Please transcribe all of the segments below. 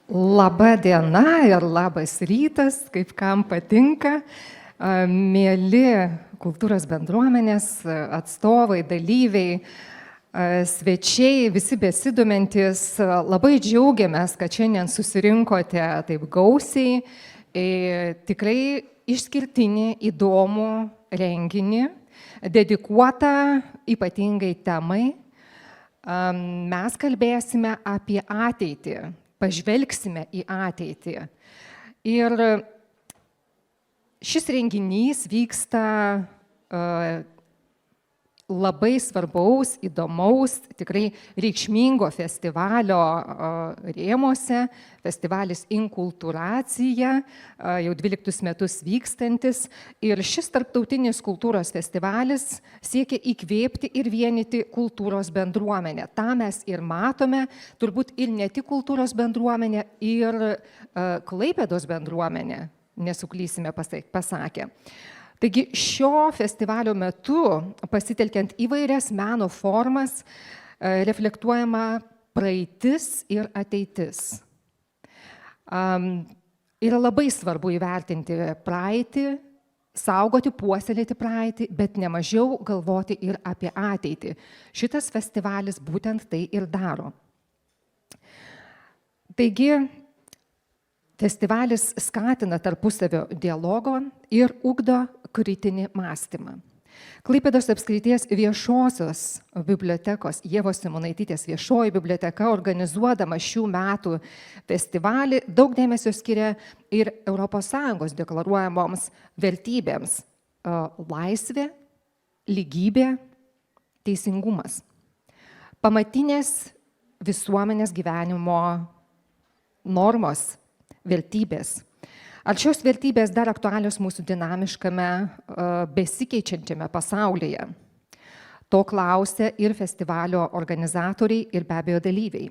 Labą dieną ir labas rytas, kaip kam patinka. Mėly kultūros bendruomenės atstovai, dalyviai, svečiai, visi besidomintis, labai džiaugiamės, kad šiandien susirinkote taip gausiai. Tikrai išskirtinį, įdomų renginį, dedikuotą ypatingai temai. Mes kalbėsime apie ateitį. Pažvelgsime į ateitį. Ir šis renginys vyksta labai svarbaus, įdomaus, tikrai reikšmingo festivalio rėmuose. Festivalis Inkultūracija, jau 12 metus vykstantis. Ir šis tarptautinis kultūros festivalis siekia įkvėpti ir vienyti kultūros bendruomenę. Ta mes ir matome, turbūt ir ne tik kultūros bendruomenė, ir Klaipėdos bendruomenė, nesuklysime pasakė. Taigi šio festivalio metu, pasitelkiant įvairias meno formas, reflektuojama praeitis ir ateitis. Yra labai svarbu įvertinti praeitį, saugoti, puoselėti praeitį, bet nemažiau galvoti ir apie ateitį. Šitas festivalis būtent tai ir daro. Taigi, festivalis skatina tarpusavio dialogo ir ugdo kritinį mąstymą. Klaipėdos apskrities viešosios bibliotekos, Ievos Simonaitytės viešoji biblioteka, organizuodama šių metų festivalį, daug dėmesio skiria ir ES deklaruojamoms vertybėms - laisvė, lygybė, teisingumas. Pamatinės visuomenės gyvenimo normos, vertybės. Ar šios vertybės dar aktualios mūsų dinamiškame, besikeičiančiame pasaulyje? To klausia ir festivalio organizatoriai, ir be abejo dalyviai.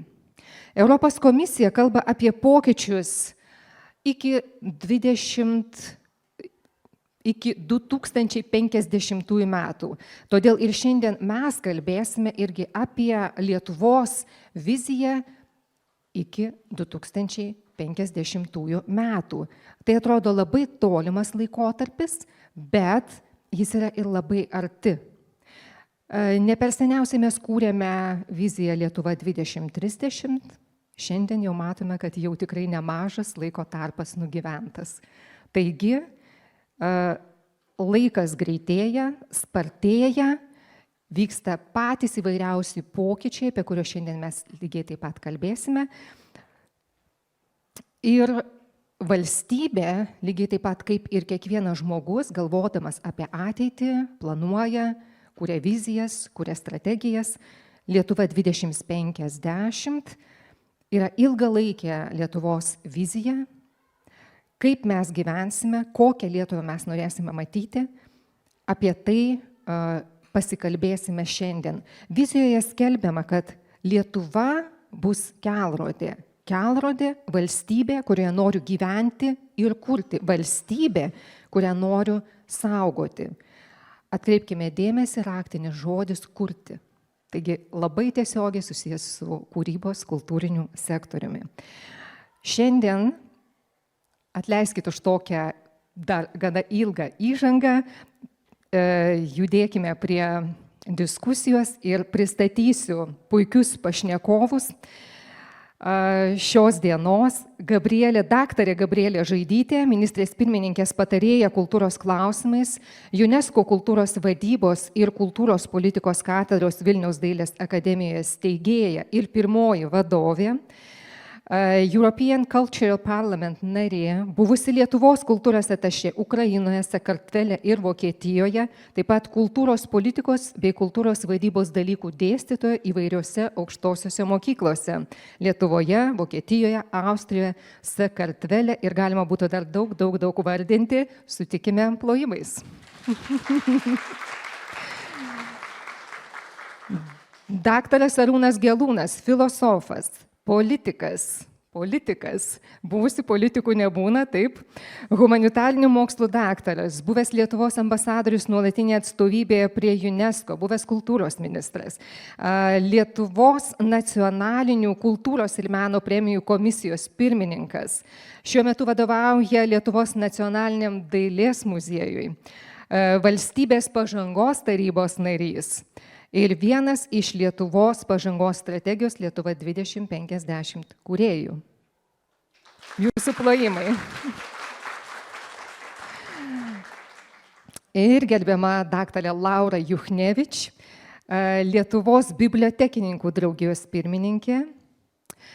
Europos komisija kalba apie pokyčius iki 2050 metų. Todėl ir šiandien mes kalbėsime irgi apie Lietuvos viziją iki 2050 metų. Tai atrodo labai tolimas laikotarpis, bet jis yra ir labai arti. Ne per seniausiai mes kūrėme viziją Lietuva 2030. Šiandien jau matome, kad jau tikrai nemažas laiko tarpas nugyventas. Taigi, laikas greitėja, spartėja, vyksta patys įvairiausi pokyčiai, apie kuriuos šiandien mes lygiai taip pat kalbėsime. Ir valstybė, lygiai taip pat kaip ir kiekvienas žmogus, galvodamas apie ateitį, planuoja, kuria vizijas, kuria strategijas. Lietuva 2050 yra ilgalaikė Lietuvos vizija, kaip mes gyvensime, kokią Lietuvą mes norėsime matyti. Apie tai pasikalbėsime šiandien. Vizijoje skelbiama, kad Lietuva bus kelrodė. Kelrodė valstybė, kurioje noriu gyventi ir kurti. Valstybė, kurią noriu saugoti. Atkreipkime dėmesį, raktinis žodis kurti. Taigi labai tiesiogiai susijęs su kūrybos kultūriniu sektoriumi. Šiandien, atleiskit už tokią dar gana ilgą įžangą, judėkime prie diskusijos ir pristatysiu puikius pašnekovus šios dienos. Daktarė Gabrielė Žaidytė, ministrės pirmininkės patarėja kultūros klausimais, UNESCO kultūros vadybos ir kultūros politikos katedros Vilniaus dailės akademijoje steigėja ir pirmoji vadovė, European Cultural Parliament narė, buvusi Lietuvos kultūros atašė Ukrainoje, Sakartvele ir Vokietijoje, taip pat kultūros politikos bei kultūros vadybos dalykų dėstytoja įvairiose aukštosiose mokyklose Lietuvoje, Vokietijoje, Austrijoje, Sakartvele ir galima būtų dar daug vardinti, sutikime plojimais. Daktaras Arūnas Gelūnas, filosofas, politikas, politikas. Buvusių politikų nebūna, taip. Humanitarinių mokslų daktaras, buvęs Lietuvos ambasadorius nuolatinėje atstovybėje prie UNESCO, buvęs kultūros ministras, Lietuvos nacionalinių kultūros ir meno premijų komisijos pirmininkas. Šiuo metu vadovauja Lietuvos nacionaliniam dailės muziejui, valstybės pažangos tarybos narys. Ir vienas iš Lietuvos pažangos strategijos Lietuva 2050 kūrėjų. Jūsų plojimai. Ir gerbiama daktarė Laura Juchnevič, Lietuvos bibliotekininkų draugijos pirmininkė,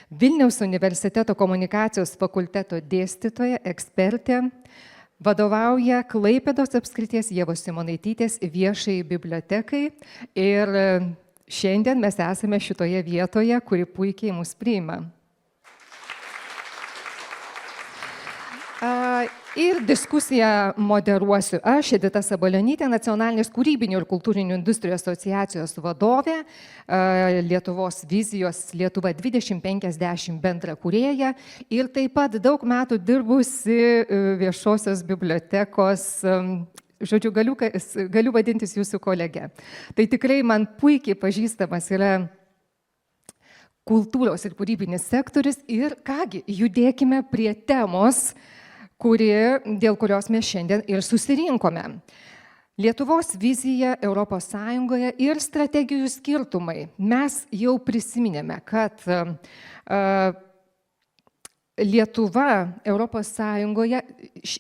Vilniaus universiteto komunikacijos fakulteto dėstytoja, ekspertė, vadovauja Klaipėdos apskrities Ievos Simonaitytės viešai bibliotekai ir šiandien mes esame šitoje vietoje, kuri puikiai mus priima. Ir diskusiją moderuosiu aš, Edita Sabolionytė, Nacionalinės kūrybinių ir kultūrinių industrijų asociacijos vadovė, Lietuvos vizijos Lietuva 2050 bendra kūrėja ir taip pat daug metų dirbusi viešosios bibliotekos, žodžiu, galiu vadintis jūsų kolegė. Tai tikrai man puikiai pažįstamas yra kultūros ir kūrybinis sektorius ir kągi, judėkime prie temos, dėl kurios mes šiandien ir susirinkome. Lietuvos vizija Europos Sąjungoje ir strategijų skirtumai. Mes jau prisiminėme, kad Lietuva Europos Sąjungoje,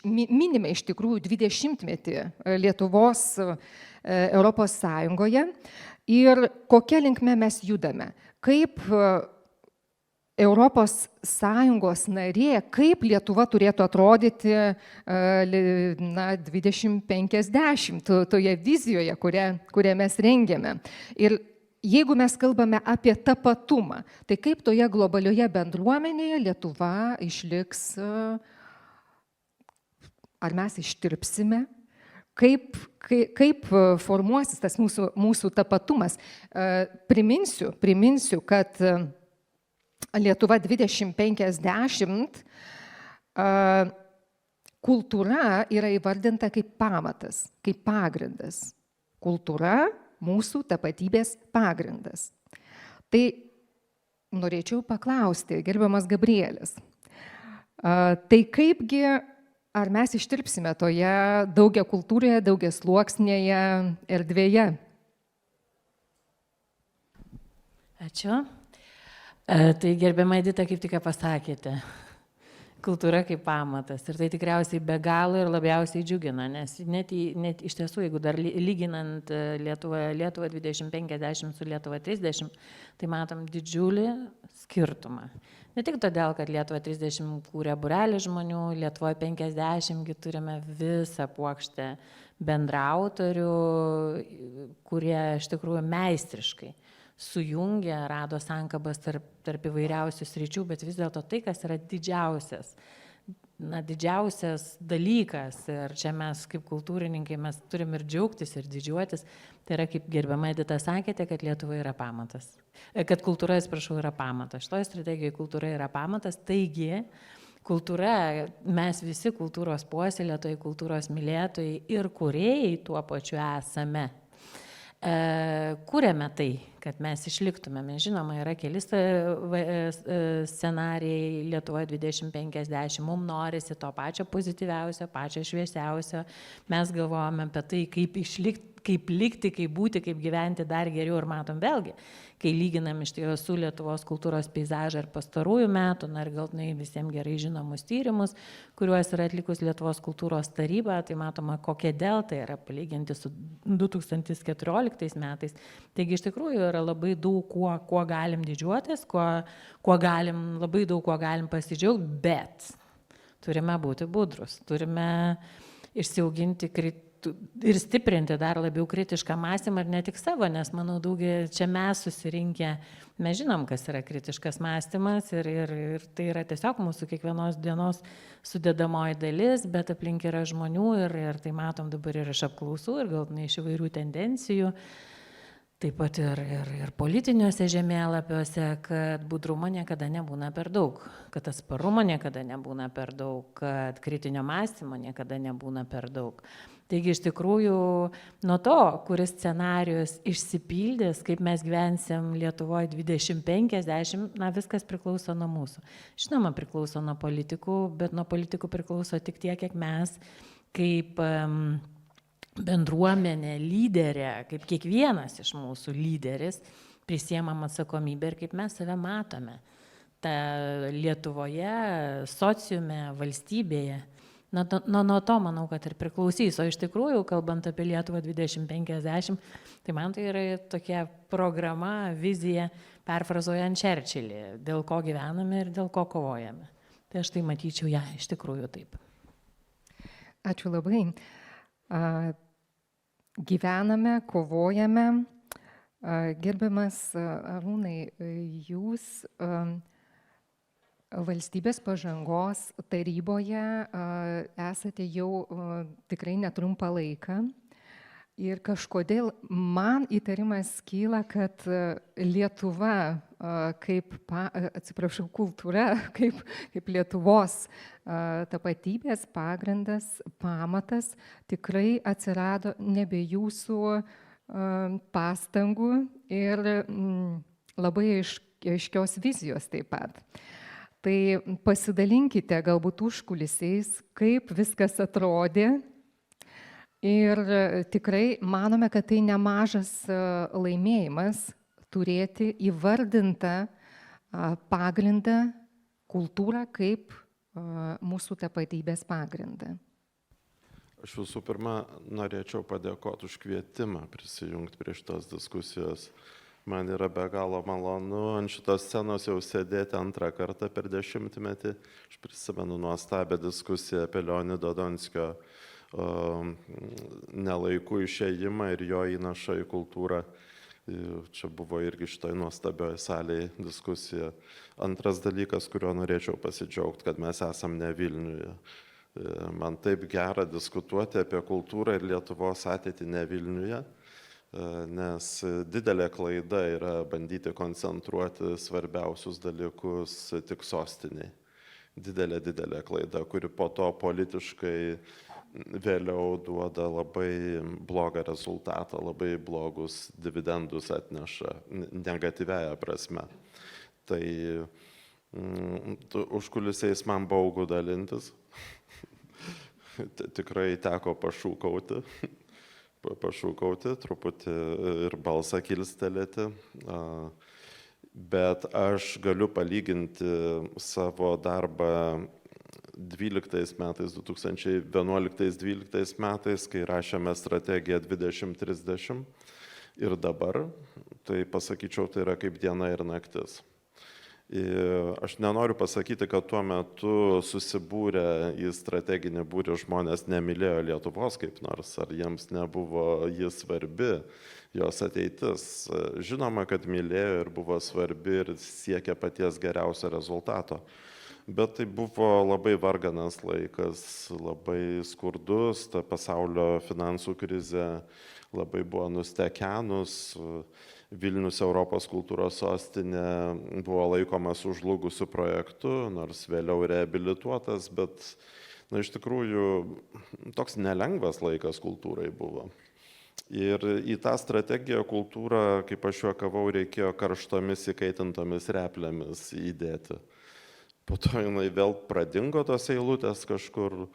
minime iš tikrųjų 20-metį Lietuvos Europos Sąjungoje ir kokia linkme mes judame, kaip Europos Sąjungos narė, kaip Lietuva turėtų atrodyti 2050 toje vizijoje, kurią mes rengiame. Ir jeigu mes kalbame apie tapatumą, tai kaip toje globalioje bendruomenėje Lietuva išliks, ar mes ištirpsime, kaip formuosis tas mūsų tapatumas. Priminsiu, kad Lietuva 2050 kultūra yra įvardinta kaip pamatas, kaip pagrindas. Kultūra mūsų tapatybės pagrindas. Tai norėčiau paklausti, gerbiamas Gabrielis, tai kaipgi, ar mes ištirpsime toje daugiakultūrėje, daugiasluoksnėje erdvėje? Ačiū. Tai gerbiama Edita, kaip tik pasakėte, kultūra kaip pamatas. Ir tai tikriausiai be galo ir labiausiai džiugina, nes net iš tiesų, jeigu dar lyginant Lietuvą 2050 su Lietuva 30, tai matom didžiulį skirtumą. Ne tik todėl, kad Lietuva 30 kūrė būrelį žmonių, Lietuvoje 50 turime visą puokštę bendraautorių, kurie iš tikrųjų meistriškai sujungė, rado sankabas tarp įvairiausių sričių, bet vis dėlto tai, kas yra didžiausias dalykas, ir čia mes kaip kultūrininkai mes turim ir džiaugtis, ir didžiuotis, tai yra, kaip gerbiama Edita sakėte, kad Lietuva yra pamatas, kad kultūra, yra pamatas. Šitoje strategijoje kultūra yra pamatas, taigi kultūra, mes visi kultūros puoselėtojai, kultūros mylėtojai ir kūrėjai tuo pačiu esame. Kūrėme tai, kad mes išliktume. Žinoma, yra keli scenarijai Lietuvoje 2050, mums norisi to pačio pozityviausio, pačio šviesiausio. Mes galvojame apie tai, kaip išlikti, kaip likti, kaip būti, kaip gyventi dar geriau ir matom vėlgi, kai lyginam iš tiesų Lietuvos kultūros peizažą ir pastarųjų metų, ir galtinai visiems gerai žinomus tyrimus, kuriuos yra atlikus Lietuvos kultūros taryba, tai matoma, kokia delta yra palyginti su 2014 metais. Taigi iš tikrųjų yra labai daug, kuo galim didžiuotis, labai daug kuo galim pasidžiaugti, bet turime būti budrus, turime išsiauginti ir stiprinti dar labiau kritišką mąstymą ir ne tik savo, nes manau daugiai čia mes susirinkę, mes žinom, kas yra kritiškas mąstymas ir tai yra tiesiog mūsų kiekvienos dienos sudedamoji dalis, bet aplink yra žmonių ir tai matom dabar ir iš apklausų ir gal iš įvairių tendencijų. taip pat ir politiniuose žemėlapiuose, kad budrumo niekada nebūna per daug, kad atsparumo niekada nebūna per daug, kad kritinio mąstymo niekada nebūna per daug. Taigi iš tikrųjų nuo to, kuris scenarijus išsipildys, kaip mes gyvensim Lietuvoje 2050, viskas priklauso nuo mūsų. Žinoma, priklauso nuo politikų, bet nuo politikų priklauso tik tiek, kiek mes kaip bendruomenė, lyderė, kaip kiekvienas iš mūsų lyderis prisiemam atsakomybę ir kaip mes save matome. Ta Lietuvoje, sociume, valstybėje. Nuo to manau, kad ir priklausys. O iš tikrųjų, kalbant apie Lietuvą 2050, tai man tai yra tokia programa, vizija, perfrazuojant Čerčilį, dėl ko gyvename ir dėl ko kovojame. Tai aš tai matyčiau ją iš tikrųjų taip. Ačiū labai. Gyvename, kovojame. Gerbiamas Arūnai, jūs Valstybės pažangos taryboje esate jau tikrai netrumpą laiką ir kažkodėl man įtarimas kyla, kad Lietuva kultūra, kaip Lietuvos tapatybės pagrindas, pamatas tikrai atsirado nebe jūsų pastangų ir labai aiškios vizijos taip pat. Tai pasidalinkite galbūt užkulisiais, kaip viskas atrodė. Ir tikrai manome, kad tai nemažas laimėjimas turėti įvardintą pagrindą, kultūrą kaip mūsų tapatybės pagrindą. Aš visų pirma norėčiau padėkoti už kvietimą prisijungti prie šitos diskusijos. Man yra be galo malonu ant šitos scenos jau sėdėti antrą kartą per 10-metį. Aš prisimenu nuostabią diskusiją apie Leonido Donskio nelaikų išėjimą ir jo įnašą į kultūrą. Čia buvo irgi šitoj nuostabioje salėje diskusija. Antras dalykas, kuriuo norėčiau pasidžiaugti, kad mes esam ne Vilniuje. Man taip gera diskutuoti apie kultūrą ir Lietuvos ateitį ne Vilniuje. Nes didelė klaida yra bandyti koncentruoti svarbiausius dalykus tik sostiniai. Didelė klaida, kuri po to politiškai vėliau duoda labai blogą rezultatą, labai blogus dividendus atneša negatyviaja prasme. Tai užkulisiais man baugu dalintis. Tikrai teko pašūkauti, truputį ir balsą kilstelėti, bet aš galiu palyginti savo darbą 2011-2012 metais, kai rašėme strategiją 2030 ir dabar, tai pasakyčiau, tai yra kaip diena ir naktis. Aš nenoriu pasakyti, kad tuo metu susibūrę į strateginį būrį žmonės nemylėjo Lietuvos kaip nors, ar jiems nebuvo ji svarbi, jos ateitis. Žinoma, kad mylėjo ir buvo svarbi ir siekė paties geriausio rezultato. Bet tai buvo labai varganas laikas, labai skurdus, ta pasaulio finansų krizė labai buvo nustekenus. Vilnius Europos kultūros sostinė buvo laikomas užžlugusiu projektu, nors vėliau reabilituotas, bet iš tikrųjų toks nelengvas laikas kultūrai buvo. Ir į tą strategiją kultūrą, kaip aš juokavau, reikėjo karštomis įkaitintomis replėmis įdėti. Po to jinai vėl pradingo tos eilutės kažkur,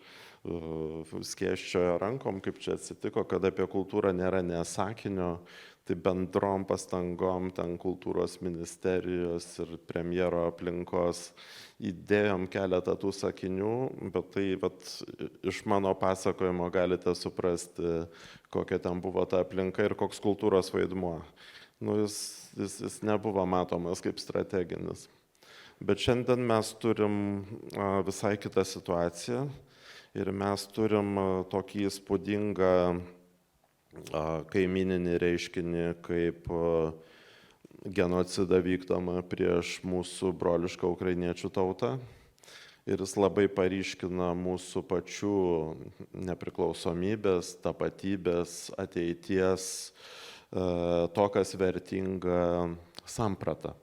skėsčiojo rankom, kaip čia atsitiko, kad apie kultūrą nėra nė sakinio. Tai bendrom pastangom ten kultūros ministerijos ir premjero aplinkos įdėjom keletą tų sakinių, bet tai iš mano pasakojimo galite suprasti, kokia ten buvo ta aplinka ir koks kultūros vaidmuo. Jis nebuvo matomas kaip strateginis. Bet šiandien mes turim visai kitą situaciją ir mes turim tokį įspūdingą kaimininį reiškinį kaip genocidą vykdomą prieš mūsų brolišką ukrainiečių tautą. Ir jis labai paryškina mūsų pačių nepriklausomybės, tapatybės, ateities to, kas vertinga samprata.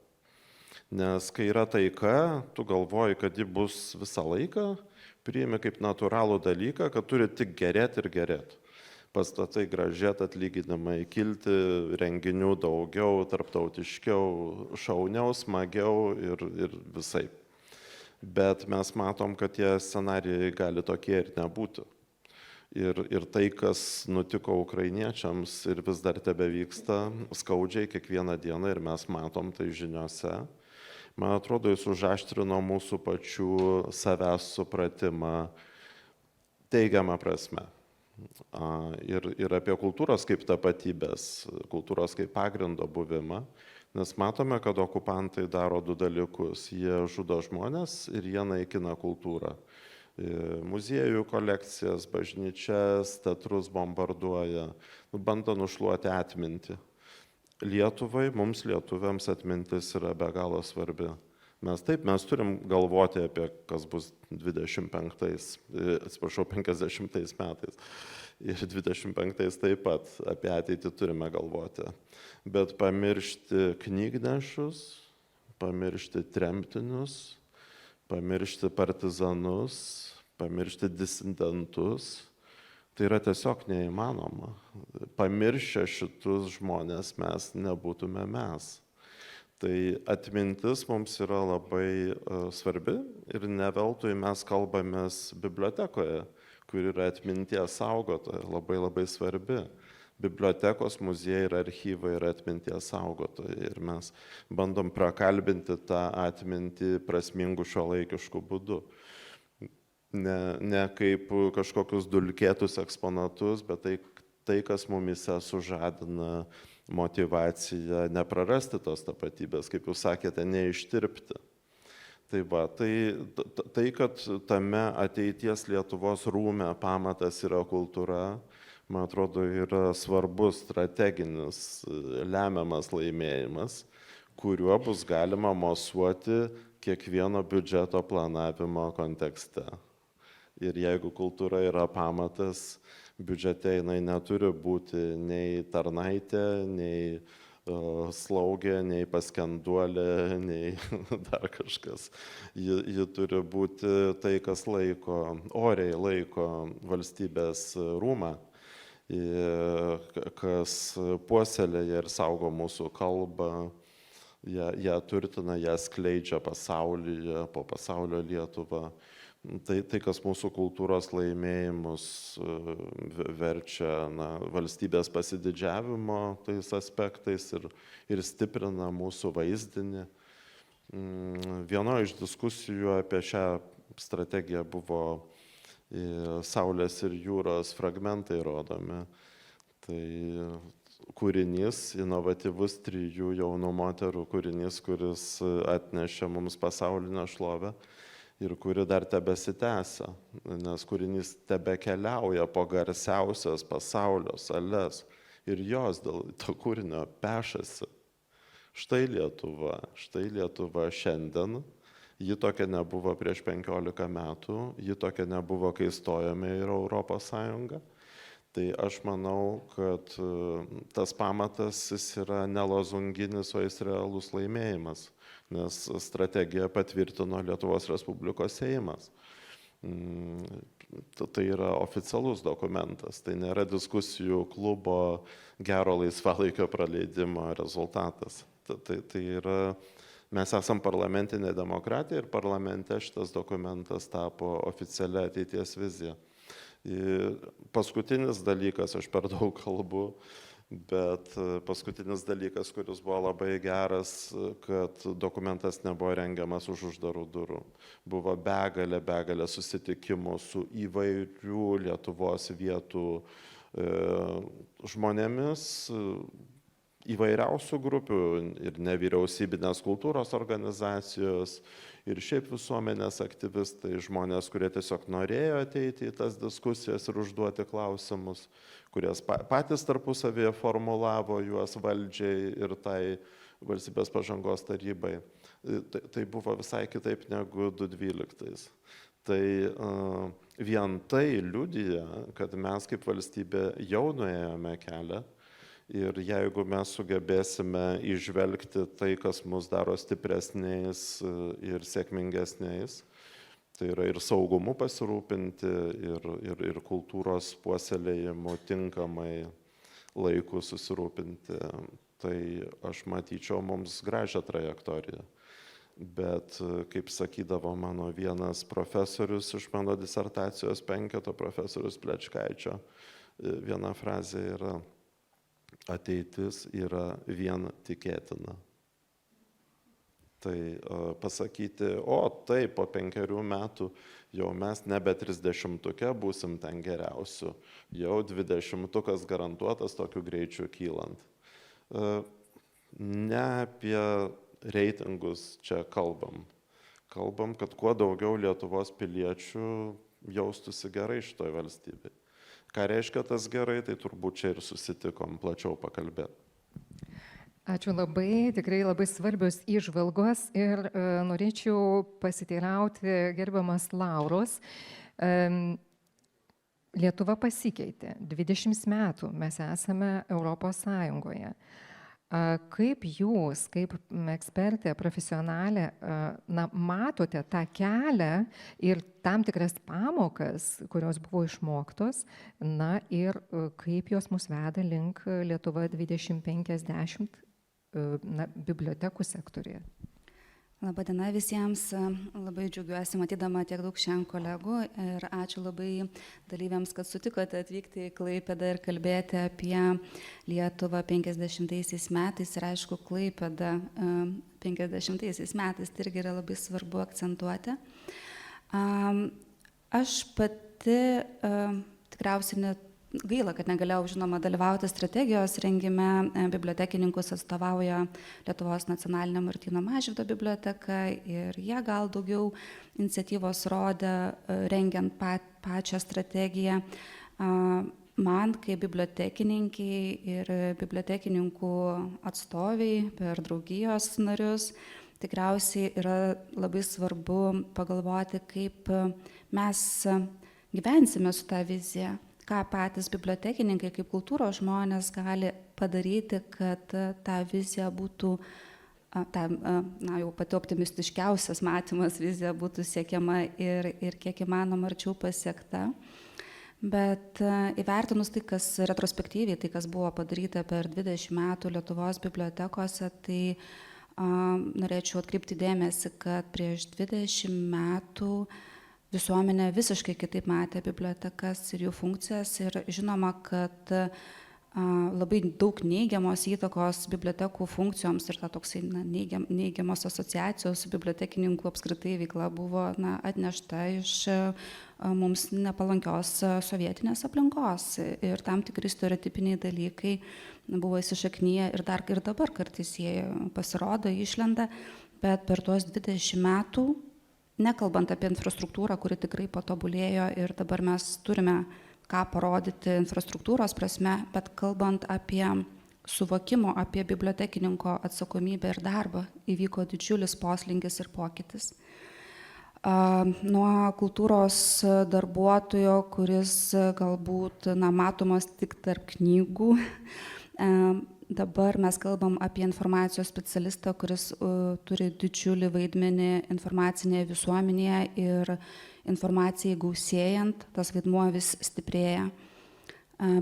Nes kai yra taika, tu galvoji, kad ji bus visą laiką, priimi kaip natūralų dalyką, kad turi tik gerėti ir gerėti. Pastatai gražėti, atlyginimai kilti, renginių daugiau, tarptautiškiau, šauniau, smagiau ir visai. Bet mes matom, kad tie scenarijai gali tokie ir nebūti. Ir tai, kas nutiko ukrainiečiams ir vis dar tebevyksta, skaudžiai kiekvieną dieną ir mes matom tai žiniose. Man atrodo, jis užaštrino mūsų pačių savęs supratimą teigiamą prasme. Ir apie kultūros kaip tapatybės, kultūros kaip pagrindo buvimą, nes matome, kad okupantai daro du dalykus. Jie žudo žmonės ir jie naikina kultūrą. Muziejų kolekcijas, bažnyčias, teatrus bombarduoja, bando nušluoti atmintį. Lietuvai, mums lietuviams atmintis yra be galo svarbi. Mes turim galvoti apie kas bus 50 metais. Ir 25 taip pat apie ateitį turime galvoti. Bet pamiršti knygnešius, pamiršti tremtinius, pamiršti partizanus, pamiršti disidentus, tai yra tiesiog neįmanoma. Pamiršę šitus žmonės mes nebūtume mes. Tai atmintis mums yra labai svarbi ir ne veltui mes kalbamės bibliotekoje, kur yra atminties saugotoja, labai svarbi. Bibliotekos, muziejai ir archyvai yra atminties saugotojai ir mes bandom prakalbinti tą atmintį prasmingų šiuolaikiškų būdų. Ne kaip kažkokius dulkėtus eksponatus, bet tai kas mumise sužadina motyvaciją neprarasti tos tapatybės, kaip jūs sakėte, neištirpti. Tai, kad tame ateities Lietuvos rūme pamatas yra kultūra, man atrodo, yra svarbus strateginis lemiamas laimėjimas, kuriuo bus galima mosuoti kiekvieno biudžeto planavimo kontekste. Ir jeigu kultūra yra pamatas, biudžete jinai neturi būti nei tarnaitė, nei slaugė, nei paskenduolė, nei dar kažkas. Ji turi būti tai, kas oriai laiko valstybės rūmą, kas puoselėja ir saugo mūsų kalbą, ją turtina, ją skleidžia pasaulyje, po pasaulio Lietuvą. Tai, kas mūsų kultūros laimėjimus verčia valstybės pasididžiavimo tais aspektais ir stiprina mūsų vaizdinį. Vienoje iš diskusijų apie šią strategiją buvo Saulės ir jūros fragmentai rodomi. Tai kūrinys, inovatyvus 3 jaunų moterų kūrinys, kuris atnešė mums pasaulinę šlovę. Ir kuri dar tebesitęsia, nes kūrinys tebekeliauja po garsiausias pasaulio sales ir jos dėl to kūrinio pešasi. Štai Lietuva šiandien, ji tokia nebuvo prieš 15 metų, ji tokia nebuvo, kai stojome į Europos Sąjungą. Tai aš manau, kad tas pamatas jis yra ne lozunginis, o jis realus laimėjimas, nes strategiją patvirtino Lietuvos Respublikos Seimas. Tai yra oficialus dokumentas, tai nėra diskusijų klubo gero laisvalaikio praleidimo rezultatas. Tai yra, mes esam parlamentinė demokratija ir parlamente šitas dokumentas tapo oficialia ateities vizija. Paskutinis dalykas, aš per daug kalbu, bet paskutinis dalykas, kuris buvo labai geras, kad dokumentas nebuvo rengiamas už uždarų durų. Buvo begalė susitikimų su įvairių Lietuvos vietų žmonėmis, įvairiausių grupių ir nevyriausybinės kultūros organizacijos ir šiaip visuomenės aktyvistai, žmonės, kurie tiesiog norėjo ateiti į tas diskusijas ir užduoti klausimus, kurie patys tarpusavėje formulavo juos valdžiai ir tai valstybės pažangos tarybai. Tai buvo visai kitaip negu 2012. Tai vien tai liudija, kad mes kaip valstybė jau nuėjome kelią Ir jeigu mes sugebėsime įžvelgti tai, kas mus daro stipresniais ir sėkmingesniais, tai yra ir saugumu pasirūpinti, ir kultūros puoselėjimu tinkamai laiku susirūpinti, tai aš matyčiau mums gražią trajektoriją. Bet, kaip sakydavo mano vienas profesorius iš mano disertacijos penketo, profesorius Plečkaičio, viena frazė yra: ateitis yra vien tikėtina. Tai pasakyti, o taip, po 5 metų jau mes nebe 30-tuke būsim ten geriausių, jau 20-tukas garantuotas tokiu greičiu kylant. Ne apie reitingus čia kalbam. Kalbam, kad kuo daugiau Lietuvos piliečių jaustųsi gerai šitoj valstybėje. Ką reiškia tas gerai, tai turbūt čia ir susitikom plačiau pakalbėti. Ačiū labai, tikrai labai svarbios įžvalgos ir norėčiau pasiteirauti gerbiamas Lauros. Lietuva pasikeitė, 20 metų mes esame Europos Sąjungoje. Kaip jūs, kaip ekspertė, profesionalė, matote tą kelią ir tam tikras pamokas, kurios buvo išmoktos, ir kaip jos mus veda link Lietuva 2050 bibliotekų sektorėje? Labadiena visiems, labai džiaugiuosi matydama tiek daug šiandien kolegų ir ačiū labai dalyviams, kad sutikote atvykti į Klaipėdą ir kalbėti apie Lietuvą 50 metais ir aišku, Klaipėdą 50 metais, tai irgi yra labai svarbu akcentuoti. Aš pati tikriausiai gaila, kad negalėjau, žinoma, dalyvauti strategijos rengime. Bibliotekininkus atstovauja Lietuvos nacionalinė Martyno Mažvydo biblioteka ir jie gal daugiau iniciatyvos rodė rengiant pačią strategiją. Man, kaip bibliotekininkiai ir bibliotekininkų atstoviai per draugijos narius, tikriausiai yra labai svarbu pagalvoti, kaip mes gyvensime su tą viziją, ką patys bibliotekininkai kaip kultūros žmonės gali padaryti, kad ta vizija būtų, jau pati optimistiškiausias matymas vizija būtų siekiama ir kiek įmanoma arčiau pasiekta. Bet įvertinus tai, kas retrospektyviai, tai kas buvo padaryta per 20 metų Lietuvos bibliotekose, tai norėčiau atkreipti dėmesį, kad prieš 20 metų visuomenė visiškai kitaip matė bibliotekas ir jų funkcijas ir žinoma, kad labai daug neigiamos įtakos bibliotekų funkcijoms ir ta toksai neigiamos asociacijos su bibliotekininkų apskritai veikla buvo atnešta iš mums nepalankios sovietinės aplinkos ir tam tikri stereotipiniai dalykai buvo įsišaknyję ir dar ir dabar kartais jie pasirodo, išlenda, bet per tuos 20 metų, nekalbant apie infrastruktūrą, kuri tikrai patobulėjo ir dabar mes turime ką parodyti infrastruktūros prasme, bet kalbant apie suvokimo, apie bibliotekininko atsakomybę ir darbą, įvyko didžiulis poslinkis ir pokytis. Nuo kultūros darbuotojo, kuris galbūt matomas tik tarp knygų, dabar mes kalbam apie informacijos specialistą, kuris turi didžiulį vaidmenį informacinėje visuomenėje ir informacijai gausėjant, tas vaidmuo vis stiprėja.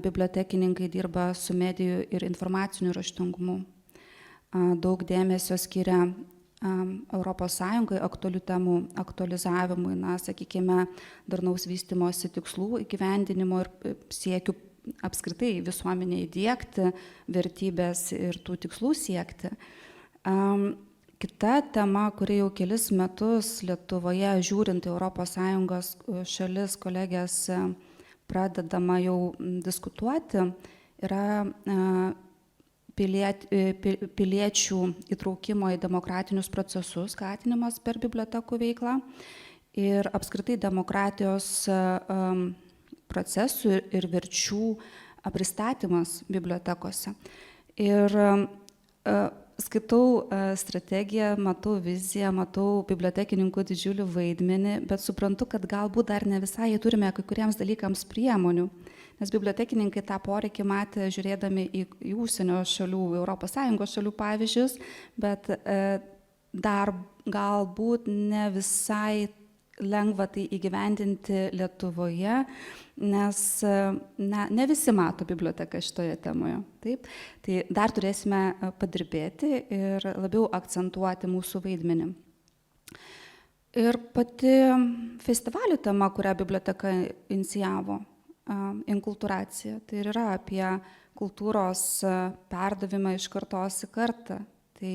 Bibliotekininkai dirba su medijų ir informaciniu raštingumu. Daug dėmesio skiria Europos Sąjungai aktualių temų aktualizavimui, sakykime, darnaus vystymosi tikslų įgyvendinimo ir siekių apskritai visuomenėje įdiegti vertybės ir tų tikslų siekti. Kita tema, kuri jau kelis metus Lietuvoje, žiūrint ES šalis, kolegės pradedama jau diskutuoti, yra piliečių įtraukimo į demokratinius procesus skatinimas per bibliotekų veiklą ir apskritai demokratijos procesų ir verčių pristatymas bibliotekose. Ir skaitau strategiją, matau viziją, matau bibliotekininkų didžiulį vaidmenį, bet suprantu, kad galbūt dar ne visai turime kai kuriems dalykams priemonių. nes bibliotekininkai tą poreikį matė žiūrėdami į užsienio šalių, ES šalių pavyzdžius, bet dar galbūt ne visai lengva tai įgyvendinti Lietuvoje, nes ne visi mato biblioteką šitoje temoje. Taip? Tai dar turėsime padirbėti ir labiau akcentuoti mūsų vaidmenį. Ir pati festivalio tema, kurią biblioteka inicijavo, inkultūracija, tai yra apie kultūros perdavimą iš kartos į kartą. Tai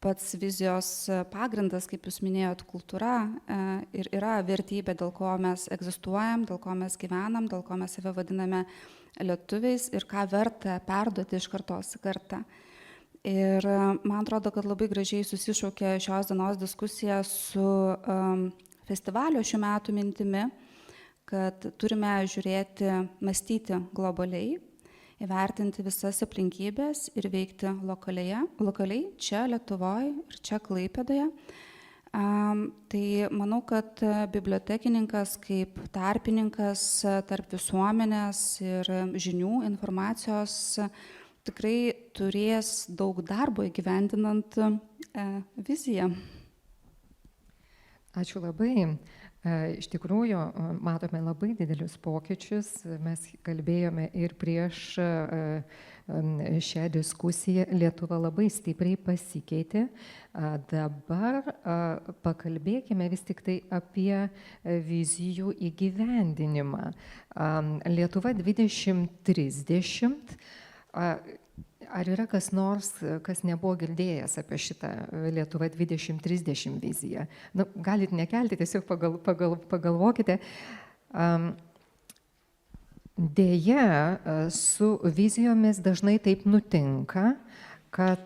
pats vizijos pagrindas, kaip jūs minėjot, kultūra ir yra vertybė, dėl ko mes egzistuojam, dėl ko mes gyvenam, dėl ko mes save vadiname lietuviais ir ką verta perduoti iš kartos į kartą. Ir man atrodo, kad labai gražiai susišaukia šios dienos diskusija su festivalio šių metų mintimi, kad turime žiūrėti, mąstyti globaliai, įvertinti visas aplinkybės ir veikti lokaliai čia Lietuvoje ir čia Klaipėdoje. Tai manau, kad bibliotekininkas kaip tarpininkas tarp visuomenės ir žinių, informacijos tikrai turės daug darbo įgyvendinant viziją. Ačiū labai. Iš tikrųjų, matome labai didelius pokyčius. Mes kalbėjome ir prieš šią diskusiją. Lietuva labai stipriai pasikeitė. Dabar pakalbėkime vis tik tai apie vizijų įgyvendinimą. Lietuva 2030. Ar yra kas nors, kas nebuvo girdėjęs apie šitą Lietuva 2030 viziją? Galit nekelti, tiesiog pagalvokite. Deja, su vizijomis dažnai taip nutinka, kad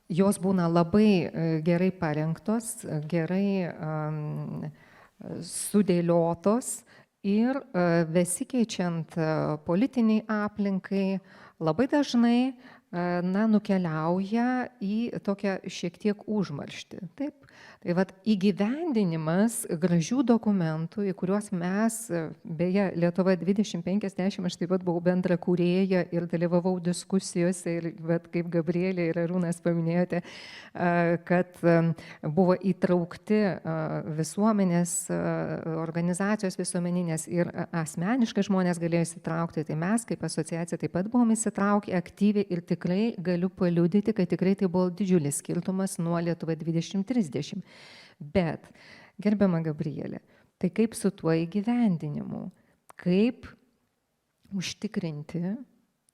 jos būna labai gerai parengtos, gerai sudėliotos. Ir besikeičiant politiniai aplinkai labai dažnai nukeliauja į tokią šiek tiek užmarštį. Taip. Tai vat įgyvendinimas gražių dokumentų, į kuriuos mes, beje, Lietuva 2050, aš taip pat buvau bendra kūrėja ir dalyvavau diskusijose, ir kaip Gabrielė ir Arūnas paminėjote, kad buvo įtraukti visuomenės, organizacijos visuomeninės ir asmeniškai žmonės galėjo įsitraukti. Tai mes kaip asociacija taip pat buvom įsitraukę aktyviai ir tikrai galiu paliudyti, kad tikrai tai buvo didžiulis skirtumas nuo Lietuva 2030. Bet, gerbiama Gabrielė, tai kaip su tuo įgyvendinimu? Kaip užtikrinti,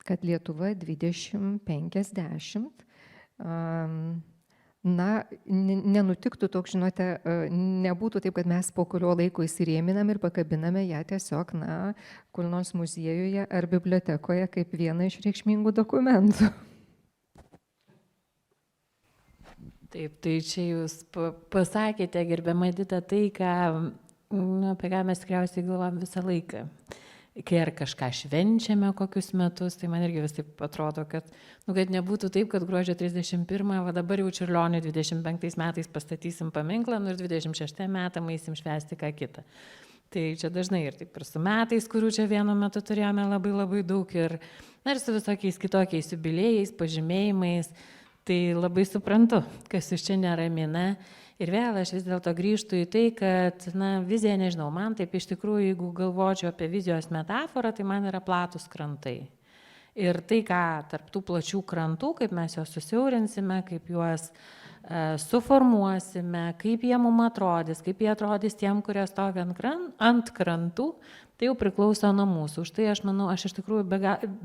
kad Lietuva 2050 nenutiktų toks, žinote, nebūtų taip, kad mes po kurio laiko įsirėminam ir pakabiname ją tiesiog, kur nors muziejuje ar bibliotekoje kaip vieną iš reikšmingų dokumentų. Taip, tai čia jūs pasakėte, gerbiama Edita, tai, apie ką mes tikriausiai galvom visą laiką. Kai ar kažką švenčiame kokius metus, tai man irgi vis taip atrodo, kad nebūtų taip, kad gruodžio 31, va dabar jau Čiurlionio 25 metais pastatysim paminklą, ir 26 metam eisim švęsti ką kitą. Tai čia dažnai ir taip ir su metais, kurių čia vienu metu turėjome labai labai daug, ir su visokiais kitokiais jubiliejais, pažymėjimais. Tai labai suprantu, kas jūs čia neramina. Ir vėl aš vis dėlto grįžtu į tai, kad, vizija, nežinau, man taip iš tikrųjų, jeigu galvočiau apie vizijos metaforą, tai man yra platus krantai. Ir tai, ką tarp tų plačių krantų, kaip mes juos susiaurinsime, kaip juos suformuosime, kaip jie mums atrodys, kaip jie atrodys tiem, kurie stovi ant krantų, tai jau priklauso nuo mūsų. Už tai aš manau, aš iš tikrųjų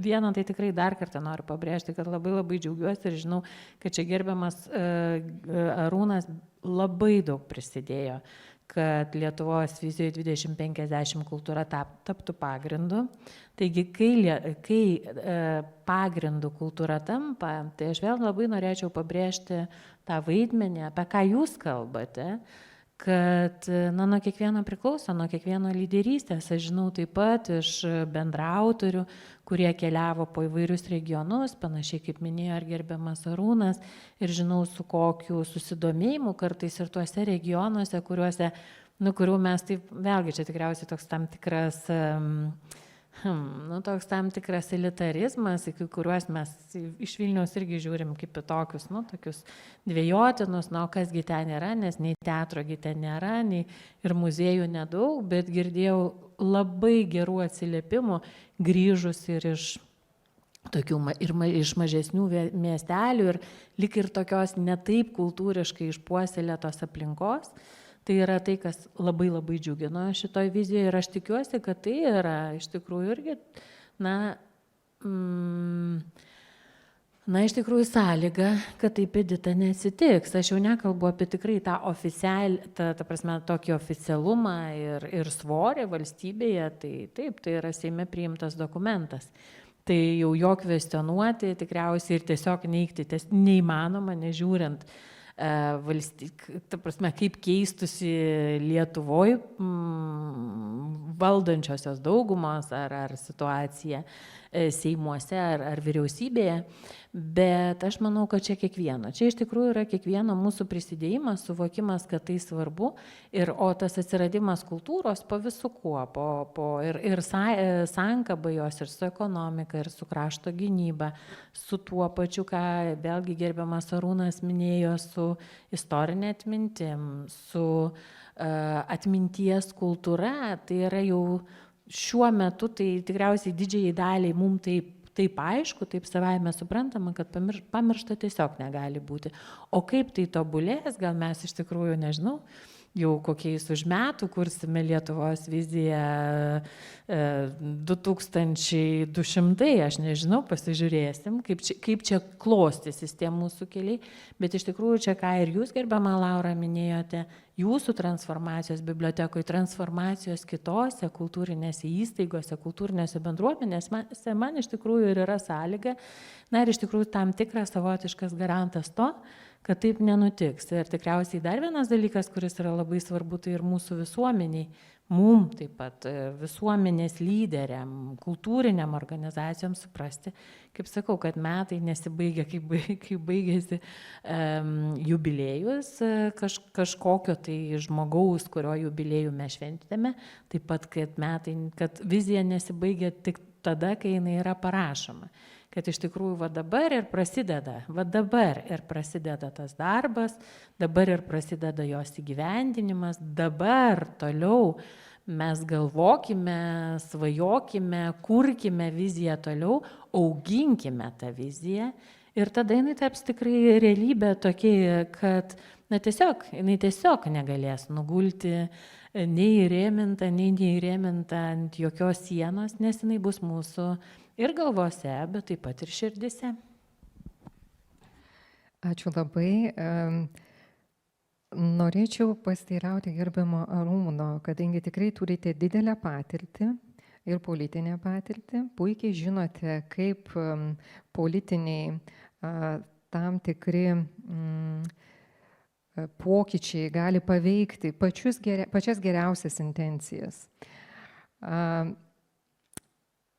vieną tai tikrai dar kartą noriu pabrėžti, kad labai labai džiaugiuosi ir žinau, kad čia gerbiamas Arūnas labai daug prisidėjo, kad Lietuvos vizijoje 2050 kultūra taptų pagrindu. Taigi, kai pagrindu kultūra tampa, tai aš vėl labai norėčiau pabrėžti tą vaidmenį, apie ką jūs kalbate, kad nuo kiekvieno priklauso, nuo kiekvieno lyderystės. Aš žinau taip pat iš bendraautorių, kurie keliavo po įvairius regionus, panašiai kaip minėjo ir gerbiamas Arūnas, ir žinau su kokiu susidomėjimu kartais ir tuose regionuose, kuriuose kurių mes taip, vėlgi čia tikriausiai toks tam tikras, toks tam tikras elitarizmas, į kuriuos mes iš Vilniaus irgi žiūrim kaip į tokius, tokius dviejotinus, kasgi ten yra, nes nei teatrogi ten nėra, nei ir muziejų nedaug, bet girdėjau labai gerų atsiliepimų grįžus ir iš tokių iš mažesnių miestelių ir lik ir tokios netaip kultūriškai išpuoselėtos aplinkos. Tai yra tai, kas labai labai džiugino šitoj vizijoje ir aš tikiuosi, kad tai yra iš tikrųjų irgi, iš tikrųjų sąlyga, kad taip Edita neatsitiks. Aš jau nekalbu apie tikrai tą tokį oficialumą ir svorį valstybėje, tai taip, tai yra Seime priimtas dokumentas. Tai jau jo kvestionuoti tikriausiai ir tiesiog neigti neįmanoma, nežiūrint kaip keistusi Lietuvoje valdančiosios daugumos ar situacija Seimuose ar vyriausybėje, bet aš manau, kad čia kiekvieno. Čia iš tikrųjų yra kiekvieno mūsų prisidėjimas, suvokimas, kad tai svarbu, o tas atsiradimas kultūros po visų kuo, ir sankaba jos ir su ekonomika, ir su krašto gynyba, su tuo pačiu, ką vėlgi gerbiamas Arūnas minėjo, su istorinė atmintim, su atminties kultūra, tai yra jau šiuo metu, tai tikriausiai didžiai daliai mums taip aišku, taip savaime suprantama, kad pamiršta tiesiog negali būti. O kaip tai tobulės, gal mes iš tikrųjų nežinau, jau kokiais už metų kursime Lietuvos viziją 2200, aš nežinau, pasižiūrėsim, kaip čia klostysis tie mūsų keliai, bet iš tikrųjų čia, ką ir jūs, gerbiama Laura, minėjote, jūsų transformacijos bibliotekoje, transformacijos kitose kultūrinėse įstaigose, kultūrinėse bendruomenėse, man iš tikrųjų ir yra sąlyga, ir iš tikrųjų tam tikras savotiškas garantas to, kad taip nenutiks. Ir tikriausiai dar vienas dalykas, kuris yra labai svarbu, tai ir mūsų visuomeniai, mum taip pat visuomenės lyderiam, kultūriniam organizacijom suprasti, kaip sakau, kad metai nesibaigia, kaip baigėsi jubiliejus kažkokio tai žmogaus, kurio jubiliejų mes šventėme, taip pat, kad vizija nesibaigia tik tada, kai jinai yra parašoma. Kad iš tikrųjų dabar ir prasideda tas darbas, dabar ir prasideda jos įgyvendinimas, dabar toliau mes galvokime, svajokime, kurkime viziją toliau, auginkime tą viziją ir tada jinai taps tikrai realybė tokia, kad jinai tiesiog negalės nugulti nei įrėminta, nei neįrėminta ant jokios sienos, nes jinai bus mūsų ir galvose, bet taip pat ir širdise. Ačiū labai. Norėčiau pasiteirauti gerbiamo Arūno, kadangi tikrai turite didelę patirtį ir politinę patirtį. Puikiai žinote, kaip politiniai tam tikri pokyčiai gali paveikti pačias geriausias intencijas.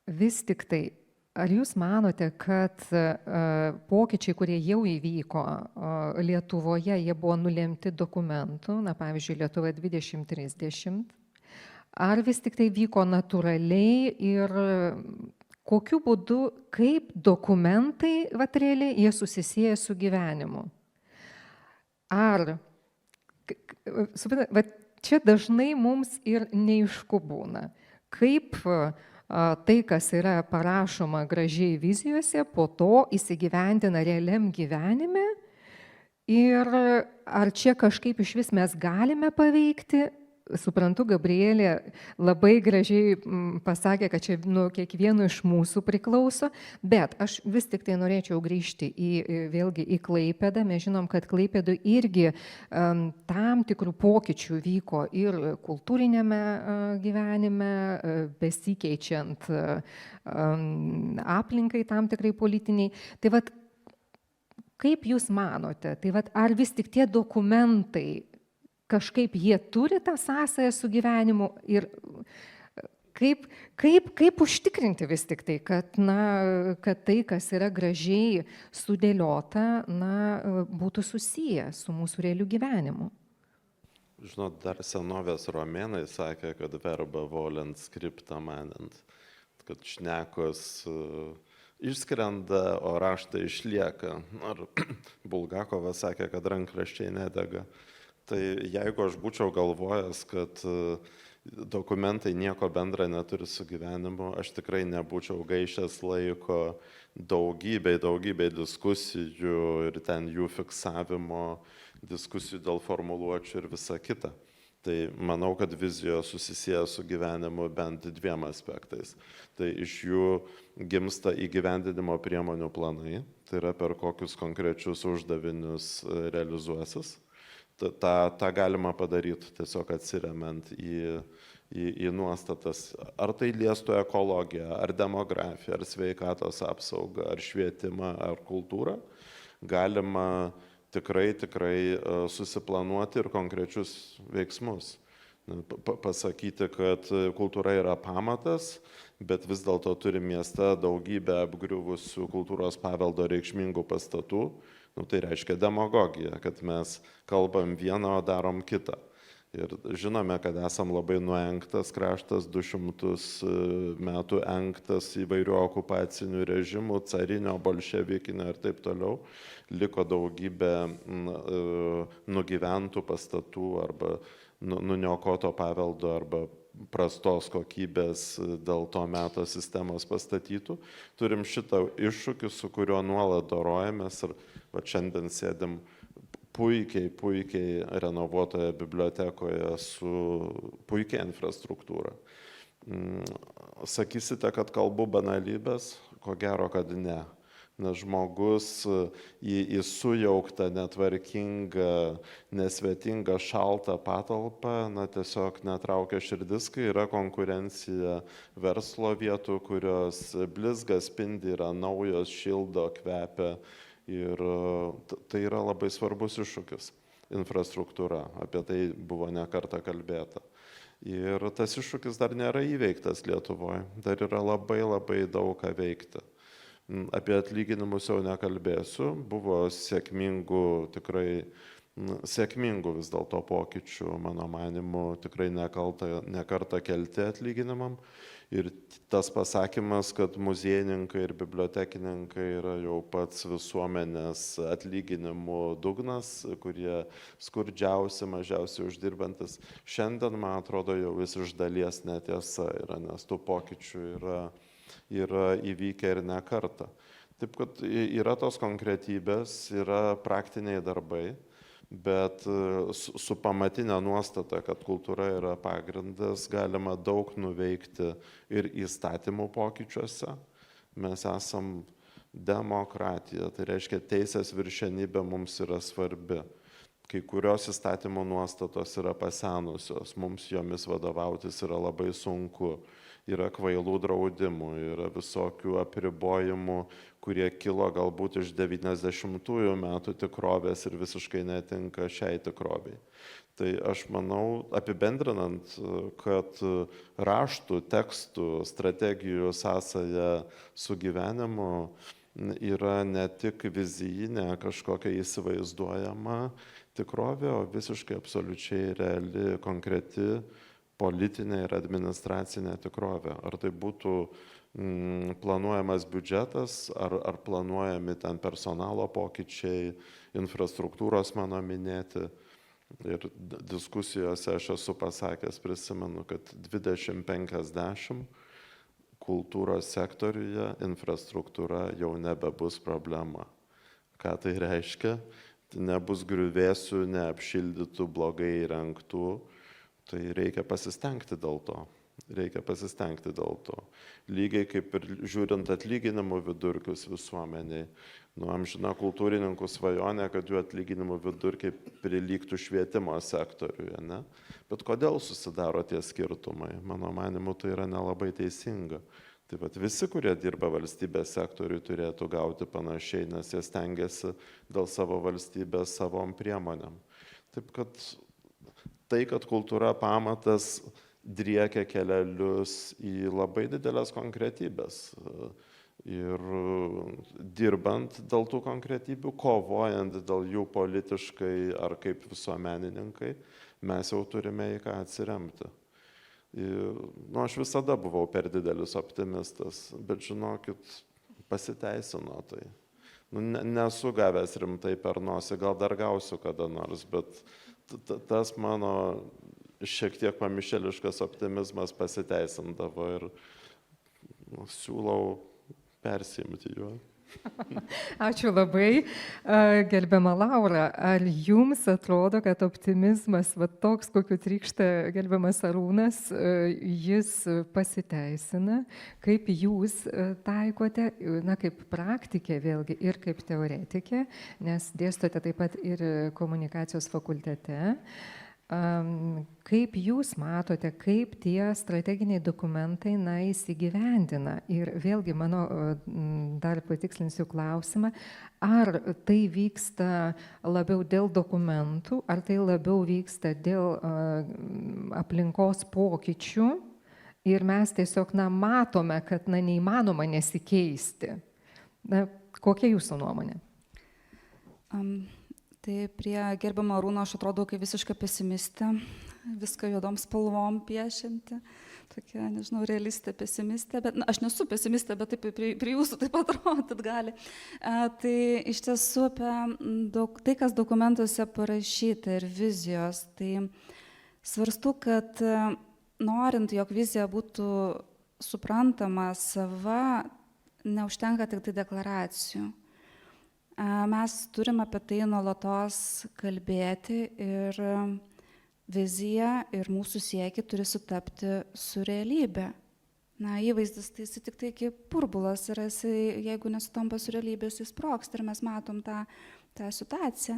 Vis tik tai, ar jūs manote, kad pokyčiai, kurie jau įvyko Lietuvoje, jie buvo nulemti dokumentų, pavyzdžiui, Lietuva 2030, ar vis tik tai vyko natūraliai ir kokiu būdu, kaip dokumentai, realiai, jie susisieja su gyvenimu? Ar, čia dažnai mums ir neaišku būna, kaip tai, kas yra parašoma gražiai vizijose, po to įsigyvendina realiam gyvenime ir ar čia kažkaip iš vis mes galime paveikti. Suprantu, Gabrielė labai gražiai pasakė, kad čia kiekvieno iš mūsų priklauso, bet aš vis tik tai norėčiau grįžti vėlgi į Klaipėdą. Mes žinom, kad Klaipėdoje irgi tam tikrų pokyčių vyko ir kultūrinėme gyvenime, besikeičiant aplinkai tam tikrai politiniai. Tai kaip jūs manote, ar vis tik tie dokumentai kažkaip jie turi tą sąsają su gyvenimu ir kaip užtikrinti vis tik tai, kad tai, kas yra gražiai sudėliota, būtų susiję su mūsų realiu gyvenimu? Žinot, dar senovės romėnai sakė, kad verba volent scripta manent, kad šnekos išskrenda, o raštai išlieka. Ar Bulgakovas sakė, kad rankraščiai nedega. Tai jeigu aš būčiau galvojęs, kad dokumentai nieko bendra neturi su gyvenimu, aš tikrai nebūčiau gaišęs laiko daugybei diskusijų ir ten jų fiksavimo, diskusijų dėl formuluočių ir visa kita. Tai manau, kad vizijos susisieja su gyvenimu bent dviem aspektais. Tai iš jų gimsta įgyvendinimo priemonių planai, tai yra per kokius konkrečius uždavinius realizuosis. Ta galima padaryti tiesiog atsiremiant į nuostatas. Ar tai liestų ekologiją, ar demografiją, ar sveikatos apsaugą, ar švietimą, ar kultūrą, galima tikrai susiplanuoti ir konkrečius veiksmus. Pasakyti, kad kultūra yra pamatas, bet vis dėlto turi mieste daugybę apgriuvusių kultūros paveldo reikšmingų pastatų. Tai reiškia demagogiją, kad mes kalbam vieną, o darom kitą. Ir žinome, kad esam labai nuengtas kraštas, 200 metų engtas įvairių okupacinių režimų, carinio, bolševikinio ir taip toliau. Liko daugybė nugyventų pastatų arba nuniokoto paveldo arba prastos kokybės dėl to meto sistemos pastatytų. Turim šitą iššūkį, su kuriuo nuolat dorojamės ir šiandien sėdim puikiai renovuotoje bibliotekoje su puikia infrastruktūra. Sakysite, kad kalbu banalybės? Ko gero, kad ne. Nes žmogus į sujauktą, netvarkingą, nesvetingą, šaltą patalpą, tiesiog netraukia širdis, kai yra konkurencija verslo vietų, kurios blizga, spindi, yra naujos, šildo, kvepia. Ir tai yra labai svarbus iššūkis - infrastruktūra. Apie tai buvo ne kartą kalbėta. Ir tas iššūkis dar nėra įveiktas Lietuvoje. Dar yra labai daug ką veikti. Apie atlyginimus jau nekalbėsiu. Buvo tikrai sėkmingų vis dėlto pokyčių, mano manimu, tikrai nekartą kelti atlyginimam. Ir tas pasakymas, kad muziejininkai ir bibliotekininkai yra jau pats visuomenės atlyginimų dugnas, kurie skurdžiausi, mažiausiai uždirbantis, šiandien, man atrodo, jau vis iš dalies netiesa yra, nes tų pokyčių yra įvykę ir ne kartą. Taip, kad yra tos konkretybės, yra praktiniai darbai, bet su pamatinė nuostata, kad kultūra yra pagrindas, galima daug nuveikti ir įstatymų pokyčiuose. Mes esam demokratija, tai reiškia teisės viršenybė mums yra svarbi. Kai kurios įstatymų nuostatos yra pasenusios, mums jomis vadovautis yra labai sunku. Yra kvailų draudimų, yra visokių apribojimų, kurie kilo galbūt iš 90-ųjų metų tikrovės ir visiškai netinka šiai tikroviai. Tai aš manau, apibendrinant, kad raštų, tekstų, strategijų sąsaja su gyvenimu yra ne tik vizijinė, kažkokia įsivaizduojama tikrovė, o visiškai absoliučiai reali, konkreti politinė ir administracinė tikrovė. Ar tai būtų planuojamas biudžetas, ar planuojami ten personalo pokyčiai, infrastruktūros mano minėti. Ir diskusijose aš esu pasakęs, prisimenu, kad 2050 kultūros sektoriuje infrastruktūra jau nebebus problema. Ką tai reiškia? Nebus griuvėsių, neapšildytų, blogai įrengtų. Tai reikia pasistengti dėl to. Lygiai kaip ir žiūrint atlyginimų vidurkius visuomeniai. Amžina kultūrininkų svajonė, kad jų atlyginimų vidurkiai prilygtų švietimo sektoriuje. Ne? Bet kodėl susidaro tie skirtumai? Mano manimu, tai yra nelabai teisinga. Taip pat visi, kurie dirba valstybės sektoriui, turėtų gauti panašiai, nes jie stengiasi dėl savo valstybės savom priemonėm. Taip kad tai, kad kultūra pamatas driekia kelelius į labai didelės konkretybės. Ir dirbant dėl tų konkretybių, kovojant dėl jų politiškai ar kaip visuomenininkai, mes jau turime į ką atsiremti. Aš visada buvau per didelis optimistas, bet žinokit, pasiteisino tai. Nesu gavęs rimtai per nosį, gal dar gausiu kada nors, bet tas mano šiek tiek pamišėliškas optimizmas pasiteisindavo ir siūlau persiimti juo. Ačiū labai. Gerbiama Laura, ar jums atrodo, kad optimizmas, toks, kokiu trykšta gerbiamas Arūnas, jis pasiteisina? Kaip jūs taikote, kaip praktikė vėlgi ir kaip teoretikė, nes dėstote taip pat ir komunikacijos fakultete. Kaip jūs matote, kaip tie strateginiai dokumentai įsigyvendina? Ir vėlgi mano dar patikslinsiu klausimą, ar tai vyksta labiau dėl dokumentų, ar tai labiau vyksta dėl aplinkos pokyčių ir mes tiesiog matome, kad neįmanoma nesikeisti. Kokia jūsų nuomonė? Tai prie gerbiamo Arūno aš atrodau kaip visiška pesimistė, viską juodom spalvom piešinti, tokia, nežinau, realistė, pesimistė, bet aš nesu pesimistė, bet taip prie jūsų taip atrodyt gali. Tai iš tiesų apie tai, kas dokumentuose parašyta ir vizijos, tai svarstu, kad norint, jog vizija būtų suprantama, sava, neužtenka tik tai deklaracijų. Mes turime apie tai nuolatos kalbėti ir vizija ir mūsų siekiai turi sutapti su realybė. Įvaizdis tai jis tik tai kaip burbulas ir jeigu nesutampa su realybė, jis sprogsta ir mes matom tą situaciją.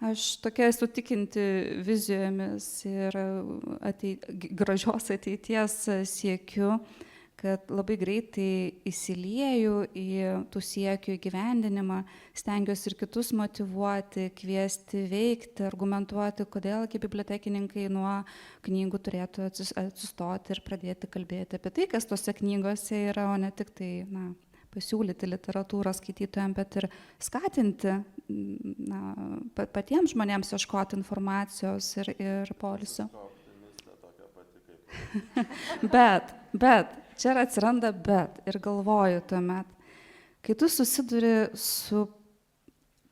Aš tokia esu tikinti vizijomis ir gražios ateities siekiu, kad labai greitai įsilieju į tų siekių įgyvendinimą, stengiuosi ir kitus motyvuoti, kviesti veikti, argumentuoti, kodėlgi bibliotekininkai nuo knygų turėtų atsistoti ir pradėti kalbėti apie tai, kas tose knygose yra, o ne tik tai pasiūlyti literatūrą skaitytojams, bet ir skatinti patiems žmonėms ieškoti informacijos ir poilsio. Bet čia atsiranda bet ir galvoju tuomet, kai tu susiduri su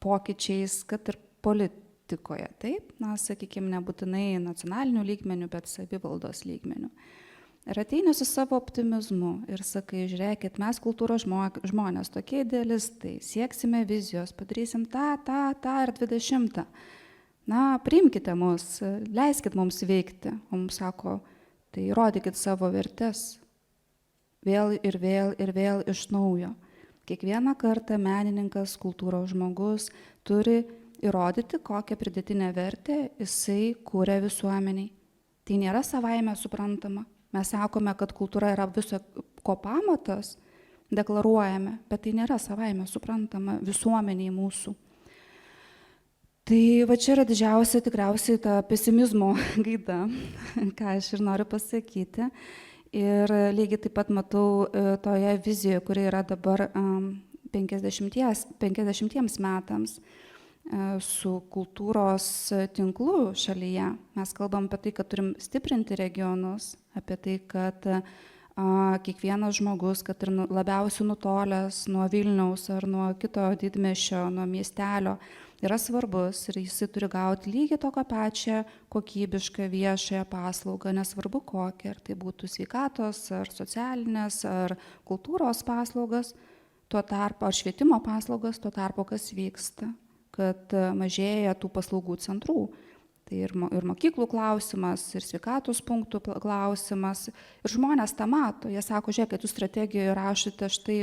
pokyčiais, kad ir politikoje, taip, sakykime, nebūtinai nacionalinių lygmenių, bet savivaldos lygmenių. Ir ateini su savo optimizmu ir sakai, žiūrėkit, mes kultūros žmonės, tokie idealistai, sieksime vizijos, padarysim tą ir 20. Priimkite mus, leiskit mums veikti. O mums sako, tai įrodykit savo vertes. Vėl ir vėl iš naujo. Kiekvieną kartą menininkas, kultūros žmogus turi įrodyti, kokią pridėtinę vertę jisai kūrė visuomeniai. Tai nėra savaime suprantama. Mes sakome, kad kultūra yra viso ko pamatas, deklaruojame, bet tai nėra savaime suprantama visuomeniai mūsų. Tai va čia yra didžiausia tikriausiai ta pesimizmo gaida, ką aš ir noriu pasakyti. Ir lygiai taip pat matau toje vizijoje, kuri yra dabar 50 metams su kultūros tinklu šalyje. Mes kalbam apie tai, kad turim stiprinti regionus, apie tai, kad kiekvienas žmogus, kad ir labiausiai nutolęs nuo Vilniaus ar nuo kito didmiesčio, nuo miestelio, yra svarbus ir jisai turi gauti lygiai tokią pačią kokybišką viešąją paslaugą, nesvarbu kokią, ar tai būtų sveikatos, ar socialinės, ar kultūros paslaugas, ar švietimo paslaugas, tuo tarpu kas vyksta, kad mažėja tų paslaugų centrų. Tai ir mokyklų klausimas, ir sveikatos punktų klausimas. Ir žmonės tą mato. Jie sako, žiūrėk, kad jūs strategijoje rašote štai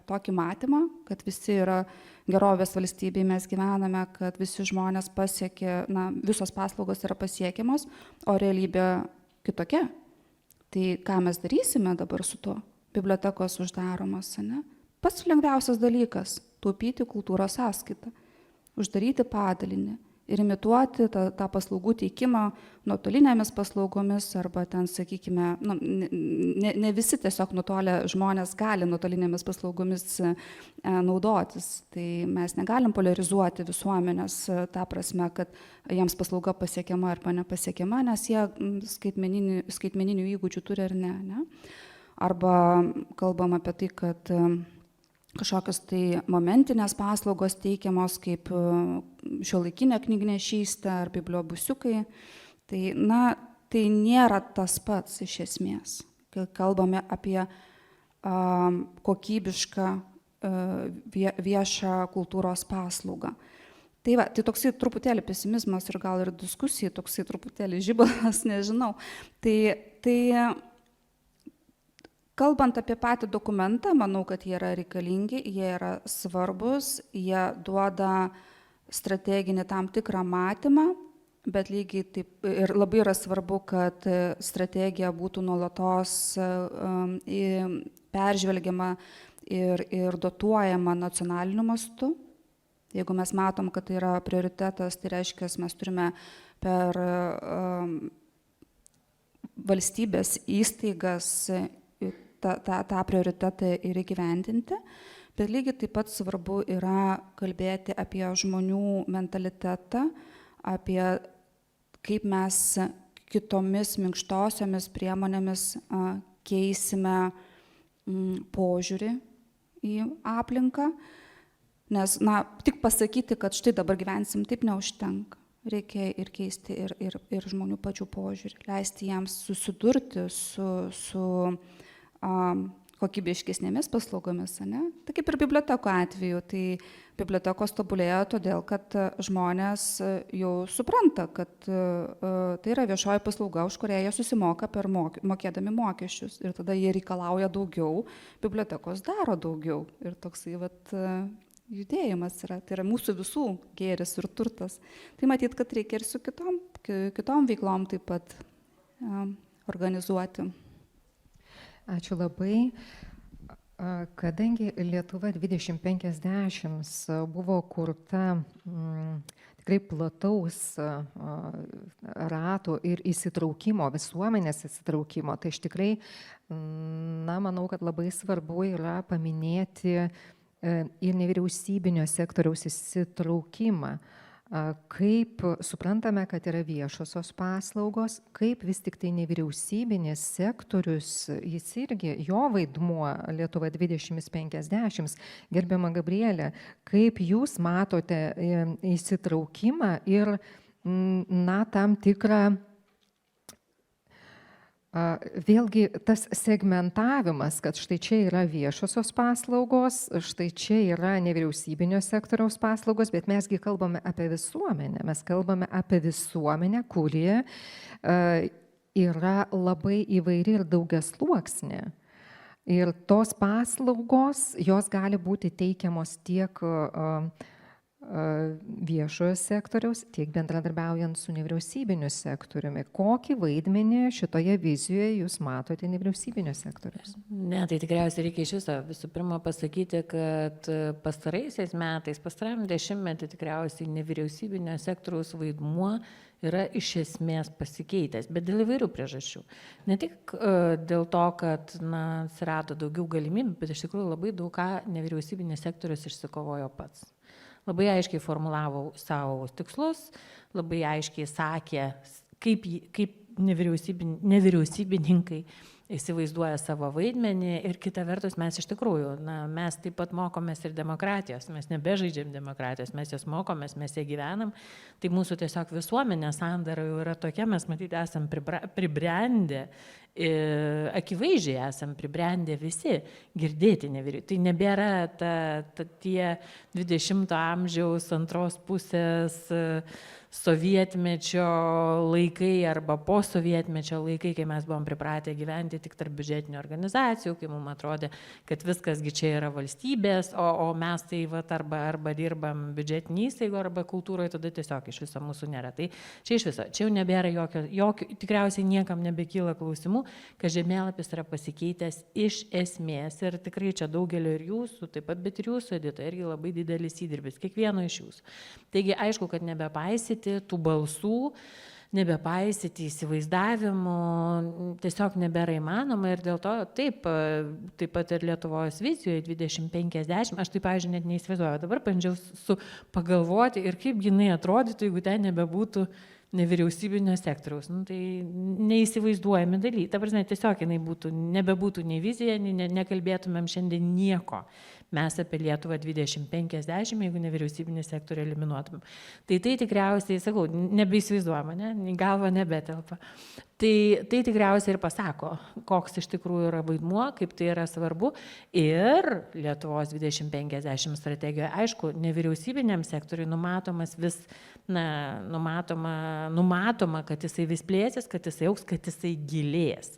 tokį matymą, kad visi yra gerovės valstybėje, mes gyvename, kad visi žmonės pasiekė, visos paslaugos yra pasiekiamos, o realybė kitokia. Tai ką mes darysime dabar su tuo? Bibliotekos uždaromos, ne? Pats lengviausias dalykas – taupyti kultūros sąskaitą, uždaryti padalinį ir imituoti tą paslaugų teikimą nuotolinėmis paslaugomis arba ten, sakykime, ne visi tiesiog nutolę žmonės gali nuotolinėmis paslaugomis naudotis. Tai mes negalim polarizuoti visuomenės tą prasme, kad jiems paslauga pasiekiama arba nepasiekiama, nes jie skaitmeninių įgūdžių turi ar ne. Arba kalbam apie tai, kad kažkokios tai momentinės paslaugos teikiamos kaip šiuolaikinė knygnešystė ar bibliobusiukai. Tai nėra tas pats iš esmės, kai kalbame apie kokybišką viešą kultūros paslaugą. Tai toksai truputėlį pesimizmas ir gal ir diskusija, toksai truputėlį žibalas, nežinau. Tai kalbant apie patį dokumentą, manau, kad jie yra reikalingi, jie yra svarbus, jie duoda strateginį tam tikrą matymą, bet lygiai taip ir labai yra svarbu, kad strategija būtų nuolatos peržvelgiama ir dotuojama nacionaliniu mastu. Jeigu mes matom, kad tai yra prioritetas, tai reiškia, mes turime per valstybės įstaigas tą prioritetą ir įgyvendinti, bet lygiai taip pat svarbu yra kalbėti apie žmonių mentalitetą, apie kaip mes kitomis minkštosiomis priemonėmis keisime požiūrį į aplinką, nes tik pasakyti, kad štai dabar gyvensim, taip neužtenka. Reikia ir keisti ir žmonių pačių požiūrį, leisti jiems susidurti su kokybiškesnėmis paslaugomis, ne? Tai kaip ir biblioteko atveju, tai bibliotekos tobulėja todėl, kad žmonės jau supranta, kad tai yra viešoji paslauga, už kurią jie susimoka mokėdami mokesčius ir tada jie reikalauja daugiau, bibliotekos daro daugiau ir toksai judėjimas yra, tai yra mūsų visų gėris ir turtas. Tai matyt, kad reikia ir su kitom veiklom taip pat organizuoti. Ačiū labai. Kadangi Lietuva 2050 buvo kurta tikrai plataus rato ir įsitraukimo, visuomenės įsitraukimo, tai aš tikrai, manau, kad labai svarbu yra paminėti ir nevyriausybinio sektoriaus įsitraukimą. Kaip suprantame, kad yra viešosios paslaugos, kaip vis tik tai nevyriausybinis sektorius, jis irgi, jo vaidmuo Lietuva 2050. Gerbiama Gabrielė, kaip jūs matote įsitraukimą ir tam tikrą vėlgi tas segmentavimas, kad štai čia yra viešosios paslaugos, štai čia yra nevyriausybinio sektoriaus paslaugos, bet mesgi kalbame apie visuomenę. Mes kalbame apie visuomenę, kuri yra labai įvairi ir daugiasluoksnė. Ir tos paslaugos, jos gali būti teikiamos tiek viešojo sektoriaus, tiek bendradarbiaujant su nevyriausybiniu sektoriumi. Kokį vaidmenį šitoje vizijoje jūs matote nevyriausybinio sektoriaus? Ne, tai tikriausiai reikia iš viso visų pirma pasakyti, kad pastaraisiais metais, pastarajam dešimtmetį tikriausiai nevyriausybinio sektoriaus vaidmuo yra iš esmės pasikeitęs, bet dėl įvairių priežasčių. Ne tik dėl to, kad atsirado daugiau galimybių, bet iš tikrųjų labai daug ką nevyriausybinis sektorius išsikovojo pats. Labai aiškiai formulavo savo tikslus, labai aiškiai sakė, kaip nevyriausybininkai įsivaizduoja savo vaidmenį ir kita vertus mes iš tikrųjų, mes taip pat mokomės ir demokratijos, mes nebežaidžiam demokratijos, mes jas mokomės, mes ją gyvenam, tai mūsų tiesiog visuomenės sandara jau yra tokia, mes matyti esam pribrendę, akivaizdžiai esam pribrendę visi girdėti nevyriausybinį. Tai nebėra tie 20-ojo amžiaus antros pusės sovietmečio laikai arba posovietmečio laikai, kai mes buvom pripratę gyventi tik tarp biudžetinių organizacijų, kai mums atrodė, kad viskasgi čia yra valstybės, o mes tai arba dirbam biudžetinį įstaigų arba kultūroje, tada tiesiog iš viso mūsų nėra. Tai čia iš viso, čia jau nebėra jokio, tikriausiai niekam nebekyla klausimų, kad žemėlapis yra pasikeitęs iš esmės ir tikrai čia daugelio ir jūsų, taip pat, bet ir jūsų, Edita, irgi labai didelis įdirbis, kiekvieno iš jūsų. Taigi aišku, kad nebepaisyti nebepaisyti tų balsų, nebepaisyti įsivaizdavimų, tiesiog nebėra įmanoma ir dėl to taip pat ir Lietuvos vizijoje 2050, aš taip, pavyzdžiui, net neįsivaizduoju, dabar bandžiau pagalvoti ir kaip jinai atrodytų, jeigu ten nebebūtų nevyriausybinio sektoriaus. Tai neįsivaizduojami dalykai. Ta prasme, tiesiog jinai nebebūtų nei vizija, nekalbėtumėm šiandien nieko. Mes apie Lietuvą 2050, jeigu nevyriausybinį sektorių eliminuotumėm. Tai tikriausiai, sakau, nebeįsivaizduojama, į galvą nebetelpa. Tai tikriausiai ir pasako, koks iš tikrųjų yra vaidmuo, kaip tai yra svarbu. Ir Lietuvos 2050 strategijoje, aišku, nevyriausybiniam sektoriui numatomas vis, numatoma, kad jisai vis plėsis, kad jisai augs, kad jisai gilės.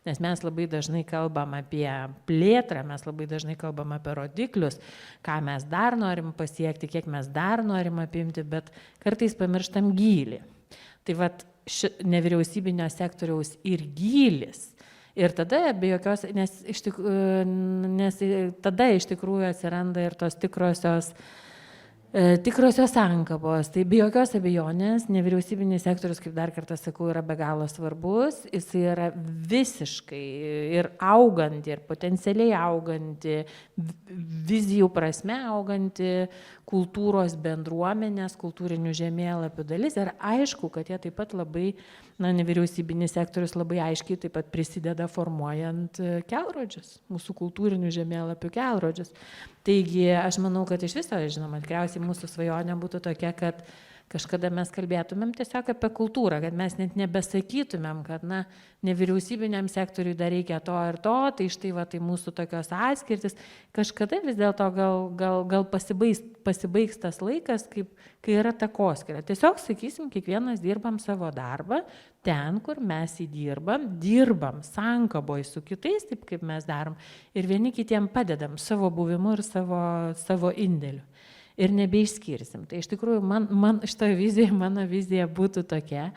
Nes mes labai dažnai kalbam apie plėtrą, mes labai dažnai kalbam apie rodiklius, ką mes dar norim pasiekti, kiek mes dar norim apimti, bet kartais pamirštam gylį. Tai vat nevyriausybinio sektoriaus ir gylis. Ir tada be jokios, nes tada iš tikrųjų atsiranda ir tos tikrosios sankabos. Tai be jokios abejonės nevyriausybinis sektorius, kaip dar kartą sakau, yra be galo svarbus. Jis yra visiškai ir auganti, ir potencialiai auganti, vizijų prasme auganti kultūros bendruomenės, kultūrinių žemėlapių dalis. Ir aišku, kad jie taip pat labai, nevyriausybinis sektorius labai aiškiai taip pat prisideda formuojant kelrodžius, mūsų kultūrinių žemėlapių kelrodžius. Taigi aš manau, kad iš viso, žinoma, tikriausiai mūsų svajonė būtų tokia, kad kažkada mes kalbėtumėm tiesiog apie kultūrą, kad mes net nebesakytumėm, kad nevyriausybiniam sektoriui dar reikia to ir to, tai štai tai mūsų tokios atskirtis. Kažkada vis dėlto gal pasibaigs tas laikas, kai yra takoskyra. Tiesiog, sakysim, kiekvienas dirbam savo darbą, ten, kur mes dirbam sankaboj su kitais, taip kaip mes darom, ir vieni kitiem padedam savo buvimu ir savo indėliu. Ir nebeišskirsim. Tai iš tikrųjų, mano vizija būtų tokia,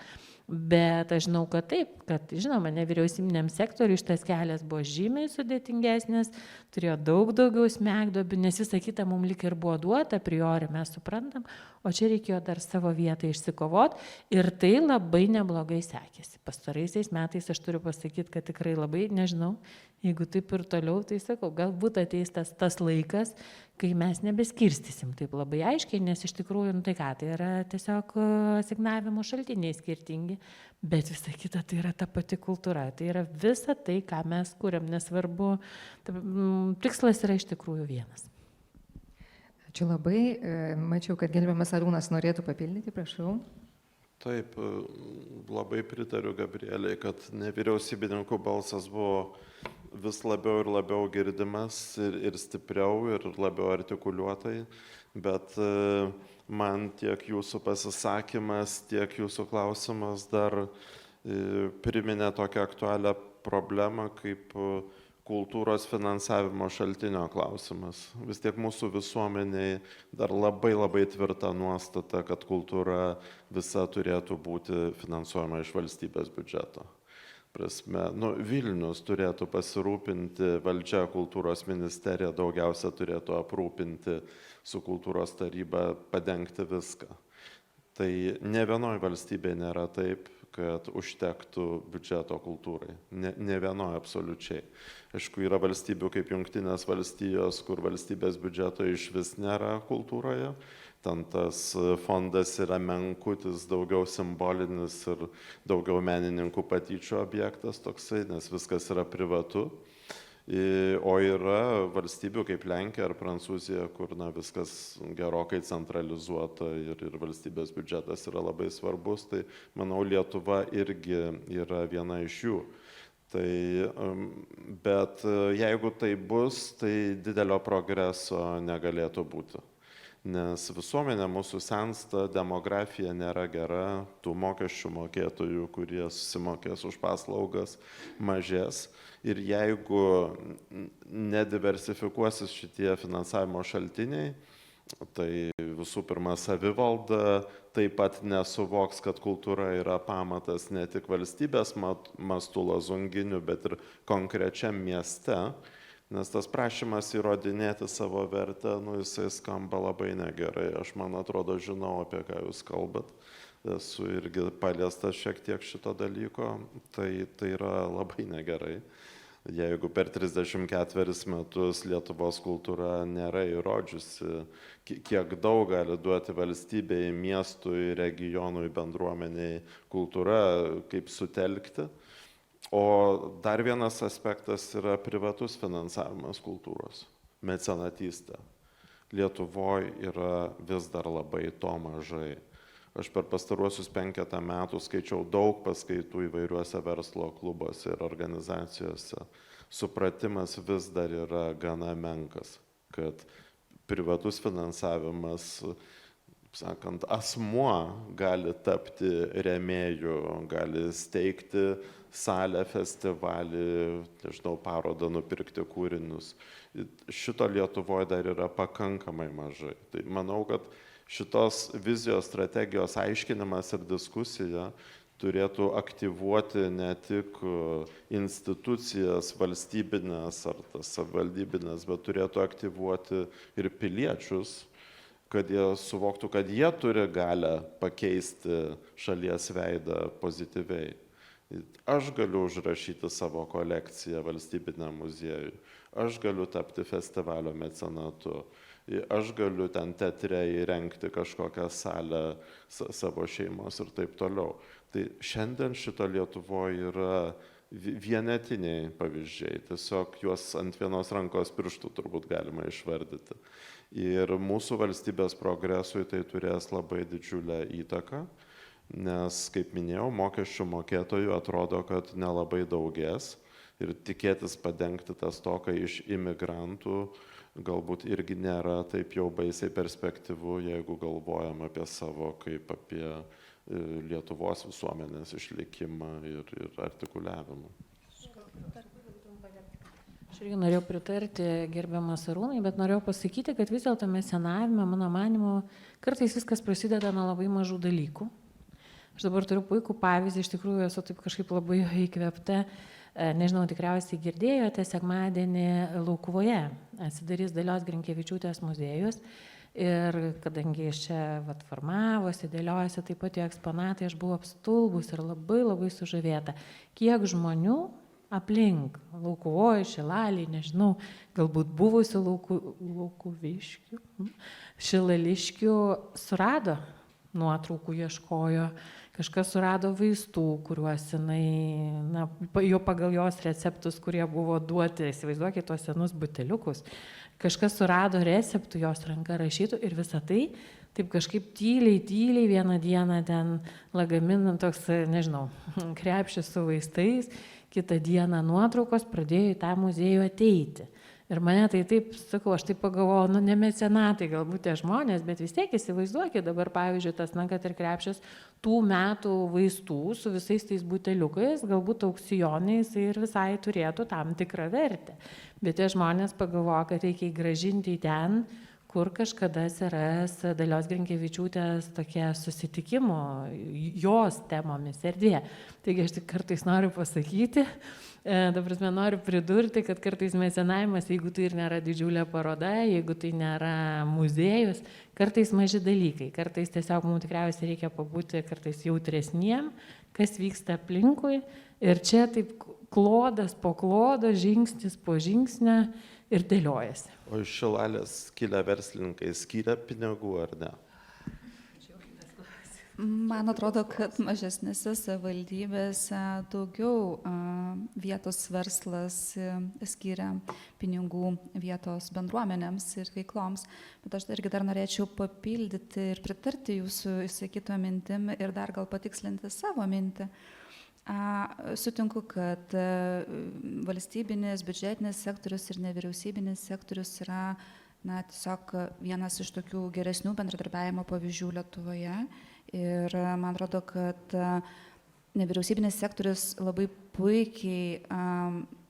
bet aš žinau, kad taip, kad, žinoma, nevyriausybiniam sektoriui šitas kelias buvo žymiai sudėtingesnis, turėjo daug daugiau smegduobių, nes visa kita mums lyg ir buvo duota, priori mes suprantam, o čia reikėjo dar savo vietą išsikovot ir tai labai neblogai sekėsi. Pastaraisiais metais aš turiu pasakyti, kad tikrai labai, nežinau, jeigu taip ir toliau, tai sakau, galbūt ateis tas laikas, kai mes nebeskirstysim taip labai aiškiai, nes iš tikrųjų, tai yra tiesiog asignavimų šaltiniai skirtingi, bet visa kita tai yra ta pati kultūra, tai yra visa tai, ką mes kuriam, nesvarbu, tikslas yra iš tikrųjų vienas. Ačiū labai, mačiau, kad gerbiamas Arūnas norėtų papildyti, prašau. Taip, labai pritariu Gabrielei, kad nevyriausybininkų balsas buvo vis labiau ir labiau girdimas ir stipriau ir labiau artikuliuotai, bet man tiek jūsų pasisakymas, tiek jūsų klausimas dar priminė tokią aktualią problemą kaip kultūros finansavimo šaltinio klausimas. Vis tiek mūsų visuomeniai dar labai tvirta nuostata, kad kultūra visa turėtų būti finansuojama iš valstybės biudžeto. Prasme, Vilnius turėtų pasirūpinti, valdžia kultūros ministerija daugiausia turėtų aprūpinti su kultūros taryba, padengti viską. Tai ne vienoje valstybėje nėra taip, kad užtektų biudžeto kultūrai. Ne vienoje absoliučiai. Aišku, yra valstybių kaip Jungtinės valstijos, kur valstybės biudžeto iš vis nėra kultūroje. Ten tas fondas yra menkutis, daugiau simbolinis ir daugiau menininkų patyčių objektas toksai, nes viskas yra privatu. O yra valstybių kaip Lenkija ar Prancūzija, kur viskas gerokai centralizuota ir valstybės biudžetas yra labai svarbus. Tai, manau, Lietuva irgi yra viena iš jų. Bet jeigu tai bus, tai didelio progreso negalėtų būti. Nes visuomenė mūsų sensta, demografija nėra gera, tų mokesčių mokėtojų, kurie susimokės už paslaugas, mažės. Ir jeigu nediversifikuosis šitie finansavimo šaltiniai, tai visų pirma savivalda taip pat nesuvoks, kad kultūra yra pamatas ne tik valstybės mastų lazunginių, bet ir konkrečiam mieste. Nes tas prašymas įrodinėti savo vertę, jisai skamba labai negerai. Aš, man atrodo, žinau, apie ką jūs kalbat. esu irgi paliestas šiek tiek šito dalyko, tai yra labai negerai. Jeigu per 34 metus Lietuvos kultūra nėra įrodžiusi, kiek daug gali duoti valstybei, miestui, regionui, bendruomeniai kultūra, kaip sutelkti. O dar vienas aspektas yra privatus finansavimas kultūros, mecenatystė. Lietuvoje yra vis dar labai to mažai. Aš per pastaruosius 5 metų skaičiau daug paskaitų įvairiuose verslo klubuose ir organizacijose. Supratimas vis dar yra gana menkas, kad privatus finansavimas, sakant, asmuo gali tapti rėmėju, gali steigti salę, festivalį, nežinau, parodą, nupirkti kūrinius. Šito Lietuvoje dar yra pakankamai mažai. Tai manau, kad šitos vizijos strategijos aiškinimas ir diskusija turėtų aktyvuoti ne tik institucijas valstybinės ar tas savivaldybinės, bet turėtų aktyvuoti ir piliečius, kad jie suvoktų, kad jie turi galę pakeisti šalies veidą pozityviai. Aš galiu užrašyti savo kolekciją valstybiniam muziejui, aš galiu tapti festivalio mecenatu, aš galiu ten teatre įrengti kažkokią salę savo šeimos ir taip toliau. Tai šiandien šito Lietuvoje yra vienetiniai pavyzdžiai, tiesiog juos ant vienos rankos pirštų turbūt galima išvardyti. Ir mūsų valstybės progresui tai turės labai didžiulę įtaką, nes, kaip minėjau, mokesčių mokėtojų atrodo, kad nelabai daugės ir tikėtis padengti tą stoką iš imigrantų galbūt irgi nėra taip jau baisiai perspektyvu, jeigu galvojam apie savo kaip apie Lietuvos visuomenės išlikimą ir artikuliavimą. Aš irgi norėjau pritarti gerbiamas Arūnai, bet norėjau pasakyti, kad vis dėlto mecenavime, mano manimu, kartais viskas prasideda nuo labai mažų dalykų. Aš dabar turiu puikų pavyzdį, iš tikrųjų esu taip kažkaip labai įkvėpta. Nežinau, tikriausiai girdėjote, sekmadienį Laukuvoje atsidarys Dalios Grinkevičiūtės muziejus. Ir kadangi iš čia formavosi, dėliojasi taip pat jo eksponatai, aš buvau apstulbus ir labai labai sužavėta, kiek žmonių aplink Laukuvoje, Šilalį, nežinau, galbūt buvusių Laukuviškių, Šilališkių surado nuotraukų, ieškojo, kažkas surado vaistų, kuriuos jinai, jau pagal jos receptus, kurie buvo duoti, įsivaizduokit tuos senus buteliukus, kažkas surado receptų, jos ranka rašytų ir visą tai, taip kažkaip tyliai vieną dieną ten lagaminam toks, nežinau, krepšis su vaistais, kitą dieną nuotraukos pradėjo į tą muziejų ateiti. Ir mane tai taip, sakau, aš taip pagalvojau, ne mecenatai galbūt tie žmonės, bet vis tiek įsivaizduokit dabar, pavyzdžiui, tas, kad ir krepšis tų metų vaistų su visais tais buteliukais, galbūt aukcionais ir visai turėtų tam tikrą vertę. Bet tie žmonės pagalvojo, kad reikia įgražinti į ten, kur kažkada atsiras Dalios Grinkevičiūtės tokie susitikimo, jos temomis erdvė. Taigi aš tik kartais noriu pasakyti, dabar noriu pridurti, kad kartais mecenavimas, jeigu tai ir nėra didžiulė paroda, jeigu tai nėra muziejus, kartais maži dalykai, kartais tiesiog mums tikriausiai reikia pabūti kartais jautresniem, kas vyksta aplinkui ir čia taip klodas po klodo, žingsnis po žingsnio ir dėliojasi. O iš Šilalės kilę verslininkai skiria pinigų ar ne? Man atrodo, kad mažesnėse savivaldybėse daugiau vietos verslas skiria pinigų vietos bendruomenėms ir veikloms. Bet aš irgi dar norėčiau papildyti ir pritarti jūsų išsakyto mintim ir dar gal patikslinti savo mintį. Sutinku, kad valstybinis, biudžetinis sektorius ir nevyriausybinis sektorius yra tiesiog vienas iš tokių geresnių bendradarbiavimo pavyzdžių Lietuvoje. Ir man atrodo, kad nevyriausybinis sektorius labai puikiai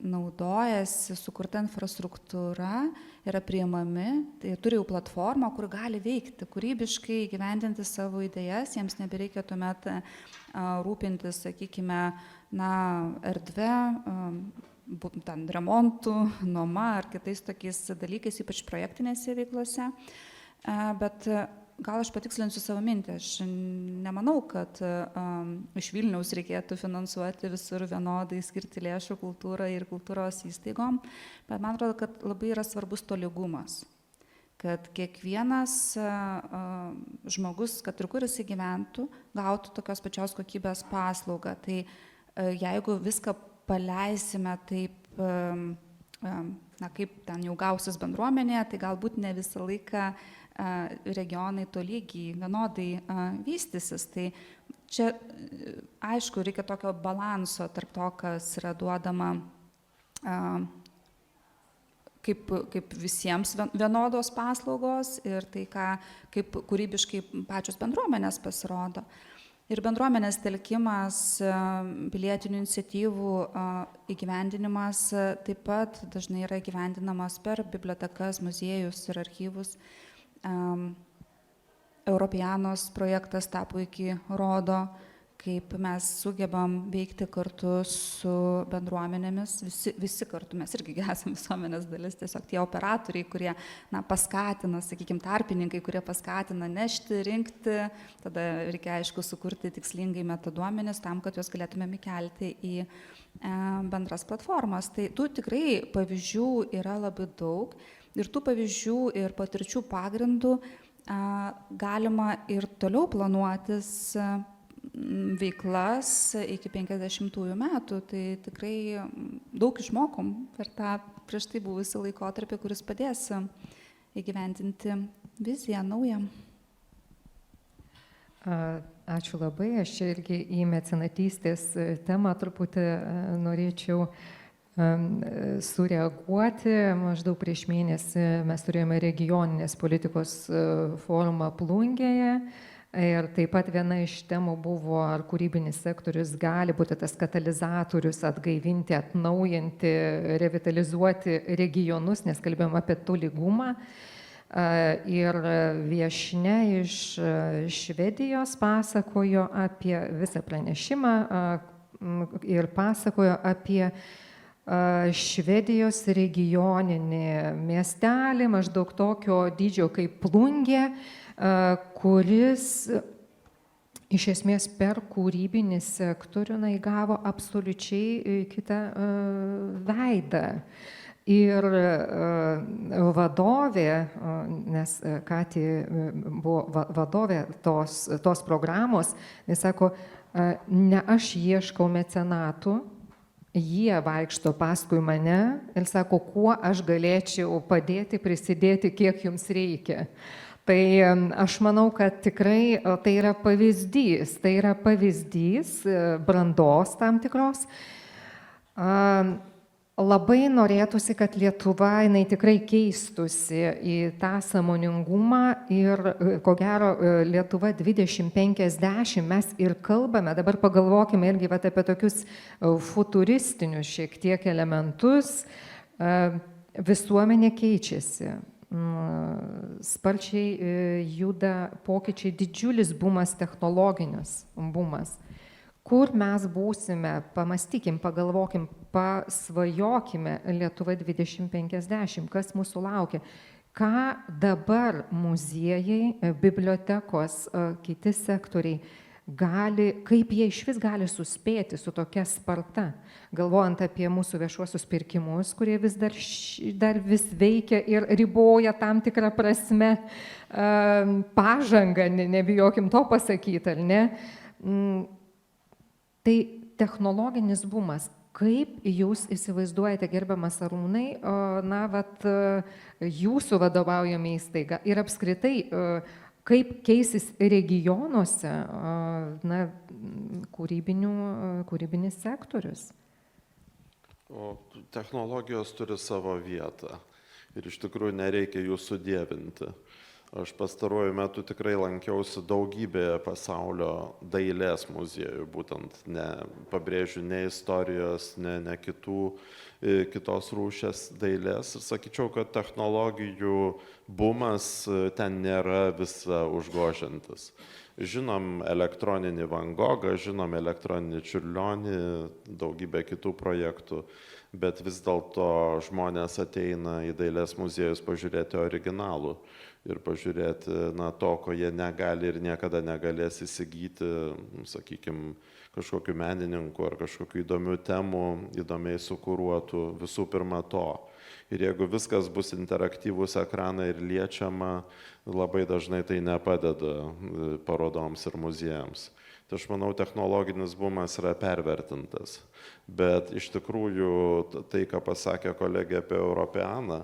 naudojasi sukurta infrastruktūra, yra priimami, tai turi jau platformą, kur gali veikti, kūrybiškai gyvendinti savo idėjas, jiems nebereikia tuomet rūpintis, sakykime, erdvę, ten remontų, nuoma ar kitais tokiais dalykais, ypač projektinėse veiklose. Bet gal aš patikslinsiu savo mintį. Aš nemanau, kad iš Vilniaus reikėtų finansuoti visur vienodai, skirti lėšų kultūrai ir kultūros įstaigom, bet man atrodo, kad labai yra svarbus tolygumas. Kad kiekvienas žmogus, kad ir kur jis gyventų, gautų tokios pačios kokybės paslaugą. Tai jeigu viską paleisime taip, kaip ten jau gausis bendruomenė, tai galbūt ne visą laiką regionai tolygiai, vienodai vystysis. Tai čia, aišku, reikia tokio balanso tarp to, kas yra duodama kaip visiems vienodos paslaugos ir tai, kaip kūrybiškai pačios bendruomenės pasirodo. Ir bendruomenės telkimas, pilietinių iniciatyvų įgyvendinimas taip pat dažnai yra įgyvendinamas per bibliotekas, muziejus ir archyvus. Europianos projektas tą puikiai rodo, kaip mes sugebam veikti kartu su bendruomenėmis, visi kartu, mes irgi esame visuomenės dalis, tiesiog tie operatoriai, kurie paskatina, sakykime, tarpininkai, kurie paskatina nešti, rinkti, tada reikia aišku sukurti tikslingai metaduomenis tam, kad juos galėtumėm įkelti į bendras platformas. Tai tų tikrai pavyzdžių yra labai daug ir tų pavyzdžių ir patirčių pagrindų galima ir toliau planuotis veiklas iki 50-ųjų metų, tai tikrai daug išmokom per tą prieš tai buvusį laikotarpį, kuris padės įgyvendinti viziją naują. Ačiū labai, aš čia irgi į mecenatystės temą truputį norėčiau sureaguoti. Maždaug prieš mėnesį mes turėjome regioninės politikos forumą Plungėje. Ir taip pat viena iš temų buvo, ar kūrybinis sektorius gali būti tas katalizatorius atgaivinti, atnaujinti, revitalizuoti regionus, nes kalbėjom apie tolygumą. Ir viešnia iš Švedijos pasakojo apie visą pranešimą ir pasakojo apie Švedijos regioninį miestelį, maždaug tokio dydžio kaip Plungė, kuris iš esmės per kūrybinį sektorių įgavo absoliučiai kitą veidą. Ir vadovė, nes Kati buvo vadovė tos programos, jis sako, ne aš ieškau mecenatų, jie vaikšto paskui mane ir sako, kuo aš galėčiau padėti, prisidėti, kiek jums reikia. Tai aš manau, kad tikrai tai yra pavyzdys brandos tam tikros. Labai norėtųsi, kad Lietuva tikrai keistųsi į tą sąmoningumą ir ko gero Lietuva 2050 mes ir kalbame, dabar pagalvokime irgi apie tokius futuristinius šiek tiek elementus, visuomenė keičiasi. Sparčiai juda pokyčiai, didžiulis bumas, technologinis bumas. Kur mes būsime, pamastykim, pagalvokim, pasvajokime Lietuva 2050, kas mūsų laukia. Ką dabar muziejai, bibliotekos, kiti sektoriai gali, kaip jie iš vis gali suspėti su tokia sparta, galvojant apie mūsų viešuosius pirkimus, kurie vis dar vis veikia ir riboja tam tikrą prasme pažangą, nebijokim to pasakyti, ar ne? Tai technologinis bumas. Kaip jūs įsivaizduojate, gerbiamas Arūnai, jūsų vadovaujami įstaiga ir apskritai, kaip keisis regionuose kūrybinis sektorius? O technologijos turi savo vietą ir iš tikrųjų nereikia jų sudievinti. Aš pastaruoju metu tikrai lankiausi daugybėje pasaulio dailės muziejų, būtent pabrėžiu, ne istorijos, ne kitos rūšies dailės. Ir sakyčiau, kad technologijų bumas ten nėra visa užgožiantis. Žinom elektroninį Van Gogą, žinom elektroninį Čiurlionį, daugybę kitų projektų. bet vis dėlto žmonės ateina į dailės muziejus pažiūrėti originalų ir pažiūrėti to, ko jie negali ir niekada negalės įsigyti, sakykime, kažkokių menininkų ar kažkokių įdomių temų, įdomiai sukūruotų, visų pirma to. Ir jeigu viskas bus interaktyvūs ekranai ir liečiama, labai dažnai tai nepadeda parodoms ir muziejams. Tai aš manau, technologinis bumas yra pervertintas. Bet iš tikrųjų, tai, ką pasakė kolegė apie Europeaną,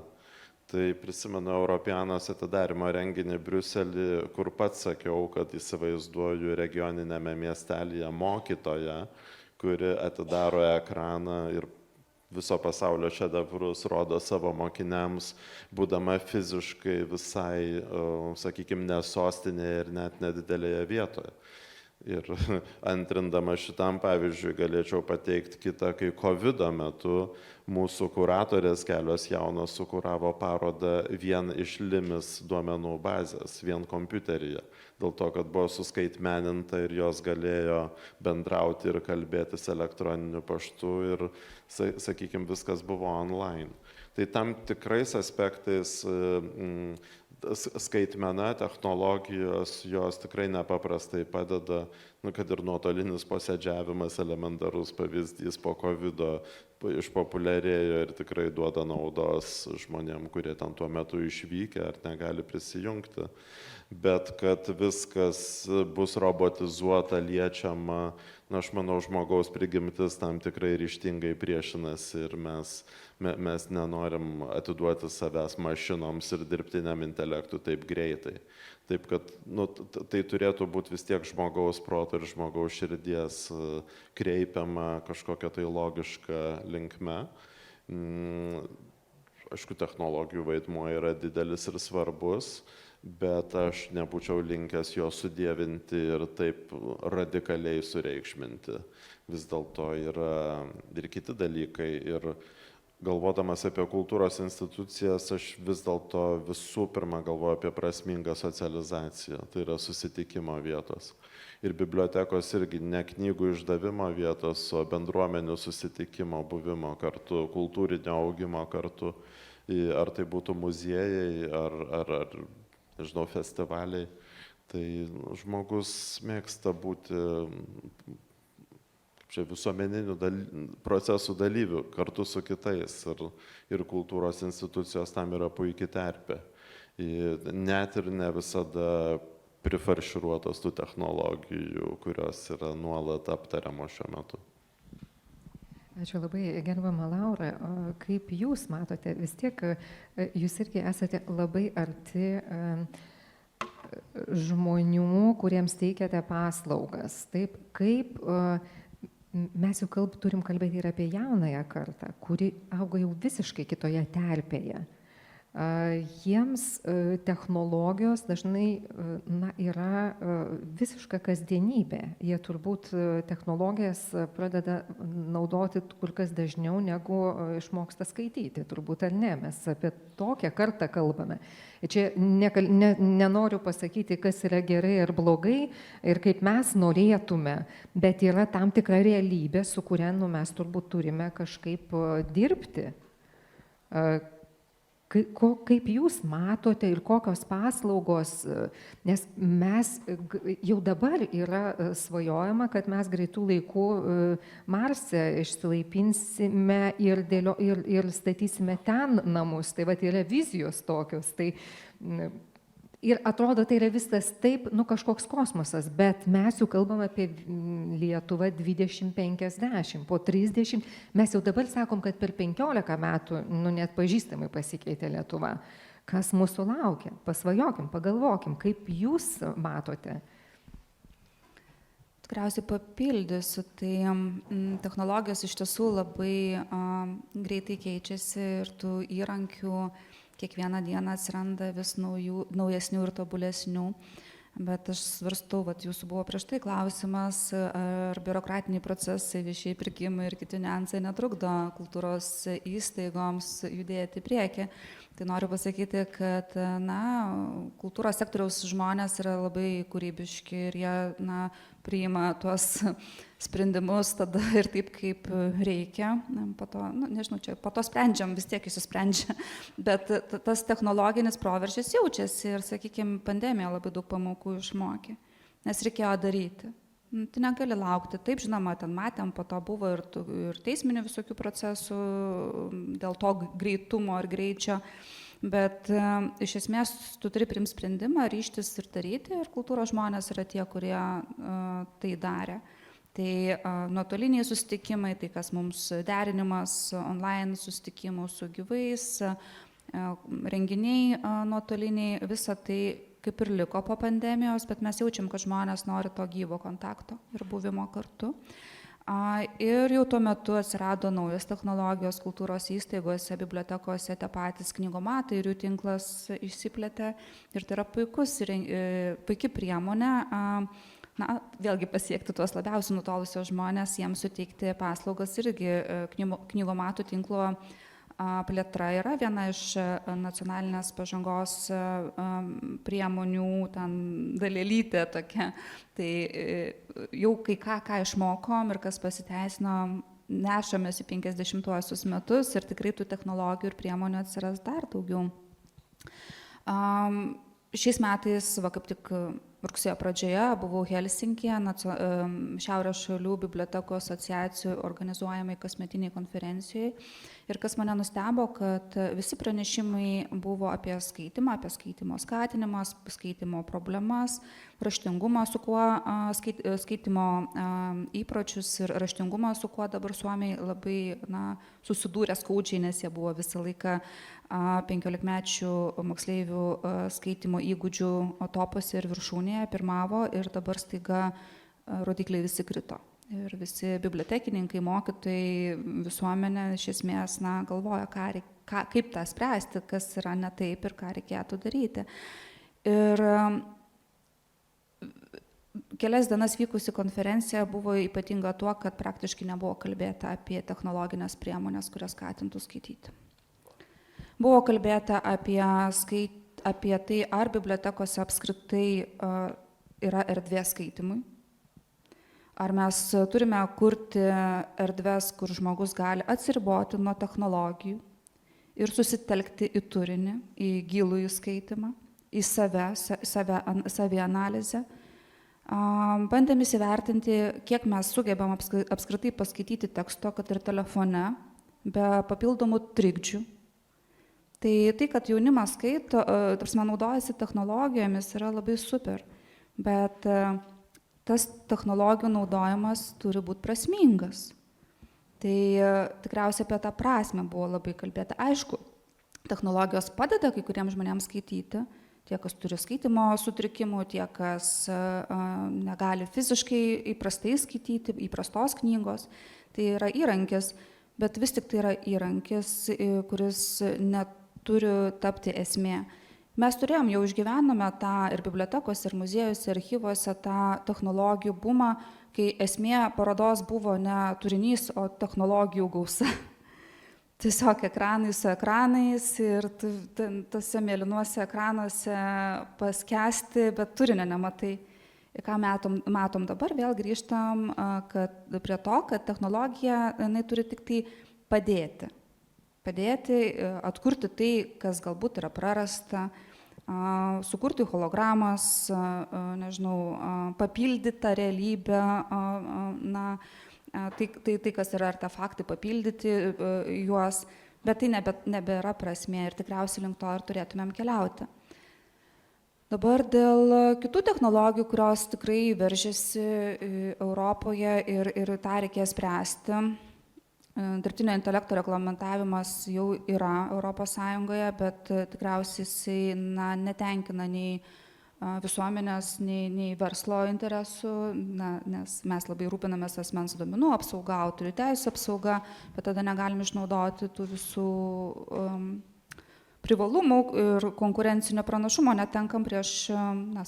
tai prisimenu Europeanos atidarymo renginį Briuselį, kur pats sakiau, kad įsivaizduoju regioninėme miestelyje mokytoją, kuri atidaro ekraną ir viso pasaulio šedevrus rodo savo mokiniams, būdama fiziškai visai, sakykime, ne sostinėje ir net nedidelėje vietoje. Ir antrindama šitam pavyzdžiui galėčiau pateikti kitą, kai COVID metu mūsų kuratorės kelios jaunos sukuravo parodą vien iš LIMIS duomenų bazės, vien kompiuteryje. Dėl to, kad buvo suskaitmeninta ir jos galėjo bendrauti ir kalbėtis elektroniniu paštu ir, sakykime, viskas buvo online. Tai tam tikrais aspektais skaitmena, technologijos, jos tikrai nepaprastai padeda, kad ir nuotolinis posėdžiavimas, elementarus pavyzdys po COVID-o išpopuliarėjo ir tikrai duoda naudos žmonėm, kurie ten tuo metu išvykę ar negali prisijungti. Bet kad viskas bus robotizuota, liečiama, aš manau, žmogaus prigimtis tam tikrai ryžtingai priešinasi ir mes nenorim atiduoti savęs mašinoms ir dirbtiniam intelektui taip greitai. Taip kad tai turėtų būti vis tiek žmogaus proto ir žmogaus širdies kreipiama kažkokia tai logiška linkme. Aišku, technologijų vaidmuo yra didelis ir svarbus, bet aš nebūčiau linkęs jo sudievinti ir taip radikaliai sureikšminti. Vis dėlto yra ir kiti dalykai. Ir galvodamas apie kultūros institucijas, aš vis dėlto visų pirma galvoju apie prasmingą socializaciją. Tai yra susitikimo vietos. Ir bibliotekos irgi ne knygų išdavimo vietos, o bendruomenių susitikimo, buvimo kartu, kultūrinio augimo kartu. Ar tai būtų muziejai, ar nežinau, festivaliai. Tai žmogus mėgsta būti visuomeninių procesų dalyvių kartu su kitais ir kultūros institucijos tam yra puikiai terpė. Net ir ne visada prifarširuotos tų technologijų, kurios yra nuolat aptariamos šiuo metu. Ačiū labai, gerbama Laura. Kaip jūs matote, vis tiek jūs irgi esate labai arti žmonių, kuriems teikiate paslaugas. Taip, kaip mes jau turim kalbėti ir apie jaunąją kartą, kuri auga jau visiškai kitoje terpėje. Jiems technologijos dažnai yra visiška kasdienybė. Jie turbūt technologijas pradeda naudoti kur kas dažniau negu išmoksta skaityti, turbūt ar ne. Mes apie tokią kartą kalbame. Čia nenoriu pasakyti, kas yra gerai ar blogai ir kaip mes norėtume, bet yra tam tikra realybė, su kuria mes turbūt turime kažkaip dirbti. Kaip jūs matote ir kokios paslaugos, nes mes jau dabar yra svajojama, kad mes greitų laikų Marse išsilaipinsime ir statysime ten namus, tai va yra vizijos tokios. Ir atrodo, tai yra viskas taip, kažkoks kosmosas, bet mes jau kalbam apie Lietuvą 2050, po 30, mes jau dabar sakom, kad per 15 metų, net pažįstamai pasikeitė Lietuva. Kas mūsų laukia? Pasvajokim, pagalvokim, kaip jūs matote. Tikriausiai papildysiu, tai technologijos iš tiesų labai greitai keičiasi ir tų įrankių kiekvieną dieną atsiranda vis naujesnių ir tobulesnių. Bet aš svarstau, jūsų buvo prieš tai klausimas, ar biurokratiniai procesai, viešieji pirkimai ir kiti niuansai netrukdo kultūros įstaigoms judėti į priekį. Tai noriu pasakyti, kad kultūros sektoriaus žmonės yra labai kūrybiški ir jie priima tuos sprendimus tada ir taip, kaip reikia. Po to, nežinau, čia po to sprendžiam, vis tiek išsisprendžia. Bet tas technologinis proveržis jaučiasi ir, sakykime, pandemija labai daug pamokų išmokė, nes reikėjo daryti. Tu negali laukti. Taip, žinoma, ten matėm, po to buvo ir teisminių visokių procesų dėl to greitumo ir greičio, bet iš esmės tu turi priimti sprendimą, ryžtis ir daryti, ir kultūros žmonės yra tie, kurie tai darė. Tai nuotoliniai susitikimai, tai kas mums derinimas, online susitikimų su gyvais, renginiai nuotoliniai, visa tai kaip ir liko po pandemijos, bet mes jaučiam, kad žmonės nori to gyvo kontakto ir buvimo kartu. Ir jau tuo metu atsirado naujos technologijos kultūros įstaigose, bibliotekose, tie patys knygomatai ir jų tinklas išsiplėtė. Ir tai yra puikia priemonė, vėlgi pasiekti tuos labiausiai nutolusios žmonės, jiems suteikti paslaugas irgi knygomatų tinklo plėtra yra viena iš nacionalinės pažangos priemonių, ten dalelytė tokia. Tai jau ką išmokom ir kas pasiteisino, nešamės į 50-uosius metus ir tikrai tų technologijų ir priemonių atsiras dar daugiau. Šiais metais, kaip tik rugsėjo pradžioje, buvau Helsinkije, Šiaurės šalių bibliotekų asociacijų organizuojamai kasmetiniai konferencijai. Ir kas mane nustebo, kad visi pranešimai buvo apie skaitimą, apie skaitimo skatinimą, skaitimo problemas, raštingumą, su kuo skaitimo įpročius ir raštingumą, su kuo dabar Suomiai labai susidūrė skaudžiai, nes jie buvo visą laiką 15-mečių moksleivių skaitimo įgūdžių topuose ir viršūnėje pirmavo, ir dabar staiga rodikliai visi krito. Ir visi bibliotekininkai, mokytojai, visuomenė iš esmės galvoja, kaip tą spręsti, kas yra ne taip ir ką reikėtų daryti. Ir kelias dienas vykusi konferencija buvo ypatinga tuo, kad praktiškai nebuvo kalbėta apie technologinės priemonės, kurias skatintų skaityti. Buvo kalbėta apie tai, ar bibliotekose apskritai yra erdvė skaitimui. Ar mes turime kurti erdves, kur žmogus gali atsiriboti nuo technologijų ir susitelkti į turinį, į gilųjį skaitimą, į savianalizę. Bandėm įsivertinti, kiek mes sugebam apskritai paskaityti teksto, kad ir telefone, be papildomų trikdžių. Tai, kad jaunimas skaito, naudojasi technologijomis, yra labai super, bet tas technologijų naudojimas turi būti prasmingas. Tai tikriausiai apie tą prasme buvo labai kalbėta. Aišku, technologijos padeda kai kuriems žmonėms skaityti, tie, kas turi skaitimo sutrikimų, tie, kas negali fiziškai įprastai skaityti, įprastos knygos. Tai yra įrankis, bet vis tik tai yra įrankis, kuris neturi tapti esmė. Mes turėjom, jau išgyvenome tą ir bibliotekose, ir muziejuose, ir archyvuose tą technologijų bumą, kai esmė parodos buvo ne turinys, o technologijų gausa. Tiesiog ekranai su ekranais ir tose mėlynuose ekranuose paskęsti, bet turinio nematai. Ir ką matom dabar, vėl grįžtam prie to, kad technologija turi tik tai padėti, atkurti tai, kas galbūt yra prarasta, sukurti hologramas, papildytą realybę, tai kas yra artefaktai, papildyti juos, bet tai nebėra prasmė ir tikriausiai link to ir turėtumėm keliauti. Dabar dėl kitų technologijų, kurios tikrai veržiasi Europoje ir tą reikės spręsti. Dirbtinio intelekto reglamentavimas jau yra ES, bet tikriausiai jisai netenkina nei visuomenės, nei verslo interesų, nes mes labai rūpinamės asmens duomenų apsauga, autorių teisų apsauga, bet tada negalim išnaudoti tų visų privalumų ir konkurencinio pranašumo, netenkam prieš,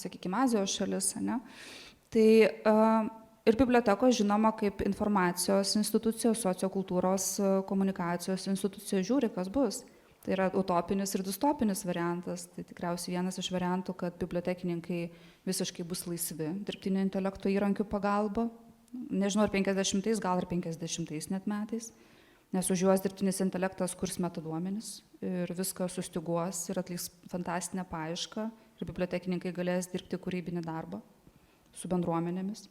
sakykime, Azijos šalis. Tai ir bibliotekos, žinoma, kaip informacijos institucijos, sociokultūros komunikacijos institucijos žiūri, kas bus. Tai yra utopinis ir distopinis variantas. Tai tikriausiai vienas iš variantų, kad bibliotekininkai visiškai bus laisvi dirbtinio intelekto įrankių pagalba. Nežinau, ar 50-ais, gal ir 50-ais net metais, nes už juos dirbtinis intelektas kurs metaduomenis ir viską sustiguos ir atliks fantastinę paiešką ir bibliotekininkai galės dirbti kūrybinį darbą su bendruomenėmis.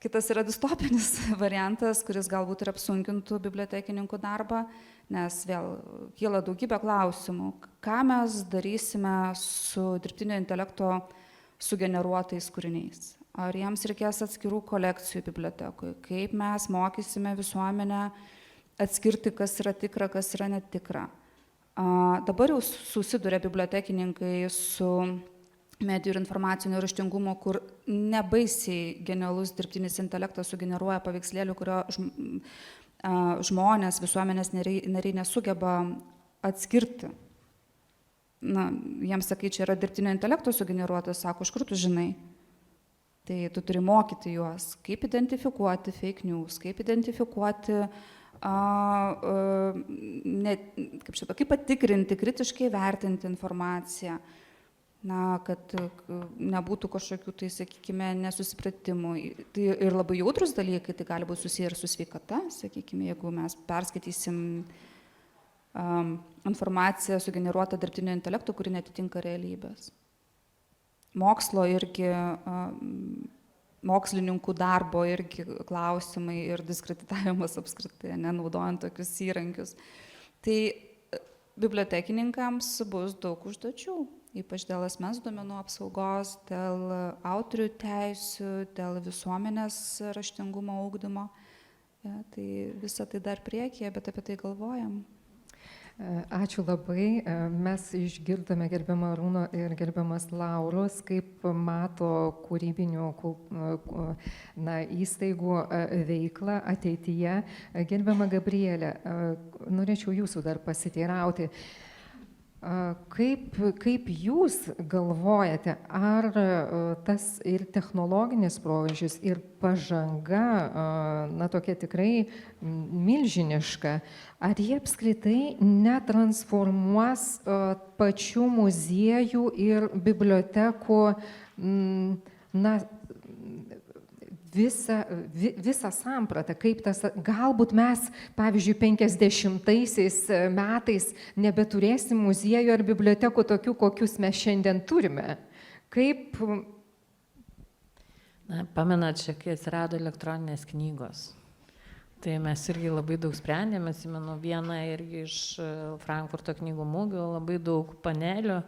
Kitas yra distopinis variantas, kuris galbūt ir apsunkintų bibliotekininkų darbą, nes vėl kyla daugybė klausimų, ką mes darysime su dirbtinio intelekto sugeneruotais kūriniais. Ar jiems reikės atskirų kolekcijų bibliotekui, kaip mes mokysime visuomenę atskirti, kas yra tikra, kas yra netikra. Dabar jau susiduria bibliotekininkai su medijų ir informacinio raštingumo, kur nebaisiai genialus dirbtinis intelektas sugeneruoja paveikslėlių, kurio žmonės, visuomenės nariai nesugeba atskirti. Na, jiems sakai, čia yra dirbtinio intelekto sugeneruotas, sako, iš kur tu žinai? Tai tu turi mokyti juos, kaip identifikuoti fake news, kaip identifikuoti, kaip patikrinti, kritiškai vertinti informaciją. Na, kad nebūtų kažkokių, tai sakykime, nesusipratimų. Tai ir labai jautrus dalykai, tai gali būti susiję ir su sveikata, sakykime, jeigu mes perskaitysim informaciją sugeneruotą dirbtinio intelekto, kuri netitinka realybės. Mokslo irgi, mokslininkų darbo irgi klausimai ir diskreditavimas apskritai, nenaudojant tokius įrankius. Tai bibliotekininkams bus daug užduočių, ypač dėl asmens duomenų apsaugos, dėl autorių teisių, dėl visuomenės raštingumo ugdymo. Ja, tai visą tai dar priekyje, bet apie tai galvojam. Ačiū labai. Mes išgirdome gerbiamą Arūno ir gerbiamas Lauros, kaip mato kūrybinių įstaigų veiklą ateityje. Gerbiama Gabrielė, norėčiau jūsų dar pasiteirauti. Kaip jūs galvojate, ar tas ir technologinis proveržis, ir pažanga, tokia tikrai milžiniška, ar jie apskritai netransformuos pačių muziejų ir bibliotekų visą sampratą, kaip tas, galbūt mes, pavyzdžiui, 50-aisiais metais nebeturėsim muziejų ar bibliotekų tokių, kokius mes šiandien turime. Kaip... Pamenat, kai atsirado elektroninės knygos. Tai mes irgi labai daug sprendėme, atsimenu vieną irgi iš Frankfurto knygų mugių, labai daug panelių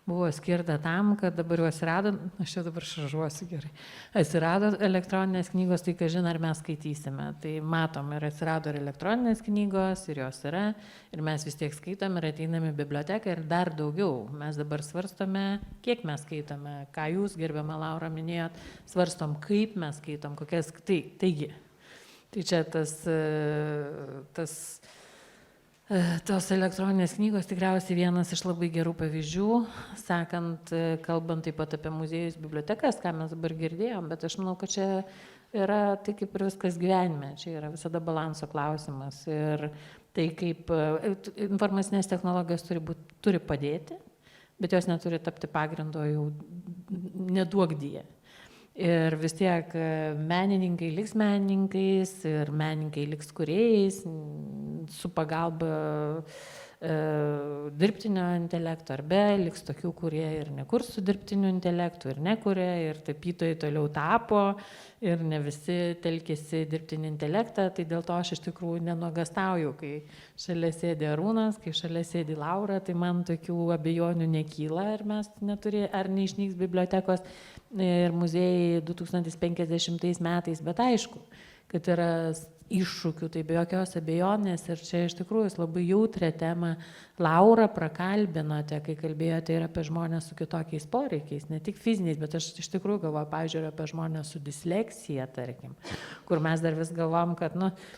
buvo skirta tam, kad dabar jau atsirado, aš jau dabar šaržuosiu gerai, atsirado elektroninės knygos, tai kažin ar mes skaitysime. Tai matom, ir atsirado ir elektroninės knygos, ir jos yra, ir mes vis tiek skaitom ir ateiname į biblioteką ir dar daugiau. Mes dabar svarstome, kiek mes skaitome, ką jūs, gerbiama Laura, minėjot, svarstom, kaip mes skaitom, kokias, taigi. Tai čia tos elektroninės knygos tikriausiai vienas iš labai gerų pavyzdžių, sakant, kalbant taip pat apie muziejus, bibliotekas, ką mes dabar girdėjom, bet aš manau, kad čia yra tai kaip ir viskas gyvenime, čia yra visada balanso klausimas ir tai kaip informacinės technologijos turi padėti, bet jos neturi tapti pagrindo jau neduokdyje. Ir vis tiek menininkai liks menininkais ir menininkai liks kūrėjais su pagalba dirbtinio intelekto ar be, liks tokių, kurie ir nekurs su dirbtiniu intelektu ir nekuria, ir tapytojai toliau tapo ir ne visi telkėsi dirbtinį intelektą, tai dėl to aš iš tikrųjų nenuogastauju, kai šalia sėdi Arūnas, kai šalia sėdi Laura, tai man tokių abejonių nekyla, ar neišnyks bibliotekos ir muziejai 2050 metais, bet aišku, kad yra iššūkių, tai be jokios abejonės ir čia iš tikrųjų labai jautrią temą Laura prakalbinote, kai kalbėjote ir apie žmonės su kitokiais poreikiais, ne tik fiziniais, bet aš iš tikrųjų galvoju, pavyzdžiui, apie žmonės su disleksija, tarkim, kur mes dar vis galvom, kad,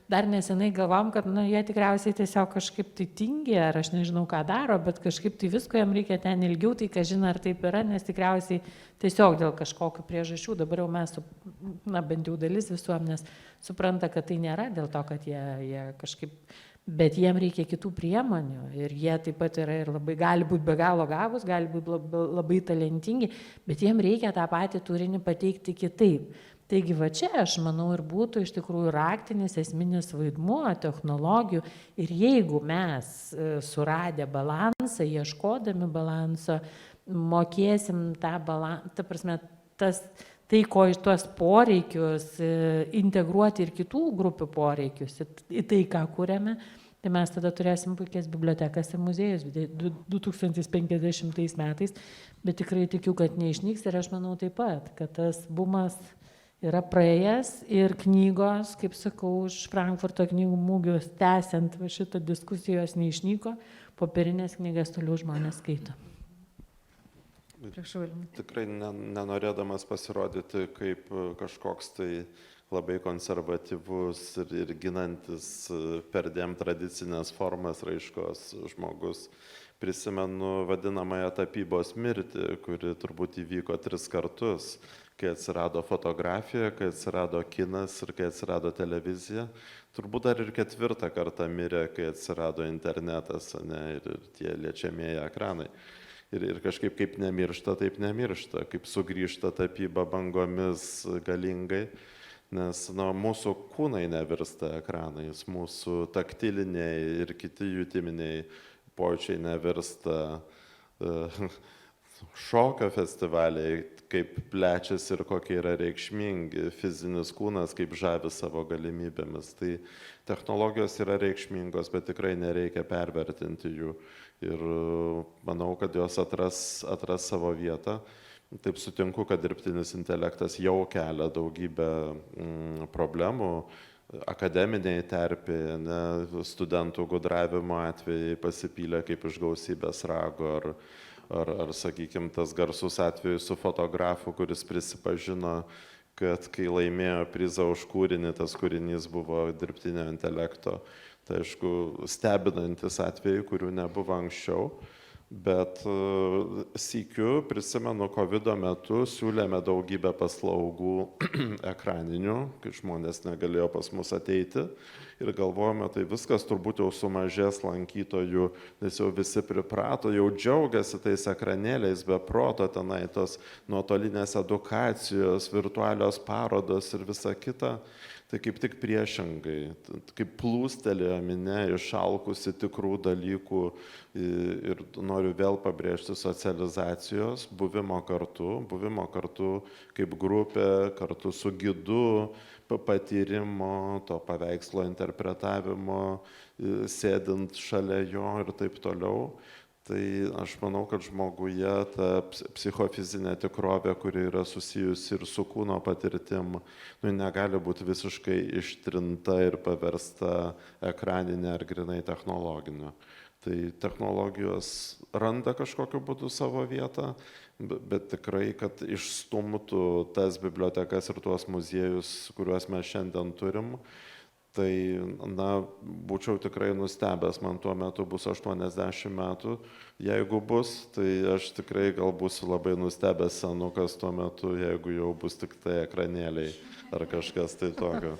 dar nesenai galvom, kad, jie tikriausiai tiesiog kažkaip tai tingi, ar aš nežinau, ką daro, bet kažkaip tai visko jam reikia ten ilgiau, tai kažin ar taip yra, nes tikriausiai tiesiog dėl kažkokių priežasčių, dabar jau mes, bent jau dalis visuomenės supranta, kad tai nėra dėl to, kad jie kažkaip Bet jiem reikia kitų priemonių ir jie taip pat yra ir labai gali būti be galo gabūs, gali būti labai talentingi, bet jiem reikia tą patį turinį pateikti kitaip. Taigi va čia, aš manau, ir būtų iš tikrųjų raktinis esminis vaidmuo technologijų ir jeigu mes suradę balansą, ieškodami balanso, mokėsim tą balansą, ta prasme, tai, ko iš tuos poreikius integruoti ir kitų grupių poreikius, į tai, ką kūrėme, tai mes tada turėsim puikias bibliotekas ir muziejus 2050 metais, bet tikrai tikiu, kad neišnyks ir aš manau taip pat, kad tas bumas yra praėjęs ir knygos, kaip sakau, iš Frankfurto knygų mūgios tęsiant šitą diskusijos neišnyko, popierinės knygas toliau žmonės skaito. Prašau, Ilma. Tikrai nenorėdamas pasirodyti kaip kažkoks tai labai konservatyvus ir ginantis perdėm tradicinės formas raiškos žmogus, prisimenu vadinamąją tapybos mirtį, kuri turbūt įvyko 3 kartus, kai atsirado fotografija, kai atsirado kinas ir kai atsirado televizija. Turbūt dar ir 4 kartą mirė, kai atsirado internetas, ne, ir tie liečiamieji ekranai. Ir kažkaip kaip nemiršta, taip nemiršta, kaip sugrįžta tapyba bangomis galingai, nes mūsų kūnai nevirsta ekranais, mūsų taktiliniai ir kiti jutiminiai pojūčiai nevirsta šokio festivaliai, kaip plečiasi ir kokie yra reikšmingi, fizinis kūnas kaip žavi savo galimybėmis. Tai technologijos yra reikšmingos, bet tikrai nereikia pervertinti jų. Ir manau, kad jos atras savo vietą. Taip sutinku, kad dirbtinis intelektas jau kelia daugybę problemų akademiniai terpėje, studentų gudravimo atvejai pasipylė kaip iš gausybės rago, ar sakykime, tas garsus atvejis su fotografu, kuris prisipažino, kad kai laimėjo prizą už kūrinį, tas kūrinys buvo dirbtinio intelekto. Tai aišku, stebinantis atvejai, kurių nebuvo anksčiau, bet sykiu, prisimenu, COVID metu siūlėme daugybę paslaugų ekraninių, kai žmonės negalėjo pas mus ateiti ir galvojame, tai viskas turbūt jau sumažės lankytojų, nes jau visi priprato, jau džiaugiasi tais ekranėliais be proto, tenai tos nuotolinės edukacijos, virtualios parodos ir visa kita. Tai kaip tik priešingai, kaip plūstelėjo minia išalkusi tikrų dalykų ir noriu vėl pabrėžti socializacijos, buvimo kartu kaip grupė, kartu su gidu, patyrimo, to paveikslo interpretavimo, sėdint šalia jo ir taip toliau. Tai aš manau, kad žmoguje ta psichofizinė tikrovė, kuri yra susijusi ir su kūno patirtim, negali būti visiškai ištrinta ir paversta ekraninė ar grinai technologinė. Tai technologijos randa kažkokiu būdu savo vietą, bet tikrai, kad išstumtų tas bibliotekas ir tuos muziejus, kuriuos mes šiandien turim, tai, būčiau tikrai nustebęs, man tuo metu bus 80 metų, jeigu bus, tai aš tikrai gal būsiu labai nustebęs senukas tuo metu, jeigu jau bus tik tai ekranėliai ar kažkas tai tokio.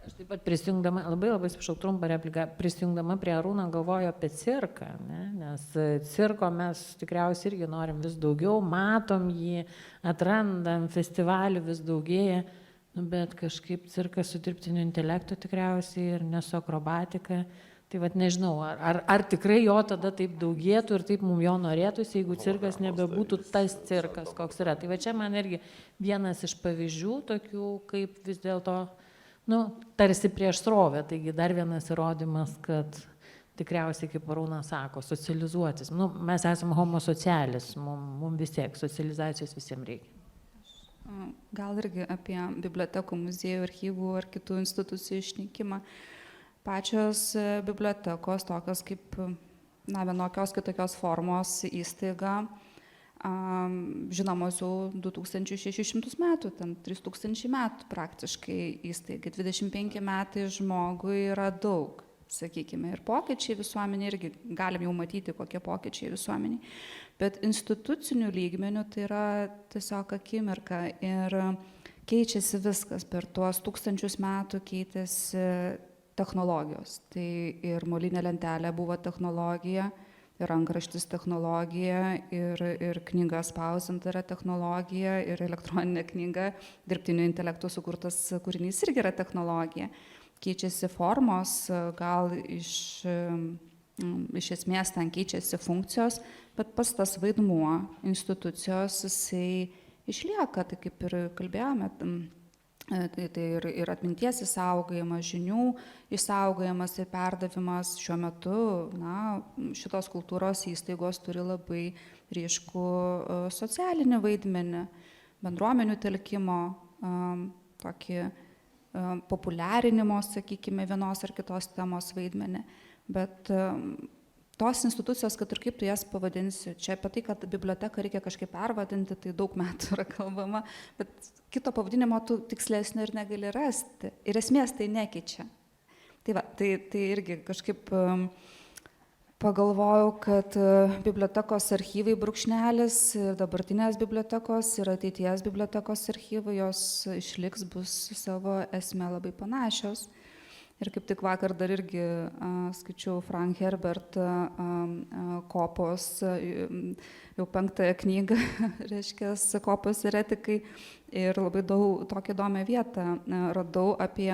Aš taip pat prisijungdama, labai atsiprašau, trumpą repliką, prisijungdama prie Arūno galvoju apie cirką, nes cirko mes tikriausiai irgi norim vis daugiau, matom jį, atrandam, festivalių vis daugėja. Bet kažkaip cirkas su dirbtiniu intelektu tikriausiai ir nesu akrobatika. Tai nežinau, ar tikrai jo tada taip daugėtų ir taip mums jo norėtųsi, jeigu cirkas nebebūtų tas cirkas, koks yra. Tai čia man irgi vienas iš pavyzdžių tokių, kaip vis dėlto, tarsi prieš srovę. Taigi dar vienas įrodymas, kad tikriausiai, kaip Arūnas sako, socializuotis. Mes esame homo socialis, mums vis tiek socializacijos visiems reikia. Gal irgi apie bibliotekų, muziejų, archyvų ar kitų institucijų išnykimą. Pačios bibliotekos, tokios kaip vienokios kitokios formos įstaiga, žinomos jau 2600 metų, ten 3000 metų praktiškai įstaigai, 25 metai žmogui yra daug, sakykime, ir pokyčiai visuomenė, irgi galim jau matyti, kokie pokyčiai visuomeniai. Bet institucinių lygmenių tai yra tiesiog akimirka ir keičiasi viskas. Per tuos 1000 metų keitėsi technologijos. Tai ir molinė lentelė buvo technologija, ir rankraštis technologija, ir knyga spausdinta yra technologija, ir elektroninė knyga, dirbtinio intelekto sukurtas kūrinys irgi yra technologija. Keičiasi formos, gal iš esmės ten keičiasi funkcijos, bet pas tas vaidmuo institucijos jisai išlieka, tai kaip ir kalbėjome, tai ir atminties išsaugojimas, žinių išsaugojimas ir perdavimas. Šiuo metu šitos kultūros įstaigos turi labai ryškų socialinį vaidmenį, bendruomenių telkimo, tokį populiarinimo, sakykime, vienos ar kitos temos vaidmenį. Bet tos institucijos, kad ir kaip tu jas pavadinsi, čia apie tai, kad biblioteką reikia kažkaip pervadinti, tai daug metų yra kalbama, bet kito pavadinimo tu tikslesnio ir negali rasti. Ir esmės tai nekeičia. Tai irgi kažkaip pagalvojau, kad bibliotekos archyvai brūkšnelis ir dabartinės bibliotekos ir ateities bibliotekos archyvai, jos išliks, bus savo esmę labai panašios. Ir kaip tik vakar dar irgi skaičiau Frank Herbert Kopos, jau 5 knygą, reiškia, Kopos eretikai, ir labai daug tokią įdomią vietą radau apie,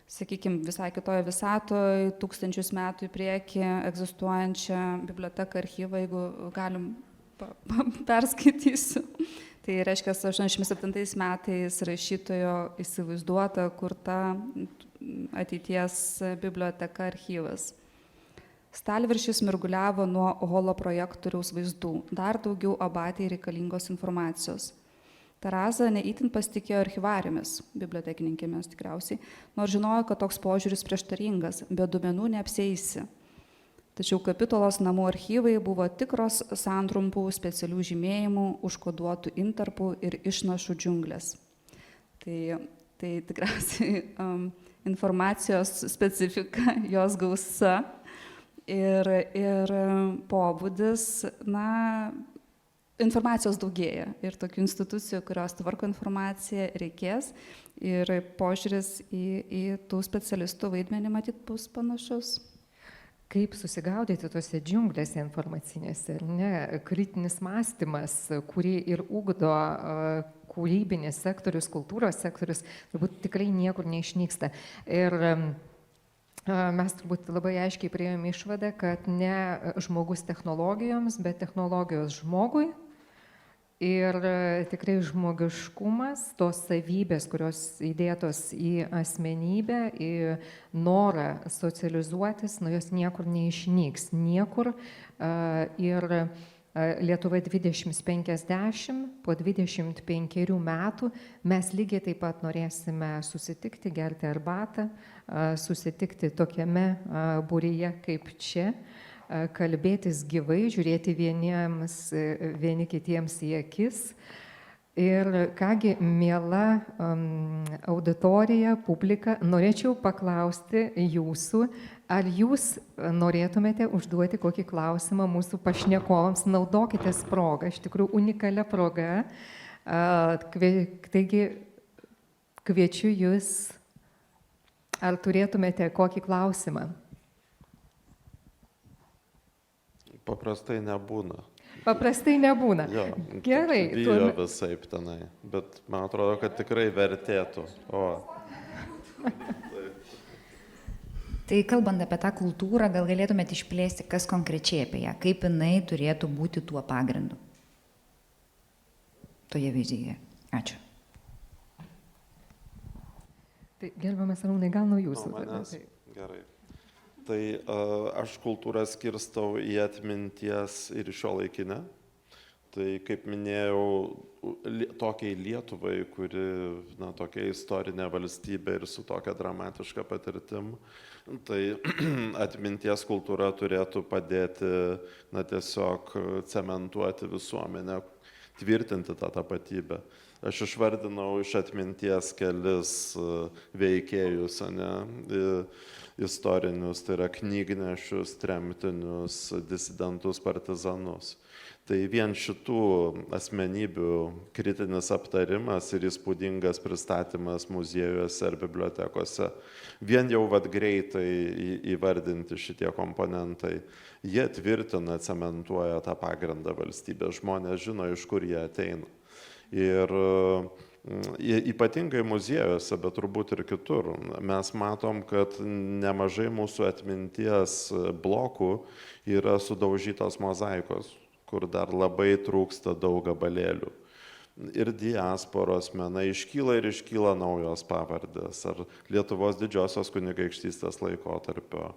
sakykime, visai kitoje visatoje, 1000 metų į priekį egzistuojančią biblioteką, archyvą, jeigu galim perskaitysiu. Tai reiškia, 87 metais rašytojo įsivaizduota, kurta ateities biblioteka, archyvas. Stalviršis mirguliavo nuo holoprojektoriaus vaizdų, dar daugiau abatijai reikalingos informacijos. Teraza neįtin pasitikėjo archyvarėmis, bibliotekininkėmis tikriausiai, nors žinojo, kad toks požiūris prieštaringas, be duomenų neapsieisi. Tačiau Kapitulos namų archyvai buvo tikros santrumpų, specialių žymėjimų, užkoduotų intarpų ir išnašų džiunglės. Tai tikriausiai informacijos specifika, jos gausa ir pobūdis, informacijos daugėja ir tokių institucijų, kurios tvarko informaciją, reikės, ir požiūris į tų specialistų vaidmenį matyt bus panašus. Kaip susigaudyti tose džiunglėse informacinėse, ne? Kritinis mąstymas, kurį ir ugdo kūrybinis sektorius, kultūros sektorius, turbūt tikrai niekur neišnyksta. Ir mes turbūt labai aiškiai priėjome išvadą, kad ne žmogus technologijoms, bet technologijos žmogui. Ir tikrai žmogiškumas, tos savybės, kurios įdėtos į asmenybę, į norą socializuotis, jos niekur neišnyks, niekur. Ir Lietuva 2050, po 25 metų mes lygiai taip pat norėsime susitikti, gerti arbatą, susitikti tokiame būryje kaip čia, kalbėtis gyvai, žiūrėti vieni kitiems į akis. Ir kągi, miela auditorija, publika, norėčiau paklausti jūsų, ar jūs norėtumėte užduoti kokį klausimą mūsų pašnekovams. Naudokitės progą, iš tikrųjų unikalia proga. Taigi kviečiu jūs, ar turėtumėte kokį klausimą? Paprastai nebūna. Paprastai nebūna. Jo, gerai. Bijo visaip tenai, bet man atrodo, kad tikrai vertėtų. Tai kalbant apie tą kultūrą, gal galėtumėte išplėsti, kas konkrečiai apie ją, kaip jinai turėtų būti tuo pagrindu toje vizijoje. Ačiū. Tai gerbiamas Arūnai, gal nuo jūsų? Gerai. Tai aš kultūrą skirstau į atminties ir šiuolaikinę. Tai kaip minėjau, tokiai Lietuvai, kuri tokia istorinė valstybė ir su tokia dramatiška patirtim, tai atminties kultūra turėtų padėti tiesiog cementuoti visuomenę, tvirtinti tą tapatybę. Aš išvardinau iš atminties kelis veikėjus, istorinius, tai yra knygnešius, tremtinius, disidentus, partizanus. Tai vien šitų asmenybių kritinis aptarimas ir įspūdingas pristatymas muziejuose ar bibliotekose, vien jau greitai įvardinti šitie komponentai, jie tvirtina, cementuoja tą pagrindą valstybės. Žmonės žino, iš kur jie ateina. Ir ypatingai muziejuose, bet turbūt ir kitur, mes matom, kad nemažai mūsų atminties blokų yra sudaužytos mozaikos, kur dar labai trūksta daug gabalėlių. Ir diasporos menai iškyla ir iškyla naujos pavardės, ar Lietuvos didžiosios kunigaikštystės laikotarpio,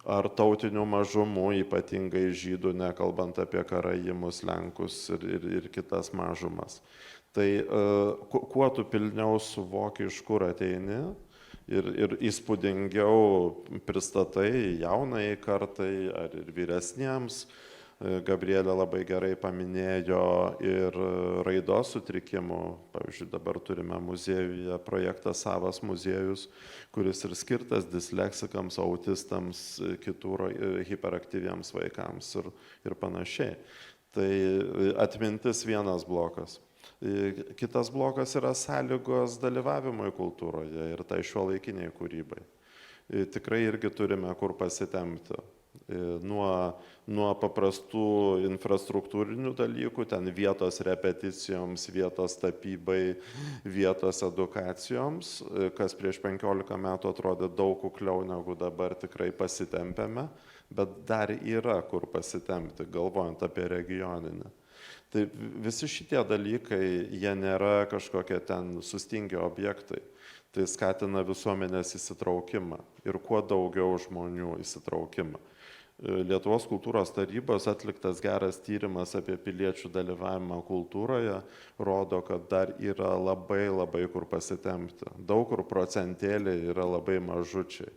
ar tautinių mažumų, ypatingai žydų, nekalbant apie karaimus, lenkus ir kitas mažumas. Tai kuo tu pilniau suvoki, iš kur ateini, ir įspūdingiau pristatai jaunai kartai ar ir vyresniems. Gabrielė labai gerai paminėjo ir raidos sutrikimų. Pavyzdžiui, dabar turime muziejuje projektą Savas muziejus, kuris ir skirtas disleksikams, autistams, kitų hiperaktyviems vaikams ir panašiai. Tai atmintis vienas blokas. Kitas blokas yra sąlygos dalyvavimui kultūroje ir tai šiuolaikiniai kūrybai. Tikrai irgi turime kur pasitempti. Nuo paprastų infrastruktūrinių dalykų, ten vietos repeticijoms, vietos tapybai, vietos edukacijoms, kas prieš 15 metų atrodė daug kukliau negu dabar, tikrai pasitempėme, bet dar yra kur pasitempti, galvojant apie regioninę. Tai visi šitie dalykai, jie nėra kažkokie ten sustingę objektai. Tai skatina visuomenės įsitraukimą ir kuo daugiau žmonių įsitraukimą. Lietuvos kultūros tarybos atliktas geras tyrimas apie piliečių dalyvavimą kultūroje rodo, kad dar yra labai kur pasitempti. Daug kur procentėliai yra labai mažučiai.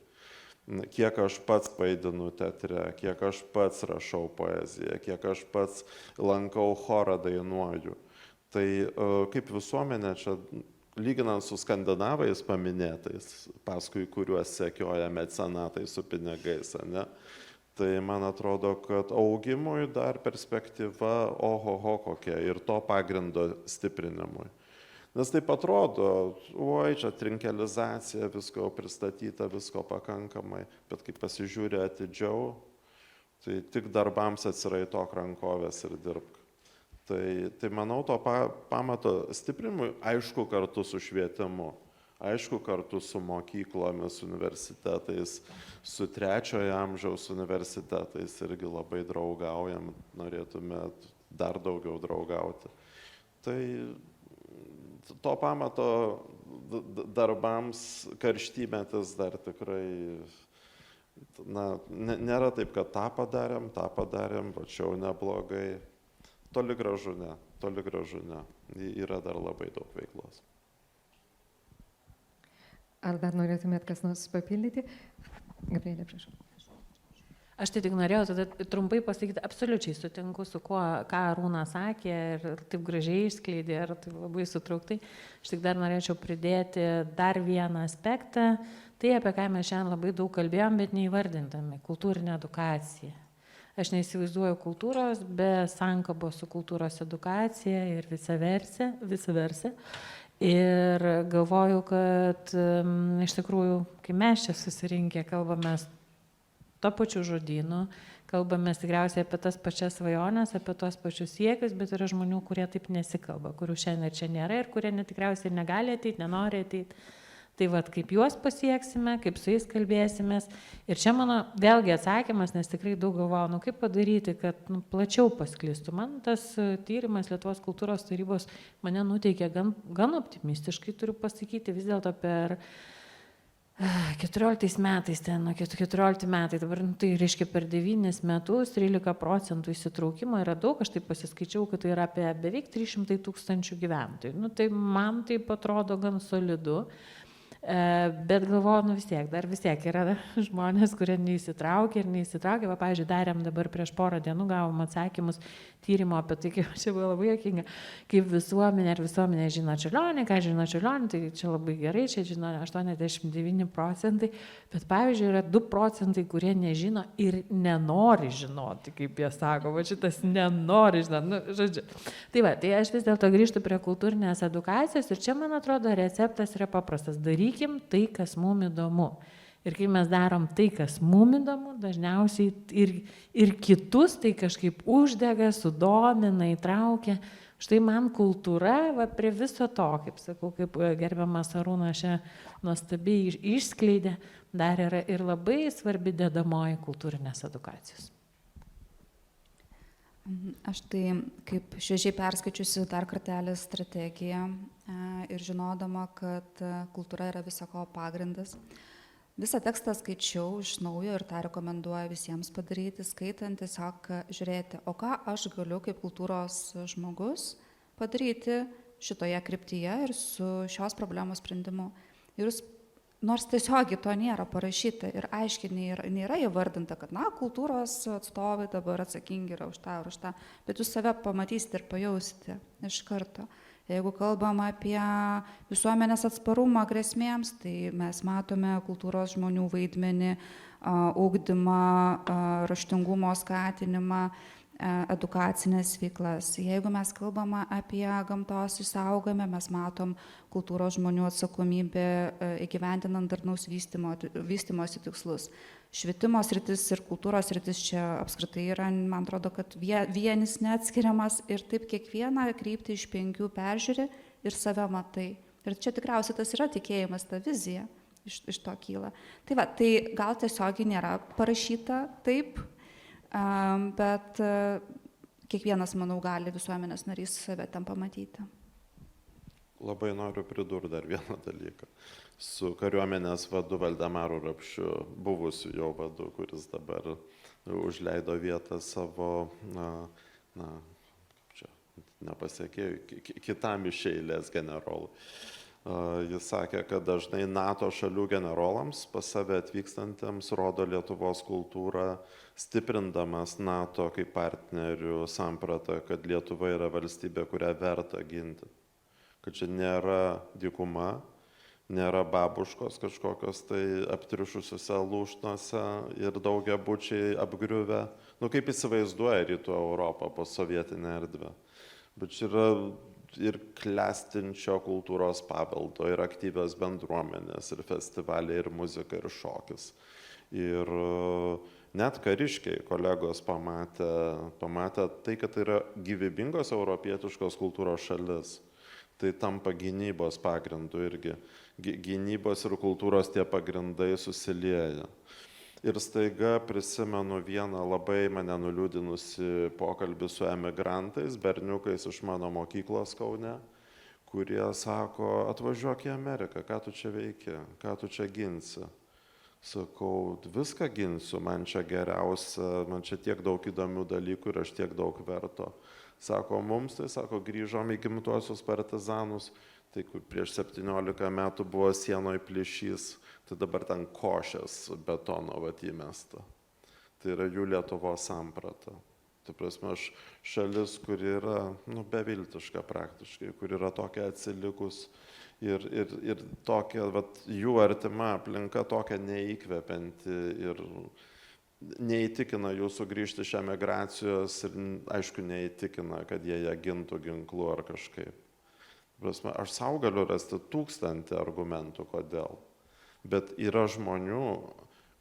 Kiek aš pats vaidinu teatre, kiek aš pats rašau poeziją, kiek aš pats lankau chorą, dainuoju. Tai kaip visuomenė čia, lyginant su skandinavais paminėtais, paskui kuriuos sekioja mecenatai su pinigais, ne? Tai man atrodo, kad augimui dar perspektyva ohoho kokia ir to pagrindo stiprinimui. Nes taip atrodo, oi, čia trinkelizacija, visko pristatyta, visko pakankamai, bet kai pasižiūri atidžiau, tai tik darbams atsiraitok rankovės ir dirbk. Tai manau, to pamato stiprinimui, aišku, kartu su švietimu. Aišku, kartu su mokyklomis, universitetais, su trečiojo amžiaus universitetais irgi labai draugaujam, norėtume dar daugiau draugauti. Tai to pamato darbams karštymetis dar tikrai, nėra taip, kad tą padarėm, va čia jau neblogai. Toli gražu ne. Yra dar labai daug veiklos. Ar dar norėtumėt kas nors papildyti? Gabrielė, prašau. Aš tai tik norėjau tada trumpai pasakyti, absoliučiai sutinku su kuo, ką Arūnas sakė ir taip gražiai išskleidė ir taip labai sutrauktai. Aš tik dar norėčiau pridėti dar vieną aspektą, tai apie ką mes šiandien labai daug kalbėjom, bet neįvardintami - kultūrinė edukacija. Aš neįsivaizduoju kultūros be sankabos su kultūros edukacija ir viceversa. Ir galvoju, kad iš tikrųjų, kai mes čia susirinkę kalbamės to pačiu žodynu, kalbamės tikriausiai apie tas pačias svajonės, apie tos pačius siekius, bet yra žmonių, kurie taip nesikalba, kurių šiandien čia nėra ir kurie tikriausiai negali ateiti, nenori ateiti. Tai vad, kaip juos pasieksime, kaip su jais kalbėsimės. Ir čia mano vėlgi atsakymas, nes tikrai daug galvojau, kaip padaryti, kad plačiau pasklistų. Man tas tyrimas Lietuvos kultūros tarybos mane nuteikė gan optimistiškai, turiu pasakyti, vis dėlto per 14 metais, nuo 14 metai, dabar tai reiškia per 9 metus 13% įsitraukimo yra daug, aš taip pasiskaičiau, kad tai yra apie beveik 300 000 gyventojų. Tai man taip atrodo gan solidu. Bet galvoju, vis tiek yra žmonės, kurie neįsitraukia ir neįsitraukia. Pavyzdžiui, darėm dabar prieš porą dienų, gavom atsakymus tyrimo apie tai, kaip čia buvo labai juokinga, kaip visuomenė žino Čiurlionį, ką žino Čiurlionį, tai čia labai gerai, čia žino 89%, bet pavyzdžiui, yra 2%, kurie nežino ir nenori žinoti, kaip jie sako, va šitas nenori žinoti, nu, žodžiu. Tai aš vis dėlto grįžtu prie kultūrinės edukacijos ir čia, man atrodo, receptas yra paprastas. Darykim tai, kas mums įdomu. Ir kai mes darom tai, kas mums įdomu, dažniausiai ir kitus tai kažkaip uždega, sudomina, įtraukia. Štai man kultūra, va, prie viso to, kaip sakau, kaip gerbiamas Arūnas čia nuostabiai išskleidė, dar yra ir labai svarbi dedamoji kultūrinės edukacijos. Aš tai, kaip šviežiai perskaičiusi dar kartelį strategiją ir žinodama, kad kultūra yra visako pagrindas, visą tekstą skaičiau iš naujo ir tą rekomenduoju visiems padaryti, skaitant tiesiog žiūrėti, o ką aš galiu kaip kultūros žmogus padaryti šitoje kryptyje ir su šios problemos sprendimu. Ir nors tiesiogiai to nėra parašyta ir aiškiai nėra įvardinta, kad kultūros atstovai dabar atsakingi yra už tą, bet jūs save pamatysite ir pajausite iš karto. Jeigu kalbam apie visuomenės atsparumą grėsmėms, tai mes matome kultūros žmonių vaidmenį, ugdymą, raštingumo skatinimą, edukacinės veiklas. Jeigu mes kalbame apie gamtos išsaugojimą, mes matom kultūros žmonių atsakomybę įgyvendinant darnaus vystymosi tikslus. Švietimo sritis ir kultūros sritis čia apskritai yra, man atrodo, kad vienis neatskiriamas ir taip kiekvieną kryptį iš 5 peržiūri ir save matai. Ir čia tikriausiai tas yra tikėjimas, ta vizija iš to kyla. Tai gal tiesiogiai nėra parašyta taip, bet kiekvienas, manau, gali visuomenės narys save ten pamatyti. Labai noriu pridurti dar vieną dalyką. Su kariuomenės vadu Valdemaru Rapšiu, buvusiu jo vadu, kuris dabar užleido vietą savo, čia nepasiekėjų, kitam iš eilės generolui. Jis sakė, kad dažnai NATO šalių generolams pas save atvykstantiems rodo Lietuvos kultūrą, stiprindamas NATO kaip partnerių sampratą, kad Lietuva yra valstybė, kurią verta ginti. Kad čia nėra dykuma, nėra babuškos kažkokios tai aptriušusiuose lūšnose ir daugiabučiai apgriuvę. Kaip įsivaizduoja Rytų Europą po sovietinę erdvę. Bet čia yra ir klestinčio kultūros paveldo, ir aktyvios bendruomenės, ir festivaliai, ir muzika, ir šokis. Ir net kariškiai kolegos pamatė tai, kad tai yra gyvybingos europietiškos kultūros šalis. Tai tampa gynybos pagrindu irgi. Gynybos ir kultūros tie pagrindai susilieja. Ir staiga prisimenu vieną labai mane nuliūdinusi pokalbį su emigrantais, berniukais iš mano mokyklos Kaune, kurie sako, atvažiuok į Ameriką, ką tu čia veiki, ką tu čia ginsi. Sakau, viską ginsiu, man čia geriausia, man čia tiek daug įdomių dalykų ir aš tiek daug verto. Sako, mums tai, sako, grįžom į gimtuosius partizanus, tai kur prieš 17 metų buvo sienoje plyšys, tai dabar ten košės betono įmesta. Tai yra jų Lietuvos samprata. Tai prasme, šalis, kuri yra beviltiška praktiškai, kuri yra tokia atsilikus ir tokia, jų artima aplinka tokia neįkvepianti ir neįtikina jų sugrįžti iš emigracijos ir aišku neįtikina, kad jie ją gintų ginklu ar kažkaip. Prasme, aš sau galiu rasti 1000 argumentų, kodėl. Bet yra žmonių,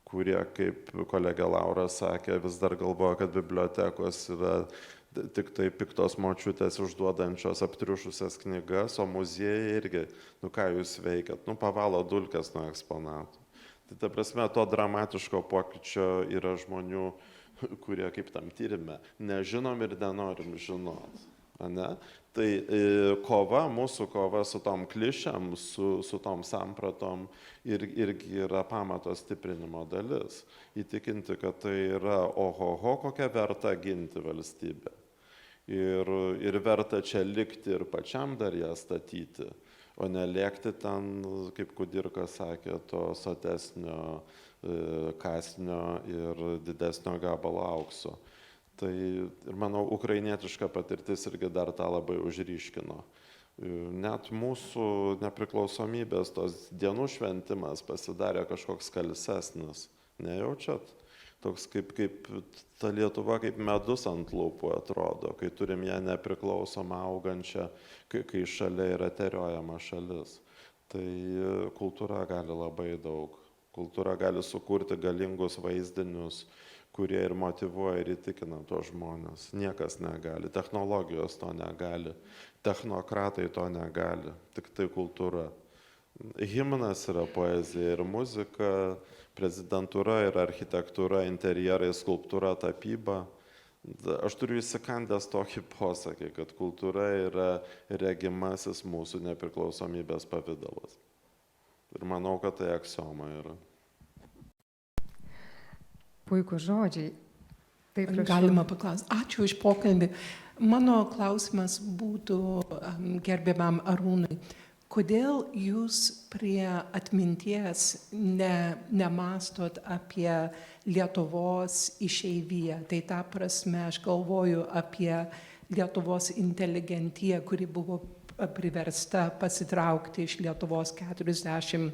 kurie, kaip kolegė Laura sakė, vis dar galvoja, kad bibliotekos yra tik tai piktos močiutės užduodančios aptriušusias knygas, o muziejai irgi, ką jūs veikiat, pavalo dulkes nuo eksponatų. Tai ta prasme, to dramatiško pokyčio yra žmonių, kurie kaip tam tyrime nežinom ir nenorim žinoti. Tai mūsų kova su tom klišėm, su tom sampratom irgi yra pamato stiprinimo dalis. Įtikinti, kad tai yra ohoho, kokia verta ginti valstybę. Ir verta čia likti ir pačiam dar ją statyti. o ne lėkti ten, kaip Kudirka sakė, to sotesnio kąsnio ir didesnio gabalo aukso. Tai ir manau, ukrainietiška patirtis irgi dar tą labai užryškino. Net mūsų nepriklausomybės tos dienų šventimas pasidarė kažkoks skalsesnis. Nejaučiat? Toks kaip ta Lietuva kaip medus ant lūpų atrodo, kai turim ją nepriklausomą augančią, kai šalia yra teriojama šalis. Tai kultūra gali labai daug. Kultūra gali sukurti galingus vaizdinius, kurie ir motyvuoja ir įtikina tuos žmonės. Niekas negali, technologijos to negali, technokratai to negali, tik tai kultūra. Himnas yra poezija ir muzika, prezidentūra ir architektūra, interjerai, skulptūra, tapyba. Aš turiu įsikandęs tokį posakį, kad kultūra yra regimasis mūsų nepriklausomybės pavidalas. Ir manau, kad tai aksioma yra. Puikūs žodžiai. Taip, prašau. Galima paklausti. Ačiū už pokalbį. Mano klausimas būtų gerbiamam Arūnui. Kodėl jūs prie atminties nemastot apie Lietuvos išeiviją? Tai ta prasme, aš galvoju apie Lietuvos inteligentiją, kuri buvo priversta pasitraukti iš Lietuvos 41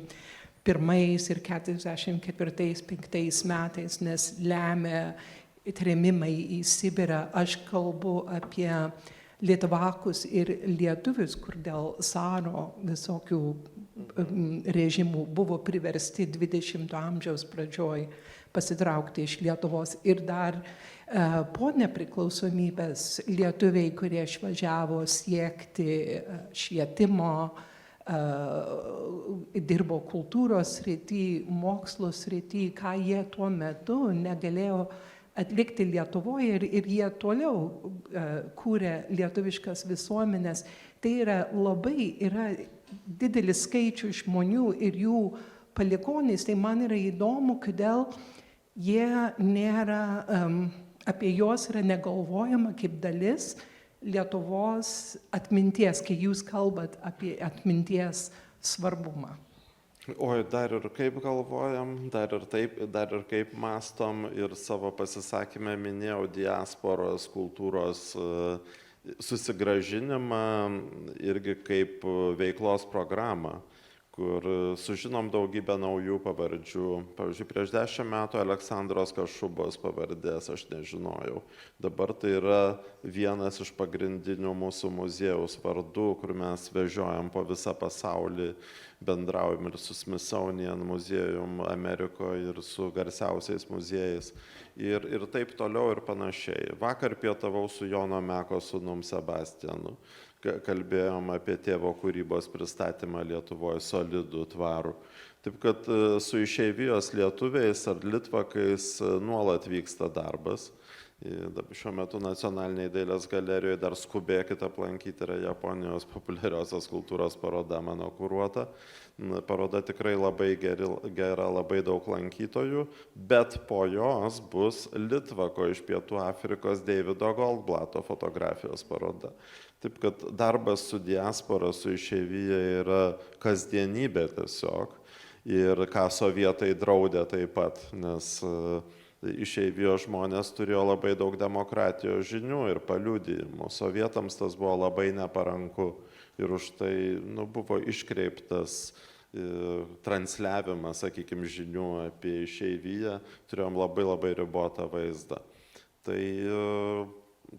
ir 44-45 metais, nes lemia trėmimai į Sibirą. Aš kalbu apie Lietuvakus ir lietuvius, kur dėl caro visokių režimų buvo priversti 20 amžiaus pradžioj pasitraukti iš Lietuvos. Ir dar po nepriklausomybės lietuviai, kurie išvažiavo siekti švietimo, dirbo kultūros srity, mokslo srity, ką jie tuo metu negalėjo atlikti Lietuvoje ir jie toliau kūrė lietuviškas visuomenės. Tai yra didelis skaičius žmonių ir jų palikuonys. Tai man yra įdomu, kodėl jie nėra, apie juos yra negalvojama kaip dalis Lietuvos atminties, kai jūs kalbat apie atminties svarbumą. Oi, dar ir kaip galvojam, dar ir kaip mastom, ir savo pasisakymę minėjau diasporos kultūros susigrąžinimą irgi kaip veiklos programą, kur sužinom daugybę naujų pavardžių. Pavyzdžiui, prieš 10 metų Aleksandros Kašubos pavardės aš nežinojau. Dabar tai yra vienas iš pagrindinių mūsų muziejaus vardų, kur mes vežiojam po visą pasaulį, bendraujam ir su Smithsonian muziejum Amerikoje ir su garsiausiais muziejais. Ir taip toliau ir panašiai. Vakar pietavau su Jono Meko sūnum Sebastianu. Kalbėjom apie tėvo kūrybos pristatymą Lietuvoje, solidų, tvarų. Taip kad su išeivijos lietuviais ar litvakais nuolat vyksta darbas. Šiuo metu Nacionalinėje dailės galerijoje dar skubėkit aplankyti, yra Japonijos populiariosios kultūros paroda mano kuruota. Paroda tikrai labai gera, labai daug lankytojų, bet po jos bus litvako iš Pietų Afrikos Davido Goldblato fotografijos paroda. Taip kad darbas su diaspora, su išeivija yra kasdienybė tiesiog. Ir ką sovietai draudė taip pat, nes išeivijos žmonės turėjo labai daug demokratijos žinių ir paliudijimų. Sovietams tas buvo labai neparanku ir už tai buvo iškreiptas transliavimas, sakykime, žinių apie išeiviją. Turėjom labai ribotą vaizdą. Tai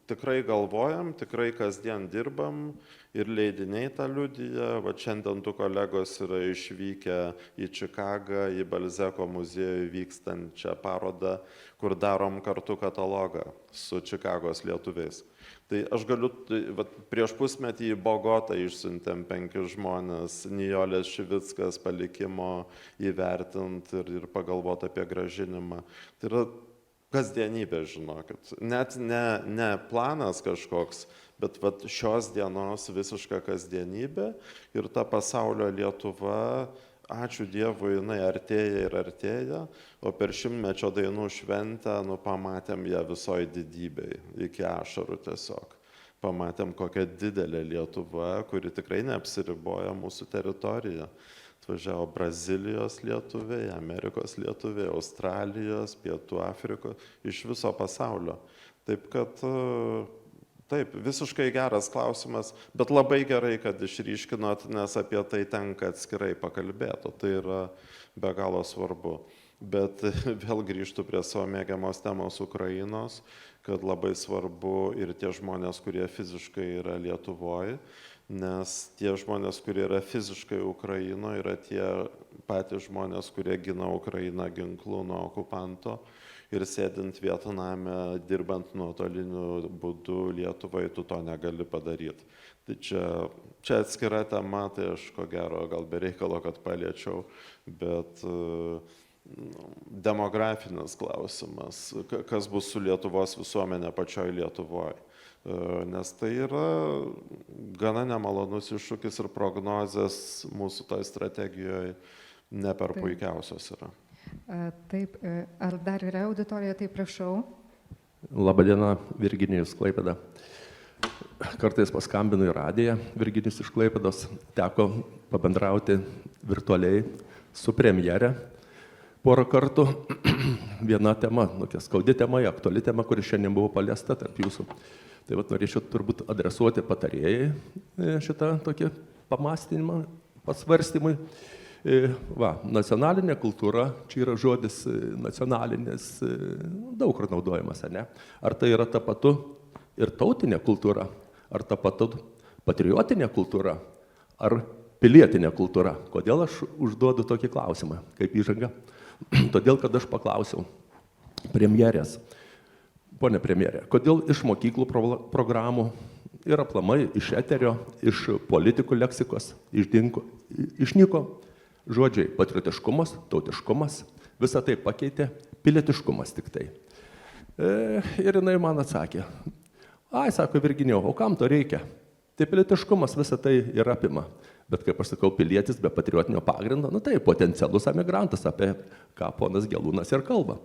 tikrai galvojam, tikrai kasdien dirbam ir leidiniai tą liudija. Va šiandien du kolegos yra išvykę į Čikagą, į Balzeko muziejų vykstančią parodą, kur darom kartu katalogą su Čikagos lietuviais. Tai aš galiu, prieš pusmetį į Bogotą išsiuntėm 5 žmonės, Nijolės Šivickas palikimo įvertint ir pagalvoti apie grąžinimą. Tai yra kasdienybė, žinokit. Net ne planas kažkoks, bet šios dienos visiška kasdienybė ir ta pasaulio Lietuva, ačiū Dievui, jinai artėja ir artėja, o per 100-mečio dainų šventę pamatėm ją visoj didybėj, iki ašarų tiesiog. pamatėm, kokia didelė Lietuva, kuri tikrai neapsiriboja mūsų teritoriją. Atvažiavo Brazilijos lietuviai, Amerikos lietuviai, Australijos, Pietų Afrikos, iš viso pasaulio. Taip kad, taip, visiškai geras klausimas, bet labai gerai, kad išryškinot, nes apie tai tenka atskirai pakalbėti, tai yra be galo svarbu. Bet vėl grįžtu prie savo mėgiamos temos Ukrainos, kad labai svarbu ir tie žmonės, kurie fiziškai yra Lietuvoje, nes tie žmonės, kurie yra fiziškai Ukrainoje, yra tie patys žmonės, kurie gina Ukrainą ginklų nuo okupanto ir sėdint Vietname, dirbant nuotoliniu būdu Lietuvai, tu to negali padaryti. Tai čia atskira tema, tai aš ko gero gal be reikalo, kad paliečiau, bet demografinis klausimas, kas bus su Lietuvos visuomenė pačioj Lietuvoje. Nes tai yra gana nemalonus iššūkis ir prognozės mūsų toje strategijoje ne per puikiausios yra. Taip, ar dar yra auditorija, tai prašau. Labadiena, Virginijus Klaipėda. Kartais paskambinu į radiją, Virginijus iš Klaipėdos, teko pabendrauti virtualiai su premjere porą kartų. Viena tema, tokia skaudi tema, aktuali tema, kuri šiandien buvo paliesta tarp jūsų. Tai vat norėčiau turbūt adresuoti patarėjai šitą tokį pamastymą, pasvarstymui. Nacionalinė kultūra, čia yra žodis nacionalinis, daug kur naudojamas, ar ne? Ar tai yra tapatu ir tautinė kultūra, ar tapatu patriotinė kultūra, ar pilietinė kultūra? Kodėl aš užduodu tokį klausimą, kaip įžanga? Todėl, kad aš paklausiau premjerės, Pone premjerė, kodėl iš mokyklų programų ir aplamai iš eterio, iš politikų leksikos išnyko žodžiai patriotiškumas, tautiškumas, visą tai pakeitė pilietiškumas tik tai. Ir jinai man atsakė, sako Virginijau, o kam to reikia? Tai pilietiškumas visą tai ir apima. Bet kaip aš sakau, pilietis be patriotinio pagrindo, tai potencialus emigrantas, apie ką ponas Gelūnas ir kalba.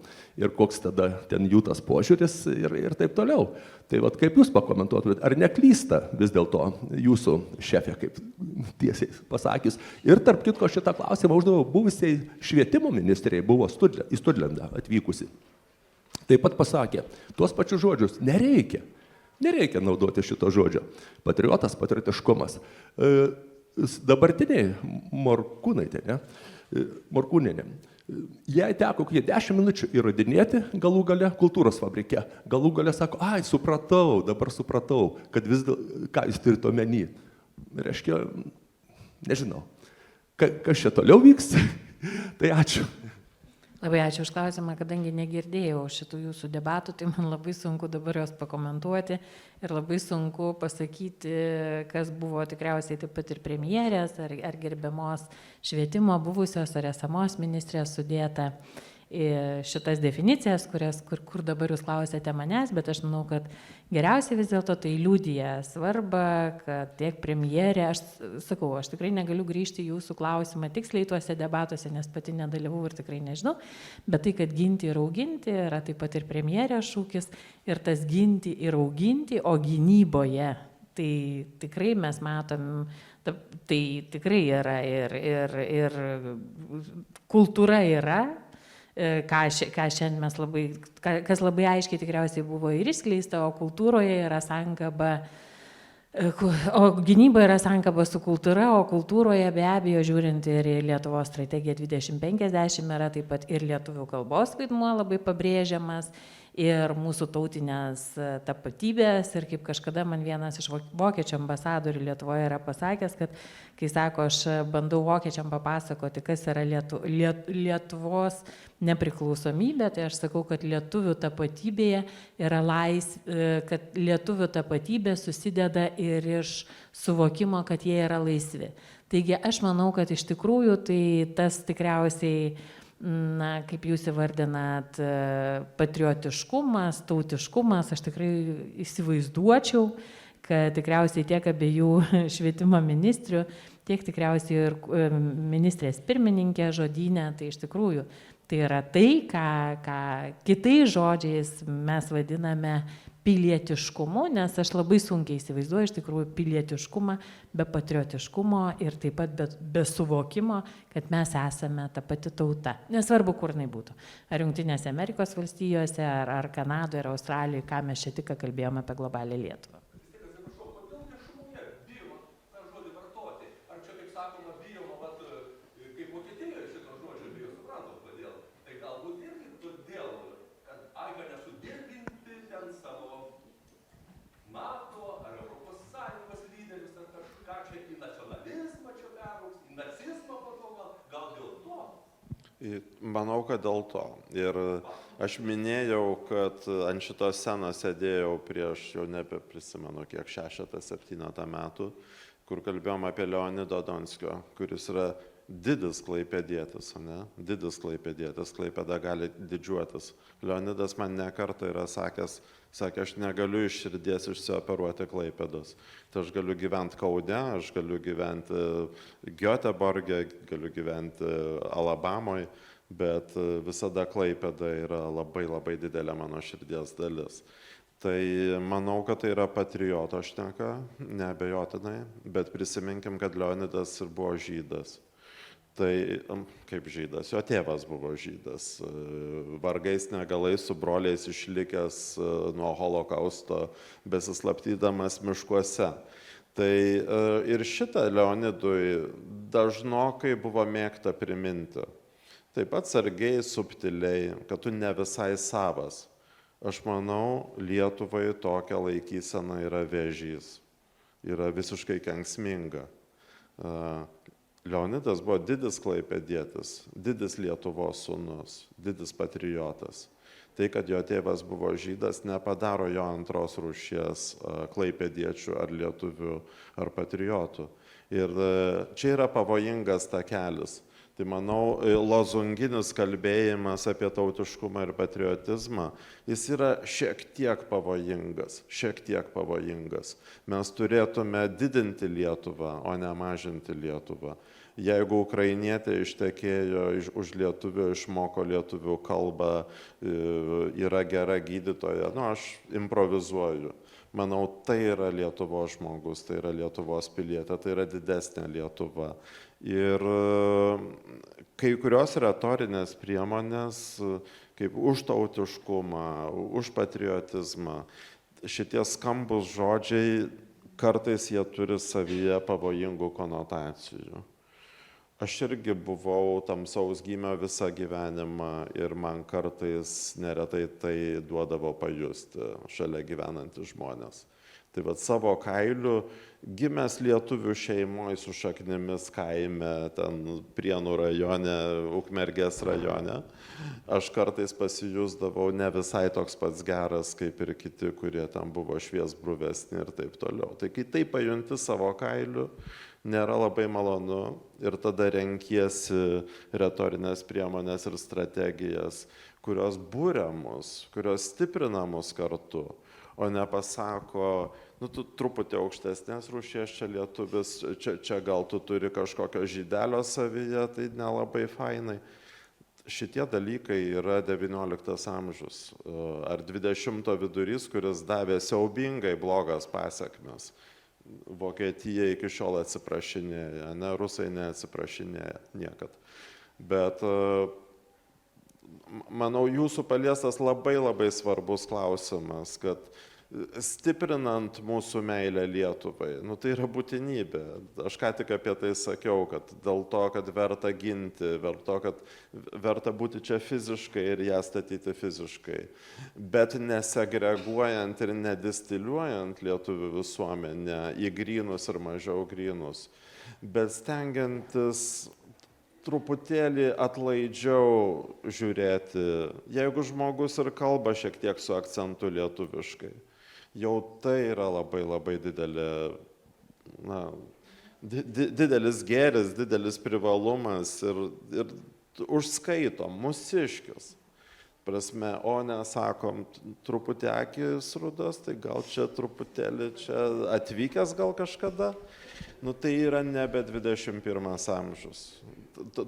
Ir koks tada ten jų tas požiūris ir taip toliau. Tai vat kaip jūs pakomentuotumėt, ar neklysta vis dėlto jūsų šefė, kaip tiesiai pasakius. Ir tarp kitko šitą klausimą uždaviau buvusiai švietimo ministrei, buvo į Studlendą atvykusi. Taip pat pasakė, tuos pačius žodžius nereikia. Nereikia naudoti šito žodžio. Patriotas, patriotiškumas. Dabartiniai Morkūnienė, jai teko kokie 10 minučių įrodinėti galų gale kultūros fabrike. Galų gale sako, supratau, dabar supratau, kad vis dėl, ką jūs turite omeny. Reiškia, nežinau, kas čia toliau vyks, tai ačiū. Labai ačiū už klausimą, kadangi negirdėjau šitų jūsų debatų, tai man labai sunku dabar jos pakomentuoti ir labai sunku pasakyti, kas buvo tikriausiai taip pat ir premjerės ar gerbiamos švietimo buvusios ar esamos ministrės sudėta į šitas definicijas, kur dabar jūs klausėte manęs, bet aš manau, kad geriausiai vis dėlto tai liudija svarbą, kad tiek premjerė, aš tikrai negaliu grįžti į jūsų klausimą tiksliai tuose debatuose, nes pati nedalyvau ir tikrai nežinau, bet tai, kad ginti ir auginti yra taip pat ir premjerės šūkis ir tas ginti ir auginti, o gynyboje, tai tikrai mes matom, tai tikrai yra ir kultūra yra, ką šiandien mes kas labai aiškiai tikriausiai buvo ir išskleista, o kultūroje yra sankaba, o gynyba yra sankaba su kultūra, o kultūroje be abejo žiūrint ir Lietuvos strategija 2050 yra taip pat ir lietuvių kalbos vaidmuo labai pabrėžiamas, ir mūsų tautinės tapatybės, ir kaip kažkada man vienas iš vokiečių ambasadorių Lietuvoje yra pasakęs, kad kai sako, aš bandau vokiečiam papasakoti, kas yra Lietuvos nepriklausomybė, tai aš sakau, kad lietuvių tapatybėje yra kad lietuvių tapatybė susideda ir iš suvokimo, kad jie yra laisvi. Taigi aš manau, kad iš tikrųjų tai tas tikriausiai, kaip jūs įvardinat, patriotiškumas, tautiškumas, aš tikrai įsivaizduočiau, kad tikriausiai tiek abiejų švietimo ministrių, tiek tikriausiai ir ministrės pirmininkė žodyne, tai iš tikrųjų tai yra tai, ką kitais žodžiais mes vadiname pilietiškumu, nes aš labai sunkiai įsivaizduoju iš tikrųjų pilietiškumą be patriotiškumo ir taip pat be suvokimo, kad mes esame ta pati tauta. Nesvarbu, kur jinai būtų. Ar Jungtinėse Amerikos valstijose, ar Kanadoje, ar Australijoje, ką mes čia tik kalbėjome apie globalią Lietuvą. Manau, kad dėl to. Ir aš minėjau, kad ant šitos scenos sėdėjau prieš, jau nebeprisimenu, kiek 6-7 metų, kur kalbėjom apie Leonido Donskio, kuris yra didis klaipėdietis, ne? Didis klaipėdietis, Klaipėda gali didžiuotis. Leonidas man ne kartą yra sakė, aš negaliu iš širdies išsioperuoti Klaipėdos. Tai aš galiu gyventi Kaune, aš galiu gyventi Göteborge, galiu gyventi Alabamoje, bet visada Klaipėda yra labai labai didelė mano širdies dalis. Tai manau, kad tai yra patrioto šneka, neabejotinai, bet prisiminkim, kad Leonidas ir buvo žydas. Tai kaip žydas, jo tėvas buvo žydas, vargais negalais su broliais išlikęs nuo holokausto, besislaptydamas miškuose. Tai ir šitą Leonidui dažnokai buvo mėgta priminti. Taip pat sargiai, subtiliai, kad tu ne visai savas. Aš manau, Lietuvai tokia laikysena yra vėžys, yra visiškai kenksminga. Leonidas buvo didis klaipėdietis, didis Lietuvos sūnus, didis patriotas. Tai, kad jo tėvas buvo žydas, nepadaro jo antros rūšies klaipėdiečių ar lietuvių ar patriotų. Ir čia yra pavojingas takelis. Tai manau, lozunginis kalbėjimas apie tautiškumą ir patriotizmą, jis yra šiek tiek pavojingas, Mes turėtume didinti Lietuvą, o ne mažinti Lietuvą. Jeigu ukrainietė ištekėjo už lietuvių, išmoko lietuvių kalbą, yra gera gydytoja, aš improvizuoju. Manau, tai yra Lietuvos žmogus, tai yra Lietuvos pilietė, tai yra didesnė Lietuva. Ir kai kurios retorinės priemonės, kaip už tautiškumą, už patriotizmą, šitie skambus žodžiai, kartais jie turi savyje pavojingų konotacijų. Aš irgi buvau tamsaus gymio visą gyvenimą ir man kartais neretai tai duodavo pajusti šalia gyvenantys žmonės. Tai vat savo kailiu, gimęs lietuvių šeimoje su šaknimis kaime, ten Prienų rajone, Ukmergės rajone, aš kartais pasijusdavau ne visai toks pats geras, kaip ir kiti, kurie ten buvo šviesbruvesni ir taip toliau. Tai kai tai pajunti savo kailiu, nėra labai malonu ir tada renkiesi retorinės priemonės ir strategijas, kurios būria mus, kurios stiprina mus kartu, o nepasako, tu truputį aukštesnės rūšies čia lietuvis, čia gal tu turi kažkokio žydelio savyje, tai nelabai fainai. Šitie dalykai yra 19 amžius ar 20 vidurys, kuris davė siaubingai blogas pasekmes. Vokietija iki šiol atsiprašinėja, ne, rusai neatsiprašinėja niekad. Bet manau, jūsų paliestas labai labai svarbus klausimas, kad stiprinant mūsų meilę Lietuvai, tai yra būtinybė. Aš ką tik apie tai sakiau, kad dėl to, kad verta ginti, dėl to, kad verta būti čia fiziškai ir ją statyti fiziškai, bet nesegreguojant ir nedistiliuojant lietuvių visuomenę į grynus ir mažiau grynus, bet stengiantis truputėlį atlaidžiau žiūrėti, jeigu žmogus ir kalba šiek tiek su akcentu lietuviškai. Jau tai yra labai labai didelis gėris, didelis privalumas ir užskaitom mūsiškius. Prasme, o nesakom, truputį akis rudos, tai gal čia truputėlį čia atvykęs gal kažkada. Tai yra nebe 21 amžius.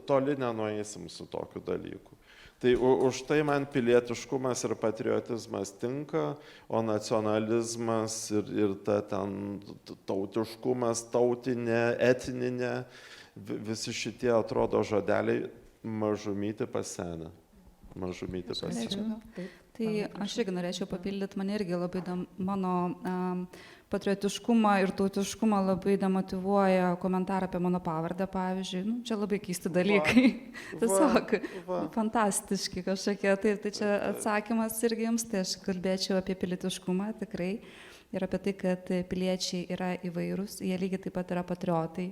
Toli nenueisim su tokiu dalyku. Tai už tai man pilietiškumas ir patriotizmas tinka, o nacionalizmas ir ta ten tautiškumas, tautinė, etninė, visi šitie atrodo žodeliai mažumyti pasenę. Mažumyti pasenę. Tai aš irgi norėčiau papildyti, man irgi labai mano patriotiškumą ir tautiškumą labai demotyvuoja komentarą apie mano pavardę, pavyzdžiui. Nu, čia labai keisti dalykai. Tiesiog fantastiški kažkokie. Tai čia atsakymas irgi jums, tai aš kalbėčiau apie pilietiškumą tikrai ir apie tai, kad piliečiai yra įvairūs, jie lygiai taip pat yra patriotai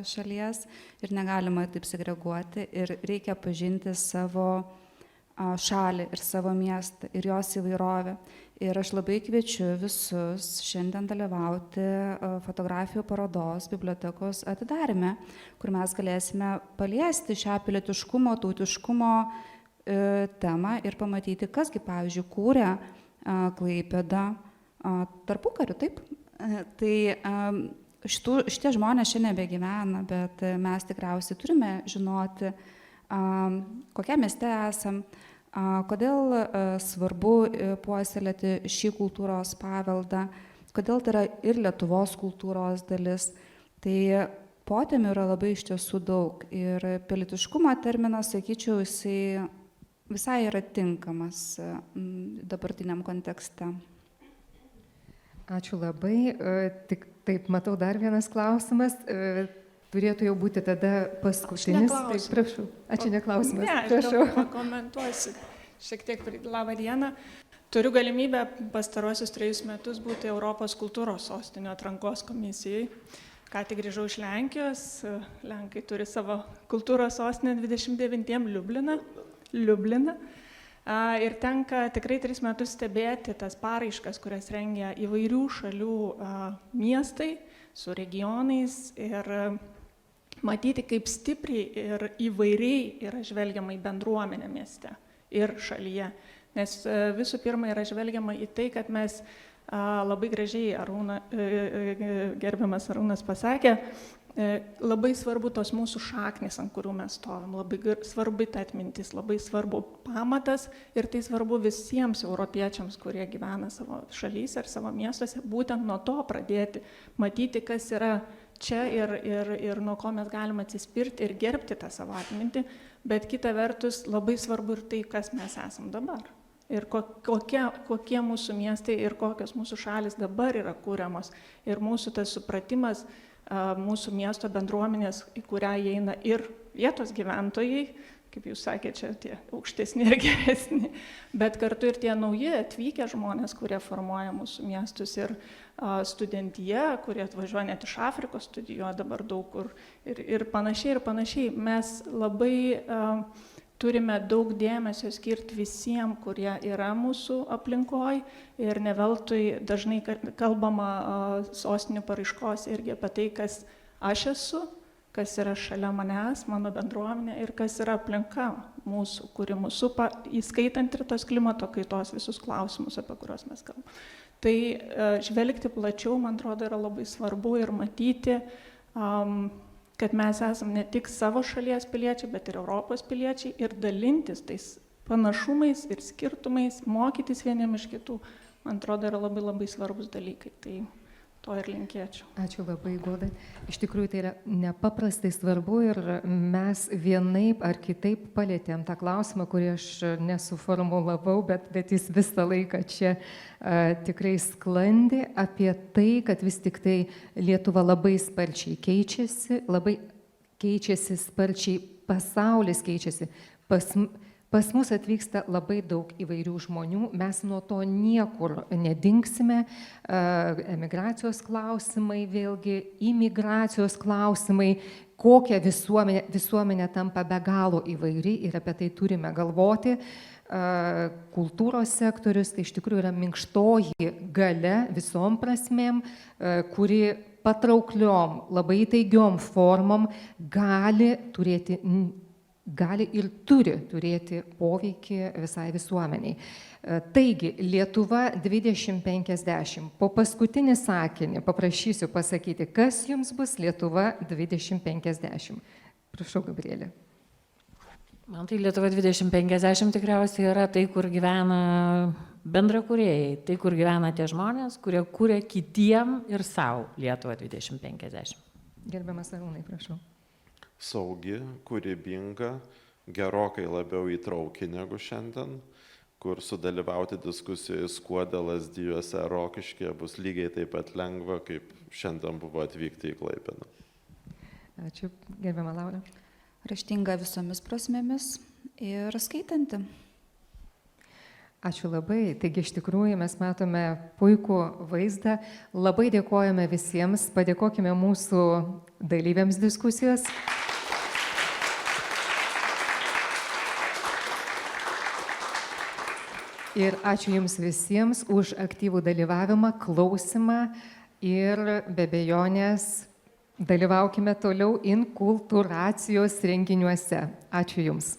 šalies ir negalima taip segreguoti ir reikia pažinti savo šalį ir savo miestą ir jos įvairovę. Ir aš labai kviečiu visus šiandien dalyvauti fotografijų parodos bibliotekos atidaryme, kur mes galėsime paliesti šią pilietiškumo, tautiškumo temą ir pamatyti, kasgi, pavyzdžiui, kūrė Klaipėdą tarpukariu, taip? Tai šitie žmonės šiandien nebegyvena, bet mes tikriausiai turime žinoti, kokie mieste esam, kodėl svarbu puoselėti šį kultūros paveldą, kodėl tai yra ir Lietuvos kultūros dalis. Tai potemių yra labai iš tiesų daug ir pilietiškumo terminas, sakyčiau, jisai visai yra tinkamas dabartiniam kontekste. Ačiū labai. Tik taip, matau dar vienas klausimas. Turėtų jau būti tada paskutinis. Taip, prašau. Ačiū, neklausimas. Ne, aš gal pakomentuosiu šiek tiek. Labą dieną. Turiu galimybę pastarosius 3 metus būti Europos kultūros sostinių atrankos komisijai. Ką tik grįžau iš Lenkijos. Lenkai turi savo kultūros sostinę 29 Liubliną. Ir tenka tikrai 3 metus stebėti tas paraiškas, kurias rengia įvairių šalių miestai su regionais ir matyti, kaip stipriai ir įvairiai yra žvelgiama į bendruomenę mieste ir šalyje. Nes visų pirma yra žvelgiama į tai, kad mes labai gražiai gerbiamas Arūnas pasakė, labai svarbu tos mūsų šaknys, ant kurių mes stovim, labai svarbi ta atmintis, labai svarbu pamatas ir tai svarbu visiems europiečiams, kurie gyvena savo šalyse ar savo miestuose, būtent nuo to pradėti, matyti, kas yra čia ir nuo ko mes galime atsispirti ir gerbti tą savo atmintį, bet kita vertus labai svarbu ir tai, kas mes esam dabar. Ir kokie mūsų miestai ir kokios mūsų šalis dabar yra kūriamos. Ir mūsų tas supratimas, mūsų miesto bendruomenės, į kurią įeina ir vietos gyventojai, kaip jūs sakėte, čia tie aukštesni ir geresni, bet kartu ir tie nauji atvykę žmonės, kurie formuoja mūsų miestus ir studentija, kurie atvažiuoja net iš Afrikos, studijuoja dabar daug kur ir panašiai. Mes labai turime daug dėmesio skirti visiems, kurie yra mūsų aplinkoj ir ne veltui dažnai kalbama sostinių paraiškos irgi apie tai, kas aš esu, kas yra šalia manęs, mano bendruomenė ir kas yra aplinka mūsų, kuri mūsų supa, įskaitant ir tos klimato kaitos visus klausimus, apie kuriuos mes kalbame. Tai žvelgti plačiau, man atrodo, yra labai svarbu ir matyti, kad mes esame ne tik savo šalies piliečiai, bet ir Europos piliečiai ir dalintis tais panašumais ir skirtumais, mokytis vieniem iš kitų, man atrodo, yra labai labai svarbus dalykai. Tai to ir linkėčiau. Ačiū labai, Goda. Iš tikrųjų, tai yra nepaprastai svarbu ir mes vienaip ar kitaip palėtėm tą klausimą, kurį aš nesuformulavau, bet jis visą laiką čia tikrai sklandė apie tai, kad vis tik tai Lietuva labai sparčiai keičiasi sparčiai, pasaulis keičiasi. Pas mus atvyksta labai daug įvairių žmonių, mes nuo to niekur nedingsime, emigracijos klausimai vėlgi, imigracijos klausimai, kokia visuomenė tampa be galo įvairi ir apie tai turime galvoti. Kultūros sektorius tai iš tikrųjų yra minkštoji galia visom prasmėm, kuri patraukliom, labai taigiom formom gali ir turi turėti poveikį visai visuomeniai. Taigi, Lietuva 2050. Po paskutinį sakinį paprašysiu pasakyti, kas jums bus Lietuva 2050. Prašau, Gabrielė. Man tai Lietuva 2050 tikriausiai yra tai, kur gyvena bendrakūrėjai, tai, kur gyvena tie žmonės, kurie kūrė kitiem ir savo Lietuvą 2050. Gerbiamas Arūnai, prašau. Saugi, kūrybinga, gerokai labiau įtrauki negu šiandien, kur sudalyvauti diskusijoje Skuode, Lazdijuose, Rokiškyje bus lygiai taip pat lengva, kaip šiandien buvo atvykti į Klaipėdą. Ačiū, gerbiama Laura. Raštinga visomis prasmėmis ir skaitanti. Ačiū labai. Taigi iš tikrųjų mes matome puikų vaizdą. Labai dėkojame visiems. Padėkokime mūsų dalyviams diskusijos. Ir ačiū Jums visiems už aktyvų dalyvavimą, klausimą ir be abejonės dalyvaukime toliau inkultūracijos renginiuose. Ačiū Jums.